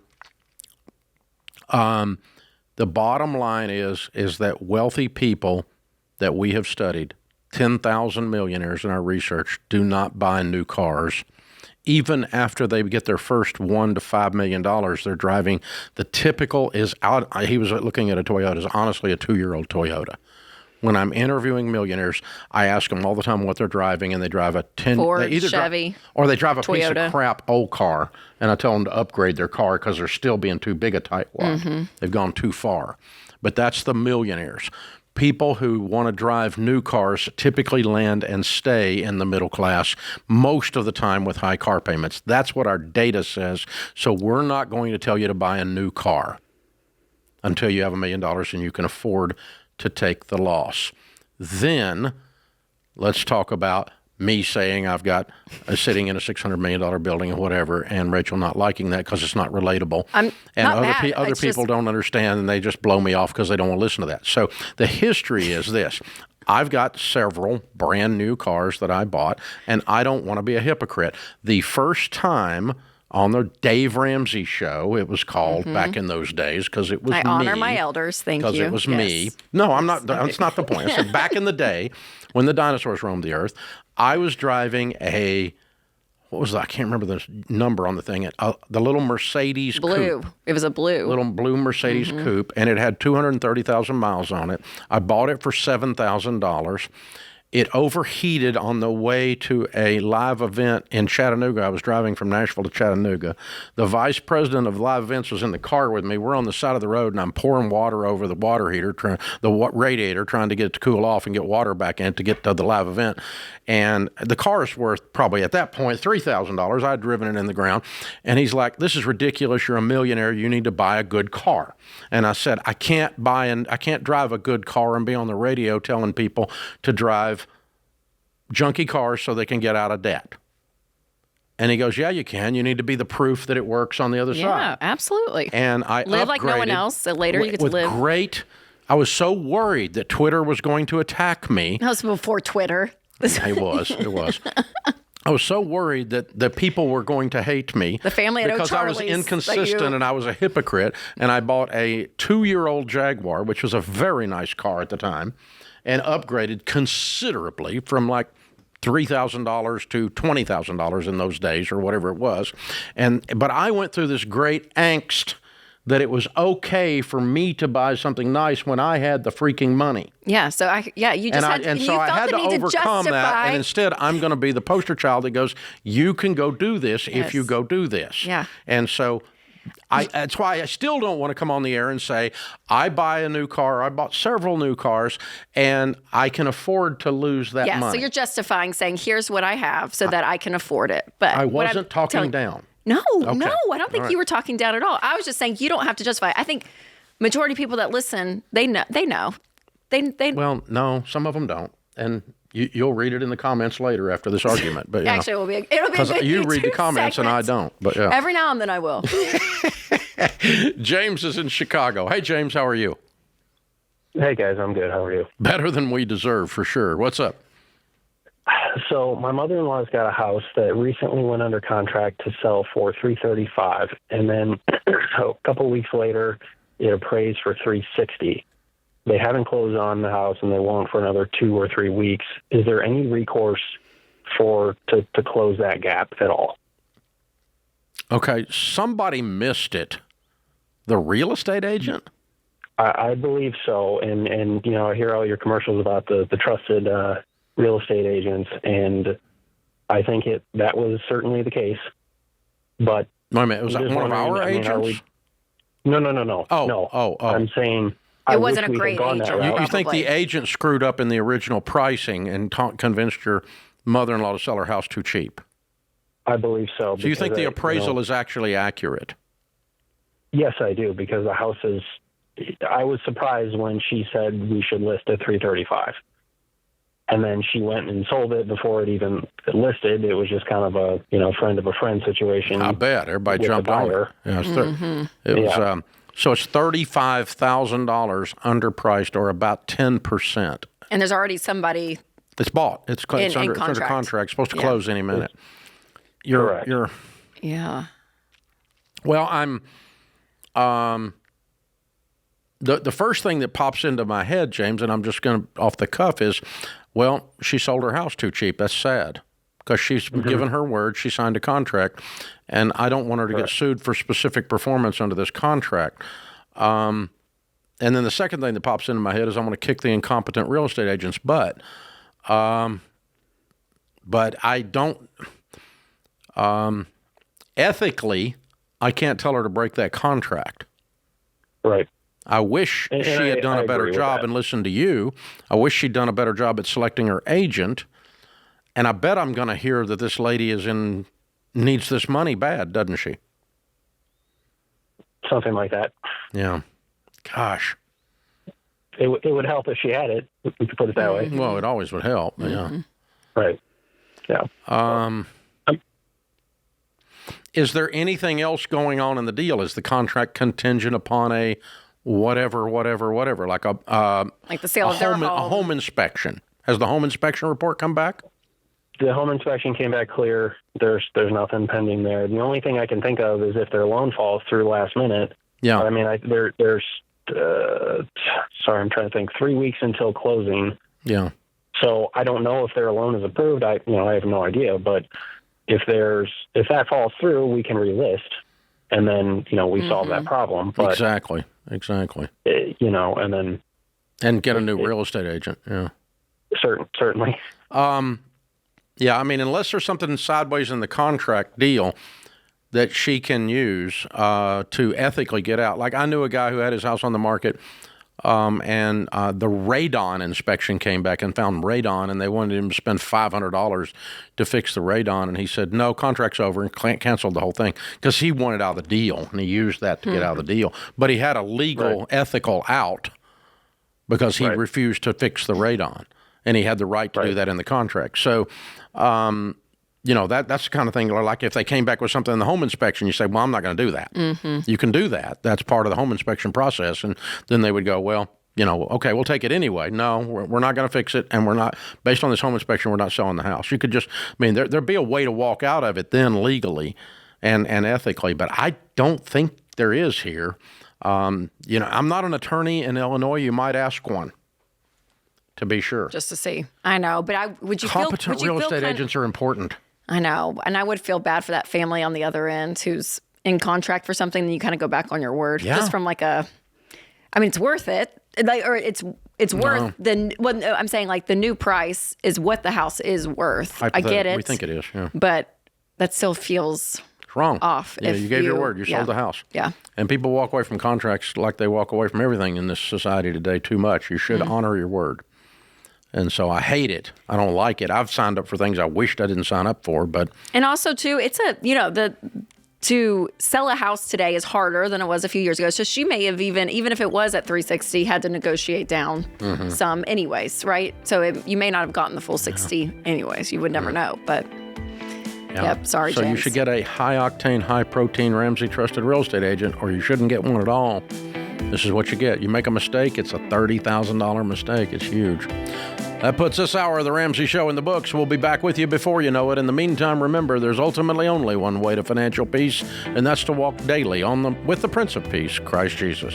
the bottom line is that wealthy people that we have studied, 10,000 millionaires in our research, do not buy new cars. Even after they get their first $1 to $5 million, they're driving. The typical is out. He was looking at a Toyota. It's honestly a 2-year-old Toyota. When I'm interviewing millionaires, I ask them all the time what they're driving, and they drive a Ford, Chevy, or they drive a Toyota. piece of crap old car, and I tell them to upgrade their car because they're still being too big a tightwad. Mm-hmm. They've gone too far. But that's the millionaires. people who want to drive new cars typically land and stay in the middle class most of the time with high car payments. That's what our data says. So we're not going to tell you to buy a new car until you have $1 million and you can afford to take the loss. Then let's talk about me saying I've got sitting in a $600 million building or whatever, and Rachel not liking that because it's not relatable. I'm and not other, mad. other It's people just- don't understand, and they just blow me off because they don't want to listen to that. So the history is this. I've got several brand new cars that I bought, and I don't want to be a hypocrite. The first time on the Dave Ramsey show, it was called back in those days because it was I me. honor my elders. Thank you. Because it was Yes. me. No, I'm not. That's not the point. I said back in the day when the dinosaurs roamed the earth, I was driving what was that? I can't remember the number on the thing. The little Mercedes Blue. coupe. It was a blue. Little blue Mercedes coupe, and it had 230,000 miles on it. I bought it for $7,000. It overheated on the way to a live event in Chattanooga. I was driving from Nashville to Chattanooga. The vice president of live events was in the car with me. We're on the side of the road, and I'm pouring water over the water heater, radiator, trying to get it to cool off and get water back in to get to the live event. And the car is worth probably at that point $3,000. I'd driven it in the ground. And he's like, "This is ridiculous. You're a millionaire. You need to buy a good car." And I said, I can't drive a good car and be on the radio telling people to drive junky cars so they can get out of debt. And he goes, "Yeah, you can. You need to be the proof that it works on the other side." Yeah, absolutely. And I live like no one upgraded else. So later you get to with live. I was so worried that Twitter was going to attack me. That was before Twitter. It was. I was so worried that the people were going to hate me. The family at because I was O'Charlie's, inconsistent and I was a hypocrite. And I bought a 2-year-old Jaguar, which was a very nice car at the time, and upgraded considerably from like $3,000 to $20,000 in those days or whatever it was. But I went through this great angst that it was okay for me to buy something nice when I had the freaking money. Yeah. So you just had and you so I felt had the to need overcome to that, justify. and instead I'm going to be the poster child that goes, "You can go do this Yes. if you go do this." Yeah. And so that's why I still don't want to come on the air and say, I buy a new car, I bought several new cars, and I can afford to lose that Yeah. money. So you're justifying saying, "Here's what I have, so that I can afford it." But I what I'm wasn't talking telling- down. No, Okay. no, I don't think All you right. were talking down at all. I was just saying you don't have to justify. I think majority of people that listen, they know. They Well, no, some of them don't. And you'll read it in the comments later after this argument. But actually it'll be a because good you read the YouTube comments and I segment. don't. But yeah. Every now and then I will. James is in Chicago. Hey, James, how are you? Hey, guys, I'm good. How are you? Better than we deserve, for sure. What's up? So my mother-in-law's got a house that recently went under contract to sell for $335, and then so a couple weeks later, it appraised for $360. They haven't closed on the house, and they won't for another 2 or 3 weeks. Is there any recourse to close that gap at all? Okay, somebody missed it. The real estate agent? I believe so, and I hear all your commercials about the trusted real estate agents, and I think that was certainly the case. But wait a minute, was that one of our agents? No. Oh. I'm saying It wasn't a great agent. You think the agent screwed up in the original pricing and convinced your mother-in-law to sell her house too cheap? I believe so. So you think the appraisal is actually accurate? Yes, I do, because the house is. I was surprised when she said we should list at $335, and then she went and sold it before it even listed. It was just kind of a friend of a friend situation. I bet everybody with jumped the on it. buyer. Yeah, Mm-hmm. it was. So it's $35,000 underpriced, or about 10%. And there's already somebody. It's bought. It's In under contract. contract. Supposed to Yeah. close any minute. You're. Yeah. Well, I'm. The first thing that pops into my head, James, and I'm just going to off the cuff, is, well, she sold her house too cheap. That's sad, because she's given her word. She signed a contract, and I don't want her to get sued for specific performance under this contract. And then the second thing that pops into my head is I'm going to kick the incompetent real estate agent's butt. But I don't. Ethically, I can't tell her to break that contract. Right. I wish she had done a better job and listened to you. I wish she'd done a better job at selecting her agent. And I bet I'm going to hear that this lady needs this money bad, doesn't she? Something like that. Yeah. Gosh. It would help if she had it. We could put it that way. Well, it always would help. Yeah. Right. Yeah. Is there anything else going on in the deal? Is the contract contingent upon a whatever, like like the sale of their home? A home inspection? Has the home inspection report come back? The home inspection came back clear. There's nothing pending there. The only thing I can think of is if their loan falls through last minute. Yeah. I mean, there's I'm trying to think. 3 weeks until closing. Yeah. So I don't know if their loan is approved. I have no idea. But if that falls through, we can relist, and then we solve that problem. But exactly. And get a new real estate agent. Yeah. Certainly. Yeah, I mean, unless there's something sideways in the contract deal that she can use to ethically get out. Like I knew a guy who had his house on the market, and the radon inspection came back and found radon, and they wanted him to spend $500 to fix the radon, and he said, no, contract's over, and canceled the whole thing because he wanted out of the deal, and he used that to get out of the deal. But he had a legal, ethical out because he refused to fix the radon, and he had the right to do that in the contract. So, that's the kind of thing, like if they came back with something in the home inspection, you say, well, I'm not going to do that. Mm-hmm. You can do that. That's part of the home inspection process. And then they would go, well, okay, we'll take it anyway. No, we're not going to fix it. And we're not, based on this home inspection, we're not selling the house. You could just, there'd be a way to walk out of it then legally and ethically, but I don't think there is here. I'm not an attorney in Illinois. You might ask one. To be sure. Just to see. I know, but would you competent feel real estate agents are important. I know, and I would feel bad for that family on the other end who's in contract for something, and you kind of go back on your word. Yeah. Just from it's worth it. It's worth I'm saying like the new price is what the house is worth. I get it. We think it is, yeah. But that still feels wrong. Off. Yeah, you gave your word. You sold the house. Yeah. And people walk away from contracts like they walk away from everything in this society today too much. You should honor your word. And so I hate it. I don't like it. I've signed up for things I wished I didn't sign up for, but. And also too, it's to sell a house today is harder than it was a few years ago. So she may have even if it was at 360, had to negotiate down some anyways, right? So you may not have gotten the full 60 anyways. You would never know, but. Yep, sorry, so James. You should get a high-octane, high-protein Ramsey Trusted Real Estate Agent, or you shouldn't get one at all. This is what you get. You make a mistake, it's a $30,000 mistake. It's huge. That puts this hour of The Ramsey Show in the books. We'll be back with you before you know it. In the meantime, remember, there's ultimately only one way to financial peace, and that's to walk daily with the Prince of Peace, Christ Jesus.